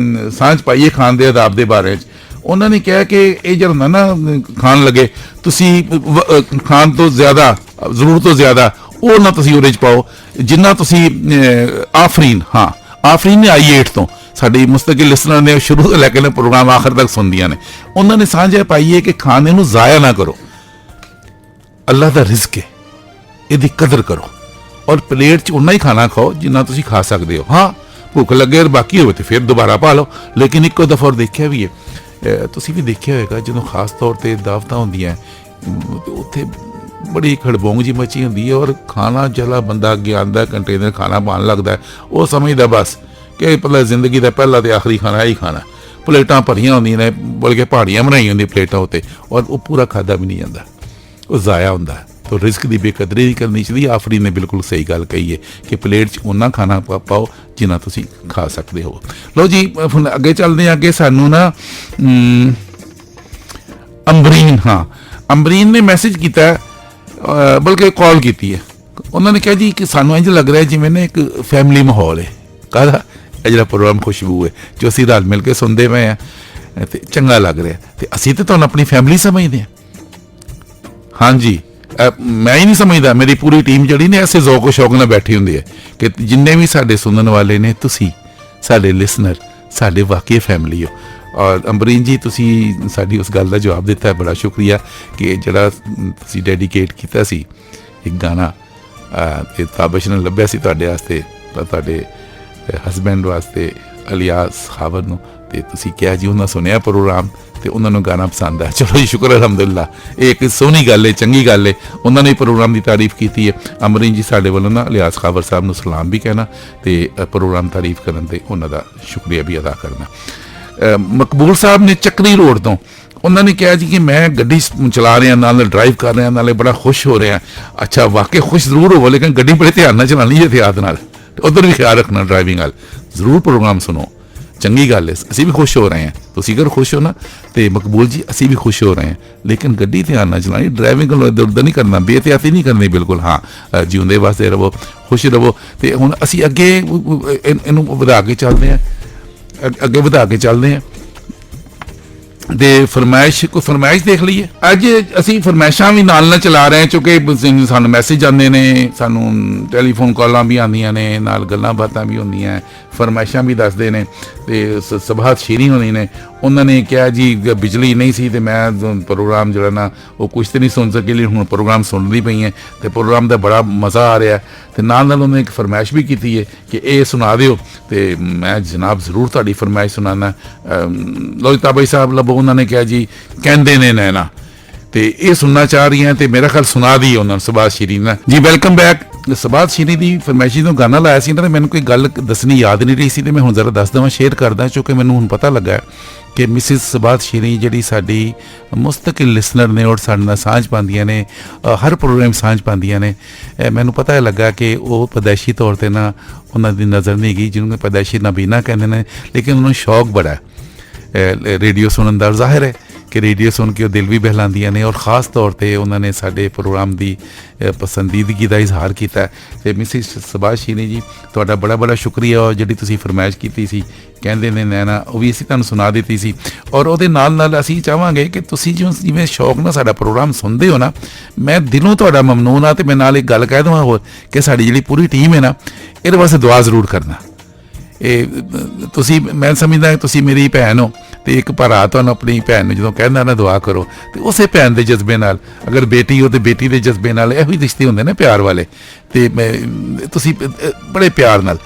ਸਾਂਝ ਪਾਈਏ ਖਾਣ ਦੇ ਆਦਾਬ ਦੇ ਬਾਰੇ 'ਚ। ਉਹਨਾਂ ਨੇ ਕਿਹਾ ਕਿ ਇਹ ਜਿਹੜਾ ਹੁੰਦਾ ਨਾ ਖਾਣ ਲੱਗੇ ਤੁਸੀਂ ਖਾਣ ਤੋਂ ਜ਼ਿਆਦਾ, ਜ਼ਰੂਰਤ ਤੋਂ ਜ਼ਿਆਦਾ ਉਹ ਨਾ ਤੁਸੀਂ ਉਹਦੇ 'ਚ ਪਾਓ, ਜਿੰਨਾ ਤੁਸੀਂ ਆਫਰੀਨ ਨੇ I8 ਤੋਂ ਸਾਡੀ ਮੁਸਤਕਿਲ ਲਿਸਨਰ ਨੇ ਸ਼ੁਰੂ ਤੋਂ ਲੈ ਕੇ ਨਾ ਪ੍ਰੋਗਰਾਮ ਆਖਰ ਤੱਕ ਸੁਣਦੀਆਂ ਨੇ, ਉਹਨਾਂ ਨੇ ਸਾਂਝ ਪਾਈ ਹੈ ਕਿ ਖਾਣੇ ਨੂੰ ਜ਼ਾਇਆ ਨਾ ਕਰੋ, ਅੱਲਾਹ ਦਾ ਰਿਜ਼ਕ ਹੈ, ਇਹਦੀ ਕਦਰ ਕਰੋ ਔਰ ਪਲੇਟ 'ਚ ਉਨਾ ਹੀ ਖਾਣਾ ਖਾਓ ਜਿੰਨਾ ਤੁਸੀਂ ਖਾ ਸਕਦੇ ਹੋ। ਹਾਂ ਭੁੱਖ ਲੱਗੇ ਔਰ ਬਾਕੀ ਹੋਵੇ ਤੇ ਫਿਰ ਦੁਬਾਰਾ ਪਾ ਲਓ, ਲੇਕਿਨ ਇੱਕੋ ਦਫਾ ਦੇਖਿਆ ਵੀ ਹੈ, ਤੁਸੀਂ ਵੀ ਦੇਖਿਆ ਹੋਏਗਾ ਜਦੋਂ ਖਾਸ ਤੌਰ ਤੇ ਦਾਵਤਾਂ ਹੁੰਦੀਆਂ ਉੱਥੇ ਬੜੀ ਖੜਬੋਂਗ ਜੀ ਮੱਚੀ ਹੁੰਦੀ ਹੈ ਔਰ ਖਾਣਾ ਜਿਹੜਾ ਬੰਦਾ ਅੱਗੇ ਆਉਂਦਾ ਕੰਟੇਨਰ ਖਾਣਾ ਪਾਉਣ ਲੱਗਦਾ, ਉਹ ਸਮਝਦਾ ਬਸ ਕਿ ਪਹਿਲਾਂ ਜ਼ਿੰਦਗੀ ਦਾ ਪਹਿਲਾ ਤੇ ਆਖਰੀ ਖਾਣਾ ਇਹੀ ਖਾਣਾ। ਪਲੇਟਾਂ ਭਰੀਆਂ ਹੁੰਦੀਆਂ ਨੇ, ਬਲਕਿ ਪਹਾੜੀਆਂ ਬਣਾਈਆਂ ਹੁੰਦੀਆਂ ਪਲੇਟਾਂ ਉੱਤੇ, ਔਰ ਉਹ ਪੂਰਾ ਖਾਧਾ ਵੀ ਨਹੀਂ ਜਾਂਦਾ, ਉਹ ਜ਼ਾਇਆ ਹੁੰਦਾ। तो रिस्क की बेकदरी नहीं करनी चाहिए। आफरी ने बिल्कुल सही गल कही है कि प्लेट च उन्ना खाना पाओ जिन्ना तुसी खा सकते हो। लो जी अगे चलते हैं, अगे सानू ना अंबरीन, हाँ अंबरीन ने मैसेज किया, बल्कि कॉल की है। उन्होंने कहा जी कि सानू इंज लग रहा है जिवें ना एक फैमिली माहौल है, कहदा जो प्रोग्राम खुशबू है जो असीं रल मिल के सुनते पे हैं ते चंगा लग रहा है, तो असीं तो तुहानूं अपनी फैमिली समझते हैं। हाँ जी, मैं ही नहीं समझता, मेरी पूरी टीम जड़ी ने ऐसे ज़ौक़ शौक नाल बैठी हुंदी है कि जिन्ने भी साडे सुनने वाले ने तुसी साडे लिसनर साडे वाकई फैमिली हो। और अंबरीन जी तुसी साडी उस गल दा जवाब दिता है, बड़ा शुक्रिया कि जिहड़ा तुसी डेडिकेट कीता सी एक गाना ते ताबिश ने लभ्या सी तुहाडे वास्ते, तुहाडे हसबैंड वास्ते अलियास खावर नूं, ते तुसी कहा जी उन्हां सुनिया प्रोग्राम ਤੇ ਉਹਨਾਂ ਨੂੰ ਗਾਣਾ ਪਸੰਦ ਆ। ਚਲੋ ਜੀ ਸ਼ੁਕਰ ਅਲਹਮਦੁਲਿਲਾ, ਇਹ ਇੱਕ ਸੋਹਣੀ ਗੱਲ ਹੈ, ਚੰਗੀ ਗੱਲ ਹੈ। ਉਹਨਾਂ ਨੇ ਪ੍ਰੋਗਰਾਮ ਦੀ ਤਾਰੀਫ ਕੀਤੀ ਹੈ। ਅਮਰੀਨ ਜੀ ਸਾਡੇ ਵੱਲੋਂ ਨਾ ਇਲਿਆਸ ਖਾਵਰ ਸਾਹਿਬ ਨੂੰ ਸਲਾਮ ਵੀ ਕਹਿਣਾ ਤੇ ਪ੍ਰੋਗਰਾਮ ਤਾਰੀਫ ਕਰਨ ਤੇ ਉਹਨਾਂ ਦਾ ਸ਼ੁਕਰੀਆ ਵੀ ਅਦਾ ਕਰਨਾ। ਮਕਬੂਲ ਸਾਹਿਬ ਨੇ ਚੱਕਰੀ ਰੋਡ ਤੋਂ, ਉਹਨਾਂ ਨੇ ਕਿਹਾ ਜੀ ਕਿ ਮੈਂ ਗੱਡੀ ਚਲਾ ਰਿਹਾ, ਨਾਲ ਡਰਾਈਵ ਕਰ ਰਿਹਾ, ਨਾਲੇ ਬੜਾ ਖੁਸ਼ ਹੋ ਰਿਹਾ। ਅੱਛਾ ਵਾਕਈ ਖੁਸ਼ ਜ਼ਰੂਰ ਹੋਵੋ, ਲੇਕਿਨ ਗੱਡੀ ਬੜੇ ਧਿਆਨ ਨਾਲ ਚਲਾਉਣੀ ਹੈ, ਇhtiyat ਨਾਲ, ਉਧਰ ਵੀ ਖਿਆਲ ਰੱਖਣਾ ਡਰਾਈਵਿੰਗ ਵੱਲ। ਜ਼ਰੂਰ ਪ੍ਰੋਗਰਾਮ ਸੁਣੋ, चंगी गल है, असी भी खुश हो रहे हैं। तुसी अगर खुश हो ना तो मकबूल जी असी भी खुश हो रहे हैं, लेकिन गड्डी ध्यान ना चलानी, ड्राइविंग को इधर उधर नहीं करना, बेहतियाती नहीं करनी बिल्कुल। हाँ जीउंदे वास्ते रवो, खुश रवो। तो हुण असी अगे इनू वधा के चलते हैं, अगे वधा के चलते हैं। ਤੇ ਫਰਮਾਇਸ਼ ਕੋਈ ਫਰਮਾਇਸ਼ ਦੇਖ ਲਈਏ। ਅੱਜ ਅਸੀਂ ਫਰਮਾਇਸ਼ਾਂ ਵੀ ਨਾਲ ਨਾਲ ਚਲਾ ਰਹੇ ਹਾਂ, ਕਿਉਂਕਿ ਸਾਨੂੰ ਮੈਸੇਜ ਆਉਂਦੇ ਨੇ, ਸਾਨੂੰ ਟੈਲੀਫੋਨ ਕਾਲਾਂ ਵੀ ਆਉਂਦੀਆਂ ਨੇ, ਨਾਲ ਗੱਲਾਂ ਬਾਤਾਂ ਵੀ ਹੁੰਦੀਆਂ, ਫਰਮਾਇਸ਼ਾਂ ਵੀ ਦੱਸਦੇ ਨੇ। ਤੇ ਸਬਾਹਤ ਸ਼ੀਰੀ ਹੋਣੀ ਨੇ, ਉਹਨਾਂ ਨੇ ਕਿਹਾ ਜੀ ਬਿਜਲੀ ਨਹੀਂ ਸੀ ਤੇ ਮੈਂ ਪ੍ਰੋਗਰਾਮ ਜਿਹੜਾ ਨਾ ਉਹ ਕੁਛ ਤੇ ਨਹੀਂ ਸੁਣ ਸਕੀ, ਲਈ ਹੁਣ ਪ੍ਰੋਗਰਾਮ ਸੁਣਦੀ ਪਈ ਹੈ ਤੇ ਪ੍ਰੋਗਰਾਮ ਦਾ ਬੜਾ ਮਜ਼ਾ ਆ ਰਿਹਾ। ਤੇ ਨਾਲ ਨਾਲ ਉਹਨੇ ਇੱਕ ਫਰਮਾਇਸ਼ ਵੀ ਕੀਤੀ ਹੈ ਕਿ ਇਹ ਸੁਣਾ ਦਿਓ, ਤੇ ਮੈਂ ਜਨਾਬ ਜ਼ਰੂਰ ਤੁਹਾਡੀ ਫਰਮਾਇਸ਼ ਸੁਣਾਉਣਾ। ਲੋ ਤਾਬਈ ਸਾਹਿਬ ਲੱਭੋ, ਉਹਨਾਂ ਨੇ ਕਿਹਾ ਜੀ ਕਹਿੰਦੇ ਨੇ ਨੈਣਾ, ਤੇ ਇਹ ਸੁਣਨਾ ਚਾਹ ਰਹੀ ਹਾਂ, ਤੇ ਮੇਰਾ ਖਿਆਲ ਸੁਣਾ ਦੀ ਉਹਨਾਂ ਨੂੰ ਸਬਾਤ ਸ਼ੀਰੀ ਨਾਲ ਜੀ। Welcome back. ਸਬਾਤ ਸ਼ੀਰੀ ਦੀ ਫਰਮਾਇਸ਼ੀ ਤੋਂ ਗਾਣਾ ਲਾਇਆ ਸੀ ਨਾ, ਮੈਨੂੰ ਕੋਈ ਗੱਲ ਦੱਸਣੀ ਯਾਦ ਨਹੀਂ ਰਹੀ ਸੀ, ਤੇ ਮੈਂ ਹੁਣ ਜ਼ਰਾ ਦੱਸ ਦੇਵਾਂ, ਸ਼ੇਅਰ ਕਰਦਾ, ਕਿਉਂਕਿ ਮੈਨੂੰ ਹੁਣ ਪਤਾ ਲੱਗਾ ਕਿ ਮਿਸਿਸ ਸਬਾਤ ਸ਼ੀਰੀ ਜਿਹੜੀ ਸਾਡੀ ਮੁਸਤਕਿਲ ਲਿਸਨਰ ਨੇ ਔਰ ਸਾਡੇ ਨਾਲ ਸਾਂਝ ਪਾਉਂਦੀਆਂ ਨੇ, ਹਰ ਪ੍ਰੋਗਰਾਮ ਸਾਂਝ ਪਾਉਂਦੀਆਂ ਨੇ। ਮੈਨੂੰ ਪਤਾ ਲੱਗਾ ਕਿ ਉਹ ਪੈਦਾਇਸ਼ੀ ਤੌਰ 'ਤੇ ਨਾ ਉਹਨਾਂ ਦੀ ਨਜ਼ਰ ਨਹੀਂ ਗਈ, ਜਿਹਨੂੰ ਪੈਦਾਇਸ਼ੀ ਨਾਬੀਨਾ ਕਹਿੰਦੇ ਨੇ, ਲੇਕਿਨ ਉਹਨਾਂ ਨੂੰ ਸ਼ੌਕ ਬੜਾ ਰੇਡੀਓ ਸੁਣਨ ਦਾ। ਜ਼ਾਹਿਰ ਹੈ ਕਿ ਰੇਡੀਓ ਸੁਣ ਕੇ ਉਹ ਦਿਲ ਵੀ ਬਹਿਲਾਉਂਦੀਆਂ ਨੇ, ਔਰ ख़ास ਤੌਰ 'ਤੇ ਉਹਨਾਂ ਨੇ ਸਾਡੇ ਪ੍ਰੋਗਰਾਮ ਦੀ ਪਸੰਦੀਦਗੀ ਦਾ ਇਜ਼ਹਾਰ ਕੀਤਾ। ਅਤੇ ਮਿਸਿਸ ਸਬਾਤ ਸ਼ੀਰੀ ਜੀ ਤੁਹਾਡਾ ਬੜਾ ਬੜਾ ਸ਼ੁਕਰੀਆ। ਔਰ ਜਿਹੜੀ ਤੁਸੀਂ ਫਰਮਾਇਸ਼ ਕੀਤੀ ਸੀ ਕਹਿੰਦੇ ਨੇ ਨੈਣਾ, ਉਹ ਵੀ ਅਸੀਂ ਤੁਹਾਨੂੰ ਸੁਣਾ ਦਿੱਤੀ ਸੀ। ਔਰ ਉਹਦੇ ਨਾਲ ਨਾਲ ਅਸੀਂ ਚਾਹਾਂਗੇ ਕਿ ਤੁਸੀਂ ਜਿਵੇਂ ਸ਼ੌਕ ਨਾਲ ਸਾਡਾ ਪ੍ਰੋਗਰਾਮ ਸੁਣਦੇ ਹੋ ਨਾ, ਮੈਂ ਦਿਲੋਂ ਤੁਹਾਡਾ ਮਮਨੂਨ ਹਾਂ। ਅਤੇ ਮੈਂ ਨਾਲ ਇੱਕ ਗੱਲ ਕਹਿ ਦੇਵਾਂ ਹੋਰ ਕਿ ਸਾਡੀ ਜਿਹੜੀ ਪੂਰੀ ਟੀਮ ਹੈ ਨਾ, ਇਹਦੇ ਵਾਸਤੇ ਦੁਆ ਜ਼ਰੂਰ ਕਰਨਾ। ਇਹ ਤੁਸੀਂ, ਮੈਂ ਸਮਝਦਾ ਤੁਸੀਂ ਮੇਰੀ ਭੈਣ ਹੋ, ਤੇ ਇੱਕ ਭਰਾ ਤੁਹਾਨੂੰ ਆਪਣੀ ਭੈਣ ਨੂੰ ਜਦੋਂ ਕਹਿੰਦਾ ਨਾ ਦੁਆ ਕਰੋ, ਤੇ ਉਸੇ ਭੈਣ ਦੇ ਜਜ਼ਬੇ ਨਾਲ, ਅਗਰ ਬੇਟੀ ਹੋ ਤੇ ਬੇਟੀ ਦੇ ਜਜ਼ਬੇ ਨਾਲ, ਇਹੋ ਹੀ ਰਿਸ਼ਤੇ ਹੁੰਦੇ ਨੇ ਪਿਆਰ ਵਾਲੇ। ਤੇ ਮੈਂ ਤੁਸੀਂ ਬੜੇ ਪਿਆਰ ਨਾਲ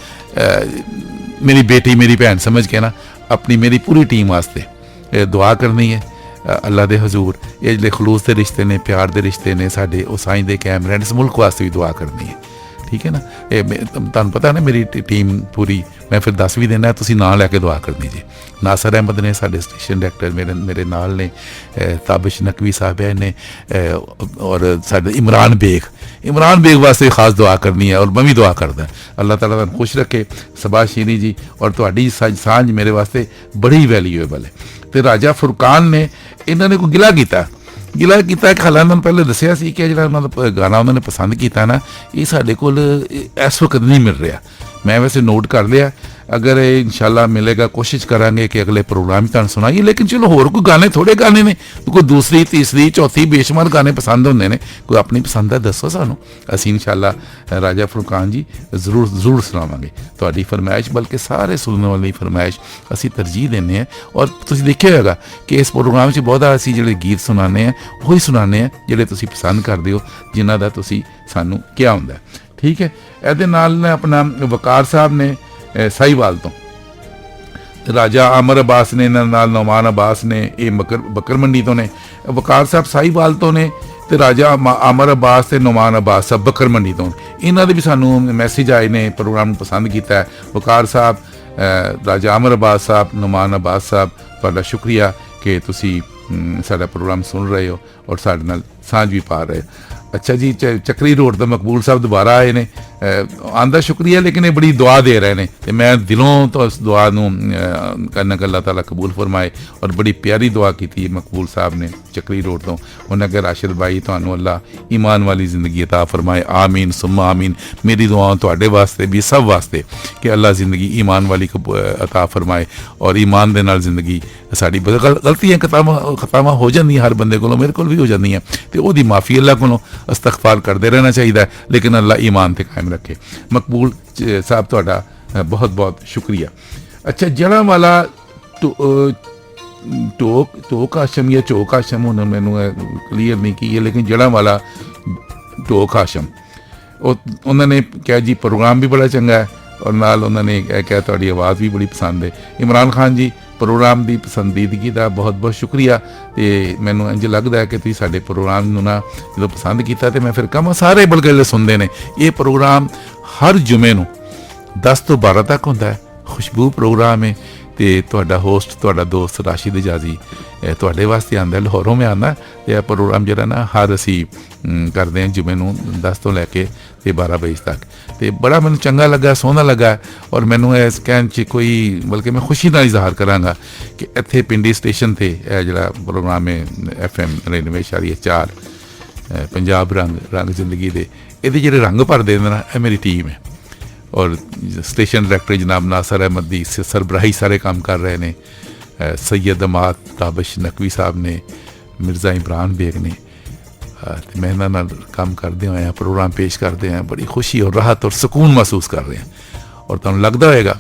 ਮੇਰੀ ਬੇਟੀ ਮੇਰੀ ਭੈਣ ਸਮਝ ਕੇ ਨਾ ਆਪਣੀ ਮੇਰੀ ਪੂਰੀ ਟੀਮ ਵਾਸਤੇ ਦੁਆ ਕਰਨੀ ਹੈ ਅੱਲਾ ਦੇ ਹਜ਼ੂਰ। ਇਹ ਜਿਹੜੇ ਖਲੂਸ ਦੇ ਰਿਸ਼ਤੇ ਨੇ, ਪਿਆਰ ਦੇ ਰਿਸ਼ਤੇ ਨੇ ਸਾਡੇ, ਉਹ ਸਾਈਂ ਦੇ ਕਾਇਮ ਰਹਿਣ, ਇਸ ਮੁਲਕ ਵਾਸਤੇ ਵੀ ਦੁਆ ਕਰਨੀ ਹੈ, ਠੀਕ ਹੈ ਨਾ। ਇਹ ਤੁਹਾਨੂੰ ਪਤਾ ਨਾ ਮੇਰੀ ਟੀਮ ਪੂਰੀ, ਮੈਂ ਫਿਰ ਦੱਸ ਵੀ ਦੇਣਾ, ਤੁਸੀਂ ਨਾਂ ਲੈ ਕੇ ਦੁਆ ਕਰਨੀ ਜੀ। ਨਾਸਰ ਅਹਿਮਦ ਨੇ ਸਾਡੇ ਸਟੇਸ਼ਨ ਡਾਇਰੈਕਟਰ ਮੇਰੇ ਨਾਲ ਨੇ, ਤਾਬਿਸ਼ ਨਕਵੀ ਸਾਹਿਬ ਨੇ, ਔਰ ਸਾਡੇ ਇਮਰਾਨ ਬੇਗ ਵਾਸਤੇ ਖਾਸ ਦੁਆ ਕਰਨੀ ਹੈ, ਔਰ ਮੈਂ ਵੀ ਦੁਆ ਕਰਦਾ ਅੱਲਾਹ ਤਾਲਾ ਤੁਹਾਨੂੰ ਖੁਸ਼ ਰੱਖੇ। ਸਬਾਤ ਸ਼ੀਰੀ ਜੀ ਔਰ ਤੁਹਾਡੀ ਸਾਂਝ ਮੇਰੇ ਵਾਸਤੇ ਬੜੀ ਵੈਲਿਊਏਬਲ ਹੈ। ਅਤੇ ਰਾਜਾ ਫੁਰਕਾਨ ਨੇ ਇਹਨਾਂ ਨੇ ਕੋਈ ਗਿਲਾ ਕੀਤਾ ਗਿਲਾ ਕੀਤਾ ਕਿ ਹਾਲਾਂ ਨੂੰ ਪਹਿਲੇ ਦੱਸਿਆ ਸੀ ਕਿ ਜਿਹੜਾ ਉਹਨਾਂ ਦਾ ਗਾਣਾ ਉਹਨਾਂ ਨੇ ਪਸੰਦ ਕੀਤਾ ਨਾ, ਇਹ ਸਾਡੇ ਕੋਲ ਇਸ ਵਕਤ ਨਹੀਂ ਮਿਲ ਰਿਹਾ। ਮੈਂ ਵੈਸੇ ਨੋਟ ਕਰ ਲਿਆ, ਅਗਰ ਇਹ ਇਨਸ਼ਾਅੱਲਾ ਮਿਲੇਗਾ ਕੋਸ਼ਿਸ਼ ਕਰਾਂਗੇ ਕਿ ਅਗਲੇ ਪ੍ਰੋਗਰਾਮ ਤੁਹਾਨੂੰ ਸੁਣਾਈਏ। ਲੇਕਿਨ ਚਲੋ ਹੋਰ ਕੋਈ ਗਾਣੇ, ਥੋੜੇ ਗਾਣੇ ਨੇ, ਕੋਈ ਦੂਸਰੀ ਤੀਸਰੀ ਚੌਥੀ ਬੇਸ਼ੁਮਾਰ ਗਾਣੇ ਪਸੰਦ ਹੁੰਦੇ ਨੇ, ਕੋਈ ਆਪਣੀ ਪਸੰਦ ਦਾ ਦੱਸੋ ਸਾਨੂੰ, ਅਸੀਂ ਇਨਸ਼ਾਅੱਲਾ ਰਾਜਾ ਫੁਰਕਾਨ ਜੀ ਜ਼ਰੂਰ ਸੁਣਾਵਾਂਗੇ ਤੁਹਾਡੀ ਫਰਮਾਇਸ਼, ਬਲਕਿ ਸਾਰੇ ਸੁਣਨ ਵਾਲੀ ਫਰਮਾਇਸ਼ ਅਸੀਂ ਤਰਜੀਹ ਦਿੰਦੇ ਹਾਂ। ਔਰ ਤੁਸੀਂ ਦੇਖਿਆ ਹੋਏਗਾ ਕਿ ਇਸ ਪ੍ਰੋਗਰਾਮ 'ਚ ਬਹੁਤਾ ਅਸੀਂ ਜਿਹੜੇ ਗੀਤ ਸੁਣਾਉਂਦੇ ਹਾਂ ਉਹੀ ਸੁਣਾਉਂਦੇ ਹਾਂ ਜਿਹੜੇ ਤੁਸੀਂ ਪਸੰਦ ਕਰਦੇ ਹੋ, ਜਿਨ੍ਹਾਂ ਦਾ ਤੁਸੀਂ ਸਾਨੂੰ ਕਿਹਾ ਹੁੰਦਾ। ਠੀਕ ਹੈ, ਇਹਦੇ ਨਾਲ ਆਪਣਾ ਵਕਾਰ ਸਾਹਿਬ ਨੇ ਸਾਹੀਵਾਲ ਤੋਂ, ਰਾਜਾ ਅਮਰ ਅਬਾਸ ਨੇ, ਇਹਨਾਂ ਨਾਲ ਨੌਮਾਨ ਅਬਾਸ ਨੇ, ਇਹ ਬੱਕਰ ਮੰਡੀ ਤੋਂ ਨੇ। ਵਕਾਰ ਸਾਹਿਬ ਸਾਹੀਵਾਲ ਤੋਂ ਨੇ ਤੇ ਰਾਜਾ ਅਮਰ ਅਬਾਸ ਤੇ ਨੌਮਾਨ ਅਬਾਸ ਸਾਹਿਬ ਬੱਕਰ ਮੰਡੀ ਤੋਂ। ਇਹਨਾਂ ਦੇ ਵੀ ਸਾਨੂੰ ਮੈਸੇਜ ਆਏ ਨੇ, ਪ੍ਰੋਗਰਾਮ ਨੂੰ ਪਸੰਦ ਕੀਤਾ। ਵਕਾਰ ਸਾਹਿਬ, ਰਾਜਾ ਅਮਰ ਅਬਾਸ ਸਾਹਿਬ, ਨੌਮਾਨ ਅਬਾਸ ਸਾਹਿਬ, ਤੁਹਾਡਾ ਸ਼ੁਕਰੀਆ ਕਿ ਤੁਸੀਂ ਸਾਡਾ ਪ੍ਰੋਗਰਾਮ ਸੁਣ ਰਹੇ ਹੋ ਔਰ ਸਾਡੇ ਨਾਲ ਸਾਂਝ ਵੀ ਪਾ ਰਹੇ ਹੋ। ਅੱਛਾ ਜੀ, ਚੱਕਰੀ ਰੋਡ ਤੋਂ ਮਕਬੂਲ ਸਾਹਿਬ ਦੁਬਾਰਾ ਆਏ ਨੇ, ਆਂਦਾ ਸ਼ੁਕਰੀਆ, ਲੇਕਿਨ ਇਹ ਬੜੀ ਦੁਆ ਦੇ ਰਹੇ ਨੇ ਤੇ ਮੈਂ ਦਿਲੋਂ ਤੋਂ ਇਸ ਦੁਆ ਨੂੰ ਕਰਨਾ ਕਿ ਅੱਲਾਹ ਤਾਲਾ ਕਬੂਲ ਫਰਮਾਏ। ਔਰ ਬੜੀ ਪਿਆਰੀ ਦੁਆ ਕੀਤੀ ਮਕਬੂਲ ਸਾਹਿਬ ਨੇ ਚੱਕਰੀ ਰੋਡ ਤੋਂ। ਉਹਨਾਂ ਕਿ ਰਾਸ਼ਿਦ ਭਾਈ, ਤੁਹਾਨੂੰ ਅੱਲਾਹ ਈਮਾਨ ਵਾਲੀ ਜ਼ਿੰਦਗੀ ਅਤਾ ਫਰਮਾਏ, ਆਮੀਨ ਸੁੰਮਾ ਆਮੀਨ। ਮੇਰੀ ਦੁਆ ਤੁਹਾਡੇ ਵਾਸਤੇ ਵੀ, ਸਭ ਵਾਸਤੇ, ਕਿ ਅੱਲਾਹ ਜ਼ਿੰਦਗੀ ਈਮਾਨ ਵਾਲੀ ਅਤਾ ਫਰਮਾਏ ਔਰ ਈਮਾਨ ਦੇ ਨਾਲ ਜ਼ਿੰਦਗੀ। ਸਾਡੀ ਗਲਤੀਆਂ ਖਤਾਵਾਂ ਹੋ ਜਾਂਦੀਆਂ ਹਰ ਬੰਦੇ ਕੋਲੋਂ, ਮੇਰੇ ਕੋਲ ਵੀ ਹੋ ਜਾਂਦੀਆਂ, ਤੇ ਉਹਦੀ ਮਾਫੀ ਅੱਲਾਹ ਕੋਲੋਂ ਇਸਤਗਫਾਰ ਕਰਦੇ ਰਹਿਣਾ ਚਾਹੀਦਾ, ਲੇਕਿਨ ਅੱਲਾਹ ਈਮਾਨ ਤੇ ਕਾਇਮ ਰੱਖੇ। ਮਕਬੂਲ ਸਾਹਿਬ ਤੁਹਾਡਾ ਬਹੁਤ ਬਹੁਤ ਸ਼ੁਕਰੀਆ। ਅੱਛਾ, ਜੜ੍ਹਾਂਵਾਲਾ ਟੋਕ ਆਸ਼ਮ ਜਾਂ ਚੋਕ ਆਸ਼ਮ, ਹੁਣ ਮੈਨੂੰ ਕਲੀਅਰ ਨਹੀਂ ਕੀ ਹੈ, ਲੇਕਿਨ ਜੜ੍ਹਾਂਵਾਲਾ ਟੋਕ ਆਸ਼ਮ, ਉਹਨਾਂ ਨੇ ਕਿਹਾ ਜੀ ਪ੍ਰੋਗਰਾਮ ਵੀ ਬੜਾ ਚੰਗਾ ਹੈ ਔਰ ਨਾਲ ਉਹਨਾਂ ਨੇ ਇਹ ਕਿਹਾ ਤੁਹਾਡੀ ਆਵਾਜ਼ ਵੀ ਬੜੀ ਪਸੰਦ ਹੈ। ਇਮਰਾਨ ਖਾਨ ਜੀ, ਪ੍ਰੋਗਰਾਮ ਦੀ ਪਸੰਦੀਦਗੀ ਦਾ ਬਹੁਤ ਬਹੁਤ ਸ਼ੁਕਰੀਆ। ਤੇ ਮੈਨੂੰ ਇੰਝ ਲੱਗਦਾ ਹੈ ਕਿ ਤੁਸੀਂ ਸਾਡੇ ਪ੍ਰੋਗਰਾਮ ਨੂੰ ਨਾ ਜਦੋਂ ਪਸੰਦ ਕੀਤਾ ਤੇ ਮੈਂ ਫਿਰ ਕਹਾਂ ਸਾਰੇ ਬਲਕਿ ਜਿਹੜੇ ਸੁਣਦੇ ਨੇ, ਇਹ ਪ੍ਰੋਗਰਾਮ ਹਰ ਜੁਮੇ ਨੂੰ 10 ਤੋਂ 12 ਤੱਕ ਹੁੰਦਾ ਹੈ, ਖੁਸ਼ਬੂ ਪ੍ਰੋਗਰਾਮ ਹੈ। ਤੇ ਤੁਹਾਡਾ ਹੋਸਟ, ਤੁਹਾਡਾ ਦੋਸਤ ਰਾਸ਼ਿਦ ਇਜਾਜ਼ੀ ਤੁਹਾਡੇ ਵਾਸਤੇ ਆਉਂਦਾ, ਲਾਹੌਰੋਂ ਮੈਂ ਆਉਂਦਾ, ਤੇ ਇਹ ਪ੍ਰੋਗਰਾਮ ਜਿਹੜਾ ਨਾ ਹਰ ਅਸੀਂ ਕਰਦੇ ਹਾਂ ਜੁਮੇ ਨੂੰ 10 ਤੋਂ ਲੈ ਕੇ ਤੇ 12 ਵਜੇ ਤੱਕ। ਤੇ ਬੜਾ ਮੈਨੂੰ ਚੰਗਾ ਲੱਗਾ, ਸੋਹਣਾ ਲੱਗਾ। ਔਰ ਮੈਨੂੰ ਇਸ ਕਹਿਣ 'ਚ ਕੋਈ, ਬਲਕਿ ਮੈਂ ਖੁਸ਼ੀ ਨਾਲ ਇਜ਼ਹਾਰ ਕਰਾਂਗਾ ਕਿ ਇੱਥੇ ਪਿੰਡੀ ਸਟੇਸ਼ਨ 'ਤੇ ਇਹ ਜਿਹੜਾ ਪ੍ਰੋਗਰਾਮ ਹੈ FM 99.4 ਪੰਜਾਬ ਰੰਗ ਜ਼ਿੰਦਗੀ ਦੇ, ਇਹਦੇ ਜਿਹੜੇ ਰੰਗ ਭਰਦੇ ਨੇ ਨਾ, ਇਹ ਮੇਰੀ ਟੀਮ ਹੈ। ਔਰ ਸਟੇਸ਼ਨ ਡਾਇਰੈਕਟਰ ਜਨਾਬ ਨਾਸਰ ਅਹਿਮਦ ਦੀ ਸਰਬਰਾਹੀ ਸਾਰੇ ਕੰਮ ਕਰ ਰਹੇ ਨੇ, ਸੈयद ਅਮਾਦ ਤਾਬਸ਼ ਨਕਵੀ ਸਾਹਿਬ ਨੇ, ਮਿਰਜ਼ਾ ਇਮਰਾਨ ਬੇਗ ਨੇ, ਤੇ ਮੈਂ ਇਹਨਾਂ ਨਾਲ ਕੰਮ ਕਰਦੇ ਹੋਏ ਪ੍ਰੋਗਰਾਮ ਪੇਸ਼ ਕਰਦੇ ਹਾਂ, ਬੜੀ ਖੁਸ਼ੀ ਔਰ ਰਾਹਤ ਔਰ ਸਕੂਨ ਮਹਿਸੂਸ ਕਰ ਰਹੇ ਹਾਂ। ਔਰ ਤੁਹਾਨੂੰ ਲੱਗਦਾ ਹੋਏਗਾ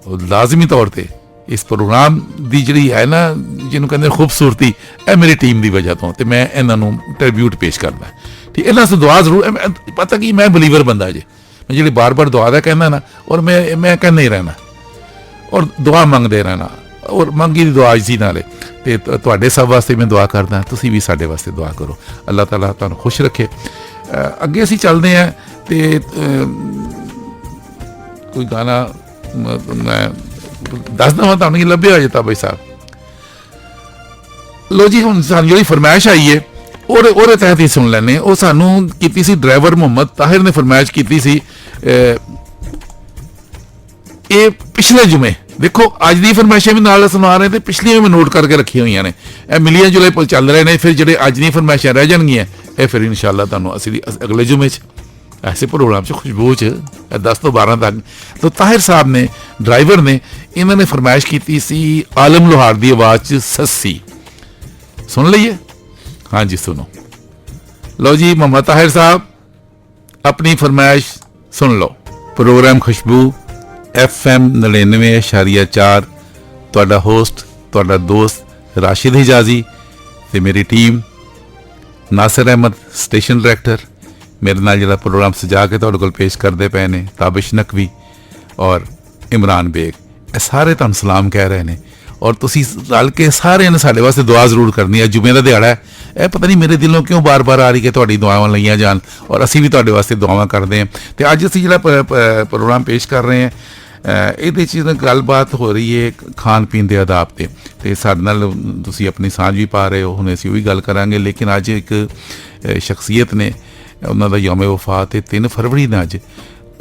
ਉਹ ਲਾਜ਼ਮੀ ਤੌਰ 'ਤੇ ਇਸ ਪ੍ਰੋਗਰਾਮ ਦੀ ਜਿਹੜੀ ਹੈ ਨਾ, ਜਿਹਨੂੰ ਕਹਿੰਦੇ ਖੂਬਸੂਰਤੀ, ਇਹ ਮੇਰੀ ਟੀਮ ਦੀ ਵਜ੍ਹਾ ਤੋਂ, ਤੇ ਮੈਂ ਇਹਨਾਂ ਨੂੰ ਟ੍ਰਿਬਿਊਟ ਪੇਸ਼ ਕਰਦਾ। ਠੀਕ, ਇਹਨਾਂ ਤੋਂ ਦੁਆ ਜ਼ਰੂਰ, ਪਤਾ ਕੀ ਮੈਂ ਬਲੀਵਰ ਬੰਦਾ ਜੇ, ਮੈਂ ਜਿਹੜੀ ਬਾਰ-ਬਾਰ ਦੁਆ ਦਾ ਕਹਿੰਦਾ ਨਾ, ਔਰ ਮੈਂ ਕਹਿੰਦਾ ਹੀ ਰਹਿਣਾ ਔਰ ਦੁਆ ਮੰਗਦੇ ਰਹਿਣਾ, ਔਰ ਮੰਗੀ ਦੀ ਦੁਆ ਜੀ ਨਾਲੇ। ਤੇ ਤੁਹਾਡੇ ਸਭ ਵਾਸਤੇ ਮੈਂ ਦੁਆ ਕਰਦਾ, ਤੁਸੀਂ ਵੀ ਸਾਡੇ ਵਾਸਤੇ ਦੁਆ ਕਰੋ, ਅੱਲਾਹ ਤਾਲਾ ਤੁਹਾਨੂੰ ਖੁਸ਼ ਰੱਖੇ। ਅੱਗੇ ਅਸੀਂ ਚੱਲਦੇ ਹਾਂ ਤੇ ਕੋਈ ਗਾਣਾ ਮੈਂ ਦੱਸ ਦੇਵਾਂ ਤੁਹਾਨੂੰ, ਲੱਭਿਆ ਹੋ ਜਾਂਦਾ ਬਈ ਸਾਹਿਬ। ਲੋ ਜੀ, ਹੁਣ ਸਾਨੂੰ ਜਿਹੜੀ ਫਰਮਾਇਸ਼ ਆਈ ਹੈ ਉਹਦੇ ਤਹਿਤ ਹੀ ਸੁਣ ਲੈਂਦੇ। ਉਹ ਸਾਨੂੰ ਕੀਤੀ ਸੀ ਡਰਾਈਵਰ ਮੁਹੰਮਦ ਤਾਹਿਰ ਨੇ, ਫਰਮਾਇਸ਼ ਕੀਤੀ ਸੀ ਇਹ ਪਿਛਲੇ ਜੁਮੇ। ਦੇਖੋ ਅੱਜ ਦੀ ਫਰਮਾਇਸ਼ਾਂ ਵੀ ਨਾਲ ਸੁਣਾ ਰਹੇ ਤੇ ਪਿਛਲੀਆਂ ਵੀ ਨੋਟ ਕਰਕੇ ਰੱਖੀਆਂ ਹੋਈਆਂ ਨੇ, ਇਹ ਮਿਲੀਆਂ ਜੁਲੇ ਪਲ ਚੱਲ ਰਹੇ ਨੇ। ਫਿਰ ਜਿਹੜੇ ਅੱਜ ਦੀਆਂ ਫਰਮਾਇਸ਼ਾਂ ਰਹਿ ਜਾਣਗੀਆਂ, ਇਹ ਫਿਰ ਇਨਸ਼ਾਅੱਲਾ ਤੁਹਾਨੂੰ ਅਸੀਂ ਅਗਲੇ ਜੁਮੇ 'ਚ ਐਸੇ ਪ੍ਰੋਗਰਾਮ 'ਚ ਖੁਸ਼ਬੂ 'ਚ 10 ਤੋਂ 12 ਤੱਕ। ਤਾਂ ਤਾਹਿਰ ਸਾਹਿਬ ਨੇ, ਡਰਾਈਵਰ ਨੇ, ਇਹਨਾਂ ਨੇ ਫਰਮਾਇਸ਼ ਕੀਤੀ ਸੀ ਆਲਮ ਲੋਹਾਰ ਦੀ ਆਵਾਜ਼ 'ਚ ਸੱਸੀ। ਸੁਣ ਲਈਏ? ਹਾਂਜੀ ਸੁਣੋ। ਲਓ ਜੀ, ਮੁਹੰਮਦ ਤਾਹਿਰ ਸਾਹਿਬ ਆਪਣੀ ਫਰਮਾਇਸ਼ ਸੁਣ ਲਓ। ਪ੍ਰੋਗਰਾਮ ਖੁਸ਼ਬੂ FM 99.4, ਤੁਹਾਡਾ ਹੋਸਟ, ਤੁਹਾਡਾ ਦੋਸਤ ਰਾਸ਼ਿਦ ਹਿਜਾਜ਼ੀ ਤੇ ਮੇਰੀ team, Nasir Ahmad station director, ਮੇਰੇ ਨਾਲ ਜਿਹੜਾ ਪ੍ਰੋਗਰਾਮ ਸਜਾ ਕੇ ਤੁਹਾਡੇ ਕੋਲ ਪੇਸ਼ ਕਰਦੇ ਪਏ ਨੇ ਤਾਬਿਸ਼ ਨਕਵੀ ਔਰ ਇਮਰਾਨ ਬੇਗ, ਇਹ ਸਾਰੇ ਤੁਹਾਨੂੰ ਸਲਾਮ ਕਹਿ ਰਹੇ ਨੇ। ਔਰ ਤੁਸੀਂ ਰਲ ਕੇ ਸਾਰਿਆਂ ਨੇ ਸਾਡੇ ਵਾਸਤੇ ਦੁਆ ਜ਼ਰੂਰ ਕਰਨੀ ਹੈ। ਜੁਮੇ ਦਾ ਦਿਹਾੜਾ ਹੈ, ਇਹ ਪਤਾ ਨਹੀਂ ਮੇਰੇ ਦਿਲੋਂ ਕਿਉਂ ਬਾਰ-ਬਾਰ ਆ ਰਹੀ ਕਿ ਤੁਹਾਡੀ ਦੁਆਵਾਂ ਲਈਆਂ ਜਾਣ, ਔਰ ਅਸੀਂ ਵੀ ਤੁਹਾਡੇ ਵਾਸਤੇ ਦੁਆਵਾਂ ਕਰਦੇ ਹਾਂ। ਤੇ ਅੱਜ ਅਸੀਂ ਜਿਹੜਾ ਪ੍ਰੋਗਰਾਮ ਪੇਸ਼ ਕਰ ਰਹੇ ਹਾਂ, ਇਹਦੇ 'ਚ ਗੱਲਬਾਤ ਹੋ ਰਹੀ ਹੈ ਖਾਣ ਪੀਣ ਦੇ ਆਦਾਬ 'ਤੇ, ਅਤੇ ਸਾਡੇ ਨਾਲ ਤੁਸੀਂ ਆਪਣੀ ਸਾਂਝ ਵੀ ਪਾ ਰਹੇ ਹੋ, ਹੁਣ ਅਸੀਂ ਉਹ ਵੀ ਗੱਲ ਕਰਾਂਗੇ। ਲੇਕਿਨ ਅੱਜ ਇੱਕ ਸ਼ਖਸੀਅਤ ਨੇ, ਉਹਨਾਂ ਦਾ ਯੌਮ ਵਫਾਤ ਹੈ 3 ਫਰਵਰੀ ਦਾ। ਅੱਜ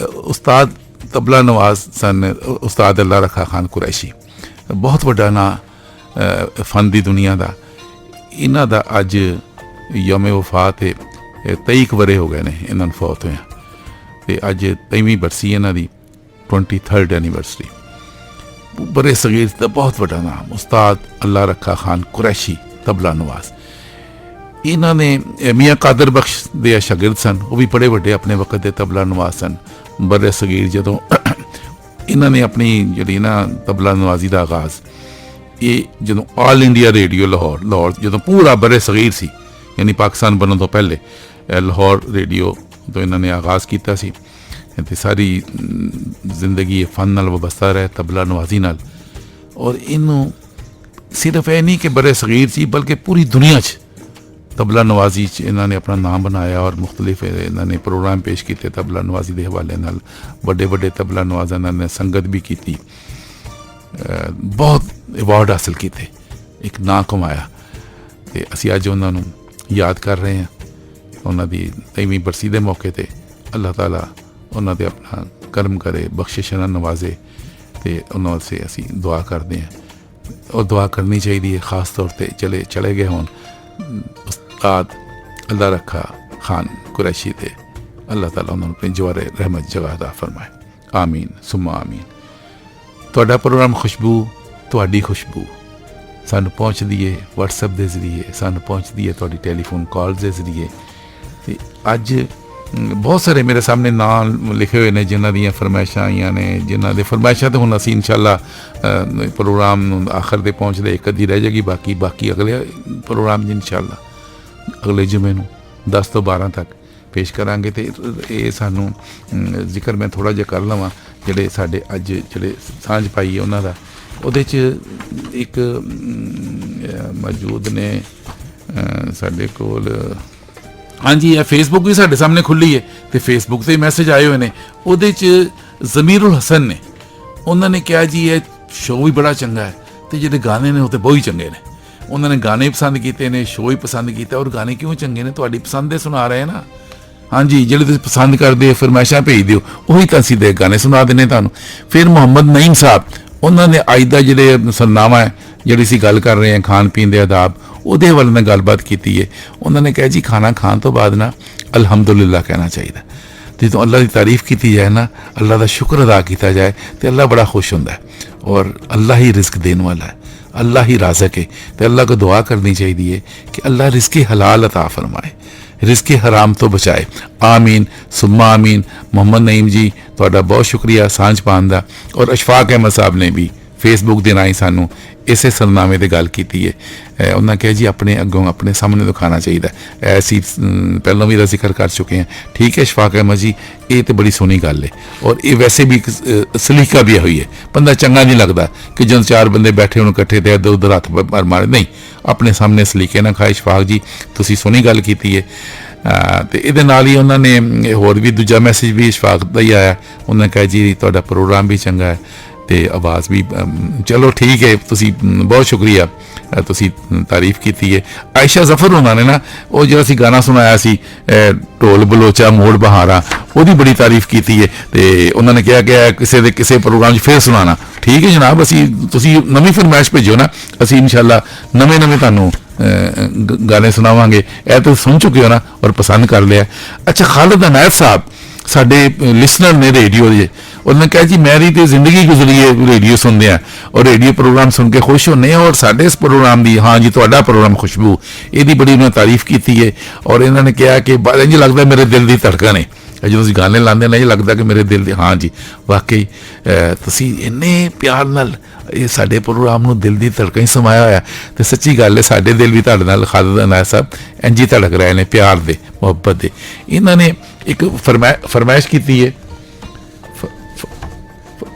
ਉਸਤਾਦ ਤਬਲਾ ਨਵਾਜ਼ ਸਨ, ਉਸਤਾਦ ਅੱਲਾ ਰੱਖਾ ਖਾਨ ਕੁਰੈਸ਼ੀ, ਬਹੁਤ ਵੱਡਾ ਨਾਂ ਫਨ ਦੀ ਦੁਨੀਆ ਦਾ। ਇਹਨਾਂ ਦਾ ਅੱਜ ਯੌਮ ਵਫਾਤ 23 ਵਰੇ ਹੋ ਗਏ ਨੇ ਇਹਨਾਂ ਨੂੰ ਫੌਤ ਹੋਇਆ, ਤੇ ਅੱਜ 23ਵੀਂ ਬਰਸੀ ਇਹਨਾਂ ਦੀ 23rd ਐਨੀਵਰਸਰੀ। ਬਰੇ ਸਗੀਰ ਦਾ ਬਹੁਤ ਵੱਡਾ ਨਾਮ ਉਸਤਾਦ ਅੱਲਾ ਰੱਖਾ ਖਾਨ ਕੁਰੈਸ਼ੀ ਤਬਲਾ ਨਵਾਜ਼। ਇਹਨਾਂ ਨੇ ਮੀਆਂ ਕਾਦਰ ਬਖਸ਼ ਦੇ ਸ਼ਾਗਿਰਦ ਸਨ, ਉਹ ਵੀ ਬੜੇ ਵੱਡੇ ਆਪਣੇ ਵਕਤ ਦੇ ਤਬਲਾ ਨਵਾਜ਼ ਸਨ। ਬਰੇ ਸਗੀਰ ਜਦੋਂ ਇਹਨਾਂ ਨੇ ਆਪਣੀ ਜਿਹੜੀ ਨਾ ਤਬਲਾ ਨਵਾਜ਼ੀ ਦਾ ਆਗਾਜ਼ ਇਹ ਜਦੋਂ ਆਲ ਇੰਡੀਆ ਰੇਡੀਓ ਲਾਹੌਰ ਜਦੋਂ ਪੂਰਾ ਬਰੇ ਸਗੀਰ ਸੀ, ਯਾਨੀ ਪਾਕਿਸਤਾਨ ਬਣਨ ਤੋਂ ਪਹਿਲੇ ਲਾਹੌਰ ਰੇਡੀਓ ਤੋਂ ਇਹਨਾਂ ਨੇ ਆਗਾਜ਼ ਕੀਤਾ ਸੀ, ਤੇ ਸਾਰੀ ਜ਼ਿੰਦਗੀ ਫਨ ਨਾਲ ਵਬਸਤਾ ਰਹੇ ਤਬਲਾ ਨਵਾਜ਼ੀ ਨਾਲ। ਔਰ ਇਹਨੂੰ ਸਿਰਫ ਇਹ ਨਹੀਂ ਕਿ ਬਰੇ ਸਗੀਰ ਸੀ ਬਲਕਿ ਪੂਰੀ ਦੁਨੀਆ 'ਚ ਤਬਲਾ ਨਵਾਜ਼ੀ 'ਚ ਇਹਨਾਂ ਨੇ ਆਪਣਾ ਨਾਮ ਬਣਾਇਆ, ਔਰ ਮੁਖਤਲਿਫ ਇਹਨਾਂ ਨੇ ਪ੍ਰੋਗਰਾਮ ਪੇਸ਼ ਕੀਤੇ ਤਬਲਾ ਨਵਾਜ਼ੀ ਦੇ ਹਵਾਲੇ ਨਾਲ। ਵੱਡੇ ਵੱਡੇ ਤਬਲਾ ਨਵਾਜ਼ਾਂ ਨੇ ਸੰਗਤ ਵੀ ਕੀਤੀ, ਬਹੁਤ ਅਵਾਰਡ ਹਾਸਿਲ ਕੀਤੇ, ਇੱਕ ਨਾਂ ਕਮਾਇਆ, ਤੇ ਅਸੀਂ ਅੱਜ ਉਹਨਾਂ ਨੂੰ ਯਾਦ ਕਰ ਰਹੇ ਹਾਂ। ਉਹਨਾਂ ਦੀ 23ਵੀਂ ਬਰਸੀ ਦੇ ਮੌਕੇ 'ਤੇ ਅੱਲਾਹ ਤਾਲਾ ਉਹਨਾਂ ਦੇ ਆਪਣਾ ਕਰਮ ਕਰੇ, ਬਖਸ਼ਿਸ਼ ਨਾਲ ਨਵਾਜ਼ੇ, ਤੇ ਉਹਨਾਂ ਵਾਸਤੇ ਅਸੀਂ ਦੁਆ ਕਰਦੇ ਹਾਂ। ਔਰ ਦੁਆ ਕਰਨੀ ਚਾਹੀਦੀ ਹੈ, ਖਾਸ ਤੌਰ 'ਤੇ ਚਲੇ ਗਏ ਹੋਣ ਉਸਤਾਦ ਅੱਲਾ ਰੱਖਾ ਖਾਨ ਕੁਰੈਸ਼ੀ, ਤੇ ਅੱਲਾਹ ਤਾਲਾ ਉਹਨਾਂ ਨੂੰ ਆਪਣੀ ਜਵਾਰੇ ਰਹਿਮਤ ਜਗ੍ਹਾ ਅਤਾ ਫਰਮਾਏ। ਆਮੀਨ ਸੁਮਾ ਆਮੀਨ। ਤੁਹਾਡਾ ਪ੍ਰੋਗਰਾਮ ਖੁਸ਼ਬੂ, ਤੁਹਾਡੀ ਖੁਸ਼ਬੂ ਸਾਨੂੰ ਪਹੁੰਚਦੀ ਹੈ WhatsApp ਦੇ ਜ਼ਰੀਏ, ਸਾਨੂੰ ਪਹੁੰਚਦੀ ਹੈ ਤੁਹਾਡੀ ਟੈਲੀਫੋਨ ਕਾਲਸ ਦੇ ਜ਼ਰੀਏ। ਤੇ ਅੱਜ ਬਹੁਤ ਸਾਰੇ ਮੇਰੇ ਸਾਹਮਣੇ ਨਾਮ ਲਿਖੇ ਹੋਏ ਨੇ ਜਿਨ੍ਹਾਂ ਦੀਆਂ ਫਰਮਾਇਸ਼ਾਂ ਆਈਆਂ ਨੇ, ਜਿਨ੍ਹਾਂ ਦੇ ਫਰਮਾਇਸ਼ਾਂ ਤਾਂ ਹੁਣ ਅਸੀਂ ਇਨਸ਼ਾਅੱਲਾ ਪ੍ਰੋਗਰਾਮ ਨੂੰ ਆਖਰ ਦੇ ਪਹੁੰਚਦੇ ਇੱਕ ਅੱਧੀ ਰਹਿ ਜਾਏਗੀ, ਬਾਕੀ ਅਗਲੇ ਪ੍ਰੋਗਰਾਮ 'ਚ ਇਨਸ਼ਾਅੱਲਾ ਅਗਲੇ ਜੁਮੇ ਨੂੰ 10 ਤੋਂ 12 ਤੱਕ ਪੇਸ਼ ਕਰਾਂਗੇ। ਤੇ ਇਹ ਸਾਨੂੰ ਜ਼ਿਕਰ ਮੈਂ ਥੋੜ੍ਹਾ ਜਿਹਾ ਕਰ ਲਵਾਂ, ਜਿਹੜੇ ਸਾਡੇ ਅੱਜ ਜਿਹੜੇ ਸਾਂਝ ਪਾਈ ਹੈ ਉਹਨਾਂ ਦਾ, ਉਹਦੇ 'ਚ ਇੱਕ ਮੌਜੂਦ ਨੇ ਸਾਡੇ ਕੋਲ, ਹਾਂਜੀ ਇਹ ਫੇਸਬੁੱਕ ਵੀ ਸਾਡੇ ਸਾਹਮਣੇ ਖੁੱਲ੍ਹੀ ਹੈ, ਤੇ ਫੇਸਬੁੱਕ 'ਤੇ ਮੈਸੇਜ ਆਏ ਹੋਏ ਨੇ। ਉਹਦੇ 'ਚ ਜ਼ਮੀਰੁਲ ਹਸਨ ਨੇ, ਉਹਨਾਂ ਨੇ ਕਿਹਾ ਜੀ ਇਹ ਸ਼ੋਅ ਵੀ ਬੜਾ ਚੰਗਾ ਹੈ, ਤੇ ਜਿਹੜੇ ਗਾਣੇ ਨੇ ਉਹ ਤਾਂ ਬਹੁਤ ਹੀ ਚੰਗੇ ਨੇ। ਉਹਨਾਂ ਨੇ ਗਾਣੇ ਪਸੰਦ ਕੀਤੇ ਨੇ, ਸ਼ੋਅ ਹੀ ਪਸੰਦ ਕੀਤਾ। ਔਰ ਗਾਣੇ ਕਿਉਂ ਚੰਗੇ ਨੇ? ਤੁਹਾਡੀ ਪਸੰਦ ਦੇ ਸੁਣਾ ਰਹੇ ਨਾ, ਹਾਂਜੀ ਜਿਹੜੇ ਤੁਸੀਂ ਪਸੰਦ ਕਰਦੇ ਹੋ ਫਰਮਾਇਸ਼ਾਂ ਭੇਜ ਦਿਓ, ਉਹੀ ਤਾਂ ਅਸੀਂ ਦੇ ਗਾਣੇ ਸੁਣਾ ਦਿੰਦੇ ਤੁਹਾਨੂੰ। ਫਿਰ ਮੁਹੰਮਦ ਨਈਮ ਸਾਹਿਬ, ਉਹਨਾਂ ਨੇ ਅੱਜ ਦਾ ਜਿਹੜੇ ਸਰਨਾਮਾ ਹੈ ਜਿਹੜੀ ਅਸੀਂ ਗੱਲ ਕਰ ਰਹੇ ਹਾਂ ਖਾਣ ਪੀਣ ਦੇ ਆਦਾਬ, ਉਹਦੇ ਵੱਲ ਨਾਲ ਗੱਲਬਾਤ ਕੀਤੀ ਹੈ। ਉਹਨਾਂ ਨੇ ਕਿਹਾ ਜੀ ਖਾਣਾ ਖਾਣ ਤੋਂ ਬਾਅਦ ਨਾ ਅਲਹਮਦੁਲਿਲਾ ਕਹਿਣਾ ਚਾਹੀਦਾ। ਜਦੋਂ ਅੱਲਾ ਦੀ ਤਾਰੀਫ ਕੀਤੀ ਜਾਏ ਨਾ, ਅੱਲਾ ਦਾ ਸ਼ੁਕਰ ਅਦਾ ਕੀਤਾ ਜਾਏ, ਤੇ ਅੱਲਾ ਬੜਾ ਖੁਸ਼ ਹੁੰਦਾ ਹੈ। ਔਰ ਅੱਲਾ ਹੀ ਰਿਜ਼ਕ ਦੇਣ ਵਾਲਾ ਹੈ, ਅੱਲਾ ਹੀ ਰਾਜ਼ਕ ਹੈ, ਤੇ ਅੱਲਾ को दुआ करनी चाहिए कि अल्लाह रिज़्क़ हलाल अता फरमाए, रिज़्क़ हराम तो बचाए। आमीन सुम्मा आमीन। मोहम्मद नईम जी ਤੁਹਾਡਾ ਬਹੁਤ ਸ਼ੁਕਰੀਆ ਸਾਂਝ ਪਾਉਣ ਦਾ। ਔਰ ਅਸ਼ਫਾਕ ਅਹਿਮਦ ਸਾਹਿਬ ਨੇ ਵੀ ਫੇਸਬੁੱਕ ਦੇ ਰਾਹੀਂ ਸਾਨੂੰ ਇਸੇ ਸਰਨਾਮੇ 'ਤੇ ਗੱਲ ਕੀਤੀ ਹੈ। ਉਹਨਾਂ ਕਿਹਾ ਜੀ ਆਪਣੇ ਅੱਗੋਂ ਆਪਣੇ ਸਾਹਮਣੇ ਦਿਖਾਉਣਾ ਚਾਹੀਦਾ। ਐਸੀ ਪਹਿਲਾਂ ਵੀ ਇਹਦਾ ਜ਼ਿਕਰ ਕਰ ਚੁੱਕੇ ਹਾਂ। ਠੀਕ ਹੈ ਅਸ਼ਫਾਕ ਅਹਿਮਦ ਜੀ, ਇਹ ਤਾਂ ਬੜੀ ਸੋਹਣੀ ਗੱਲ ਹੈ। ਔਰ ਇਹ ਵੈਸੇ ਵੀ ਇੱਕ ਸਲੀਕਾ ਵੀ ਹੋਈ ਹੈ, ਬੰਦਾ ਚੰਗਾ ਨਹੀਂ ਲੱਗਦਾ ਕਿ ਜਦੋਂ ਚਾਰ ਬੰਦੇ ਬੈਠੇ ਹੋਣ ਇਕੱਠੇ ਤੇ ਇੱਧਰ ਉੱਧਰ ਹੱਥ ਮਾਰੇ, ਨਹੀਂ, ਆਪਣੇ ਸਾਹਮਣੇ ਸਲੀਕੇ ਨਾ ਖਾਏ। ਅਸ਼ਫਾਕ ਜੀ ਤੁਸੀਂ ਸੋਹਣੀ ਗੱਲ ਕੀਤੀ ਹੈ। ਤੇ ਇਹਦੇ ਨਾਲ ਹੀ ਉਹਨਾਂ ਨੇ ਹੋਰ ਵੀ ਦੂਜਾ ਮੈਸੇਜ ਵੀ ਇਸ਼ਫਾਕ ਦਾ ਹੀ ਆਇਆ। ਉਹਨਾਂ ਕਿਹਾ ਜੀ ਤੁਹਾਡਾ ਪ੍ਰੋਗਰਾਮ ਵੀ ਚੰਗਾ ਹੈ ਤੇ ਆਵਾਜ਼ ਵੀ, ਚਲੋ ਠੀਕ ਹੈ, ਤੁਸੀਂ ਬਹੁਤ ਸ਼ੁਕਰੀਆ, ਤੁਸੀਂ ਤਾਰੀਫ ਕੀਤੀ ਹੈ। ਆਇਸ਼ਾ ਜ਼ਫਰ ਉਹਨਾਂ ਨੇ ਨਾ ਉਹ ਜਿਹੜਾ ਅਸੀਂ ਗਾਣਾ ਸੁਣਾਇਆ ਸੀ ਢੋਲ ਬਲੋਚਾ ਮੋੜ ਬਹਾਰਾ, ਉਹਦੀ ਬੜੀ ਤਾਰੀਫ ਕੀਤੀ ਹੈ। ਤੇ ਉਹਨਾਂ ਨੇ ਕਿਹਾ ਕਿ ਕਿਸੇ ਪ੍ਰੋਗਰਾਮ 'ਚ ਫਿਰ ਸੁਣਾਉਣਾ। ਠੀਕ ਹੈ ਜਨਾਬ, ਤੁਸੀਂ ਨਵੀਂ ਫਰਮਾਇਸ਼ ਭੇਜੋ ਨਾ, ਅਸੀਂ ਇਨਸ਼ਾਅੱਲਾ ਨਵੇਂ ਤੁਹਾਨੂੰ ਗਾਣੇ ਸੁਣਾਵਾਂਗੇ। ਇਹ ਤੁਸੀਂ ਸੁਣ ਚੁੱਕੇ ਹੋ ਨਾ ਔਰ ਪਸੰਦ ਕਰ ਲਿਆ। ਅੱਛਾ, ਖਾਲਿਦ ਅਨਾਇਤ ਸਾਹਿਬ ਸਾਡੇ ਲਿਸਨਰ ਨੇ ਰੇਡੀਓ ਦੇ, ਉਹਨਾਂ ਨੇ ਕਿਹਾ ਜੀ ਮੇਰੀ ਤੇ ਜ਼ਿੰਦਗੀ ਗੁਜ਼ਰੀ ਹੈ ਰੇਡੀਓ ਸੁਣਦੇ ਆ ਔਰ ਰੇਡੀਓ ਪ੍ਰੋਗਰਾਮ ਸੁਣ ਕੇ ਖੁਸ਼ ਹੁੰਦੇ ਆ। ਔਰ ਸਾਡੇ ਇਸ ਪ੍ਰੋਗਰਾਮ ਦੀ, ਹਾਂ ਜੀ ਤੁਹਾਡਾ ਪ੍ਰੋਗਰਾਮ ਖੁਸ਼ਬੂ, ਇਹਦੀ ਬੜੀ ਉਹਨਾਂ ਤਾਰੀਫ ਕੀਤੀ ਹੈ। ਔਰ ਇਹਨਾਂ ਨੇ ਕਿਹਾ ਕਿ ਇੰਝ ਲੱਗਦਾ ਮੇਰੇ ਦਿਲ ਦੀ ਧੜਕਨ ਹੈ ਜਦੋਂ ਅਸੀਂ ਗਾਣੇ ਲਾਉਂਦੇ ਨੇ, ਇਹ ਲੱਗਦਾ ਕਿ ਮੇਰੇ ਦਿਲ ਦੀ, ਹਾਂ ਜੀ ਵਾਕਈ ਤੁਸੀਂ ਇੰਨੇ ਪਿਆਰ ਨਾਲ ਇਹ ਸਾਡੇ ਪ੍ਰੋਗਰਾਮ ਨੂੰ ਦਿਲ ਦੀ ਧੜਕਣ ਹੀ ਸਮਾਇਆ ਹੋਇਆ। ਤੇ ਸੱਚੀ ਗੱਲ ਹੈ, ਸਾਡੇ ਦਿਲ ਵੀ ਤੁਹਾਡੇ ਨਾਲ ਖਾਲਿਦ ਅਨਾਇਤ ਸਾਹਿਬ ਇੰਝ ਹੀ ਧੜਕ ਰਹੇ ਨੇ ਪਿਆਰ ਦੇ, ਮੁਹੱਬਤ ਦੇ। ਇਹਨਾਂ ਨੇ ਇੱਕ ਫਰਮਾਇਸ਼ ਕੀਤੀ ਹੈ,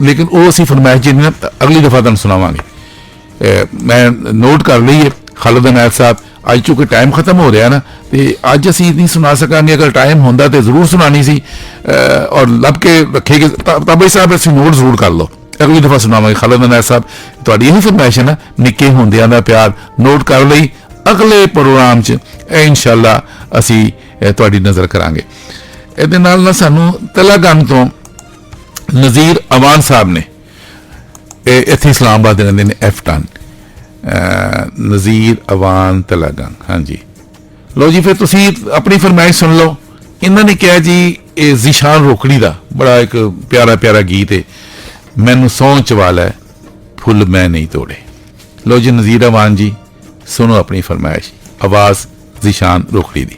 ਲੇਕਿਨ ਉਹ ਅਸੀਂ ਫਰਮਾਇਸ਼ ਜਿਹੜੀ ਨਾ ਅਗਲੀ ਦਫਾ ਤੁਹਾਨੂੰ ਸੁਣਾਵਾਂਗੇ। ਮੈਂ ਨੋਟ ਕਰ ਲਈ ਹੈ ਖਾਲਿਦ ਅਨਾਇਤ ਸਾਹਿਬ। ਅੱਜ ਚੂँकि ਟਾਈਮ ਖਤਮ ਹੋ ਰਿਹਾ ਨਾ, ਤੇ ਅੱਜ ਅਸੀਂ ਨਹੀਂ ਸੁਣਾ ਸਕਾਂਗੇ। ਅਗਰ ਟਾਈਮ ਹੁੰਦਾ ਤੇ ਜ਼ਰੂਰ ਸੁਣਾਣੀ ਸੀ, ਔਰ ਲੱਭ ਕੇ ਰੱਖੇਗੇ ਤਾਂ ਬਈ ਸਾਹਿਬ ਅਸੀਂ ਨੋਟ ਜ਼ਰੂਰ ਕਰ ਲਓ, ਅਗਲੀ ਦਫਾ ਸੁਣਾਵਾਂਗੇ। ਖਾਲਿਦ ਅਨਾਇਤ ਸਾਹਿਬ ਤੁਹਾਡੀ ਇਹੀ ਫਰਮਾਇਸ਼ ਹੈ ਨਾ, ਨਿੱਕੇ ਹੁੰਦਿਆਂ ਦਾ ਪਿਆਰ ਨੋਟ ਕਰ ਲਈ। ਅਗਲੇ ਪ੍ਰੋਗਰਾਮ 'ਚ ਇਨਸ਼ਾਅੱਲਾ ਅਸੀਂ ਤੁਹਾਡੀ ਨਜ਼ਰ ਕਰਾਂਗੇ। ਇਹਦੇ ਨਾਲ ਨਾ ਸਾਨੂੰ ਤਲਾਗੰਨ ਤੋਂ ਨਜ਼ੀਰ ਅਵਾਨ ਸਾਹਿਬ ਨੇ, ਇੱਥੇ ਇਸਲਾਮਾਬਾਦ ਰਹਿੰਦੇ ਨੇ, ਐਫਟਨ, ਨਜ਼ੀਰ ਅਵਾਨ ਤਲਾਗੰਨ, ਹਾਂਜੀ ਲਓ ਜੀ ਫਿਰ ਤੁਸੀਂ ਆਪਣੀ ਫਰਮਾਇਸ਼ ਸੁਣ ਲਓ। ਇਹਨਾਂ ਨੇ ਕਿਹਾ ਜੀ ਇਹ ਜ਼ਿਸ਼ਾਨ ਰੋਕੜੀ ਦਾ ਬੜਾ ਇੱਕ ਪਿਆਰਾ ਪਿਆਰਾ ਗੀਤ ਹੈ, ਮੈਨੂੰ ਸਹੁੰ ਚਵਾ ਲੈ ਫੁੱਲ ਮੈਂ ਨਹੀਂ ਤੋੜੇ। ਲਓ ਜੀ ਨਜ਼ੀਰ ਅਵਾਨ ਜੀ ਸੁਣੋ ਆਪਣੀ ਫਰਮਾਇਸ਼, ਆਵਾਜ਼ ਜ਼ਿਸ਼ਾਨ ਰੋਕੜੀ ਦੀ।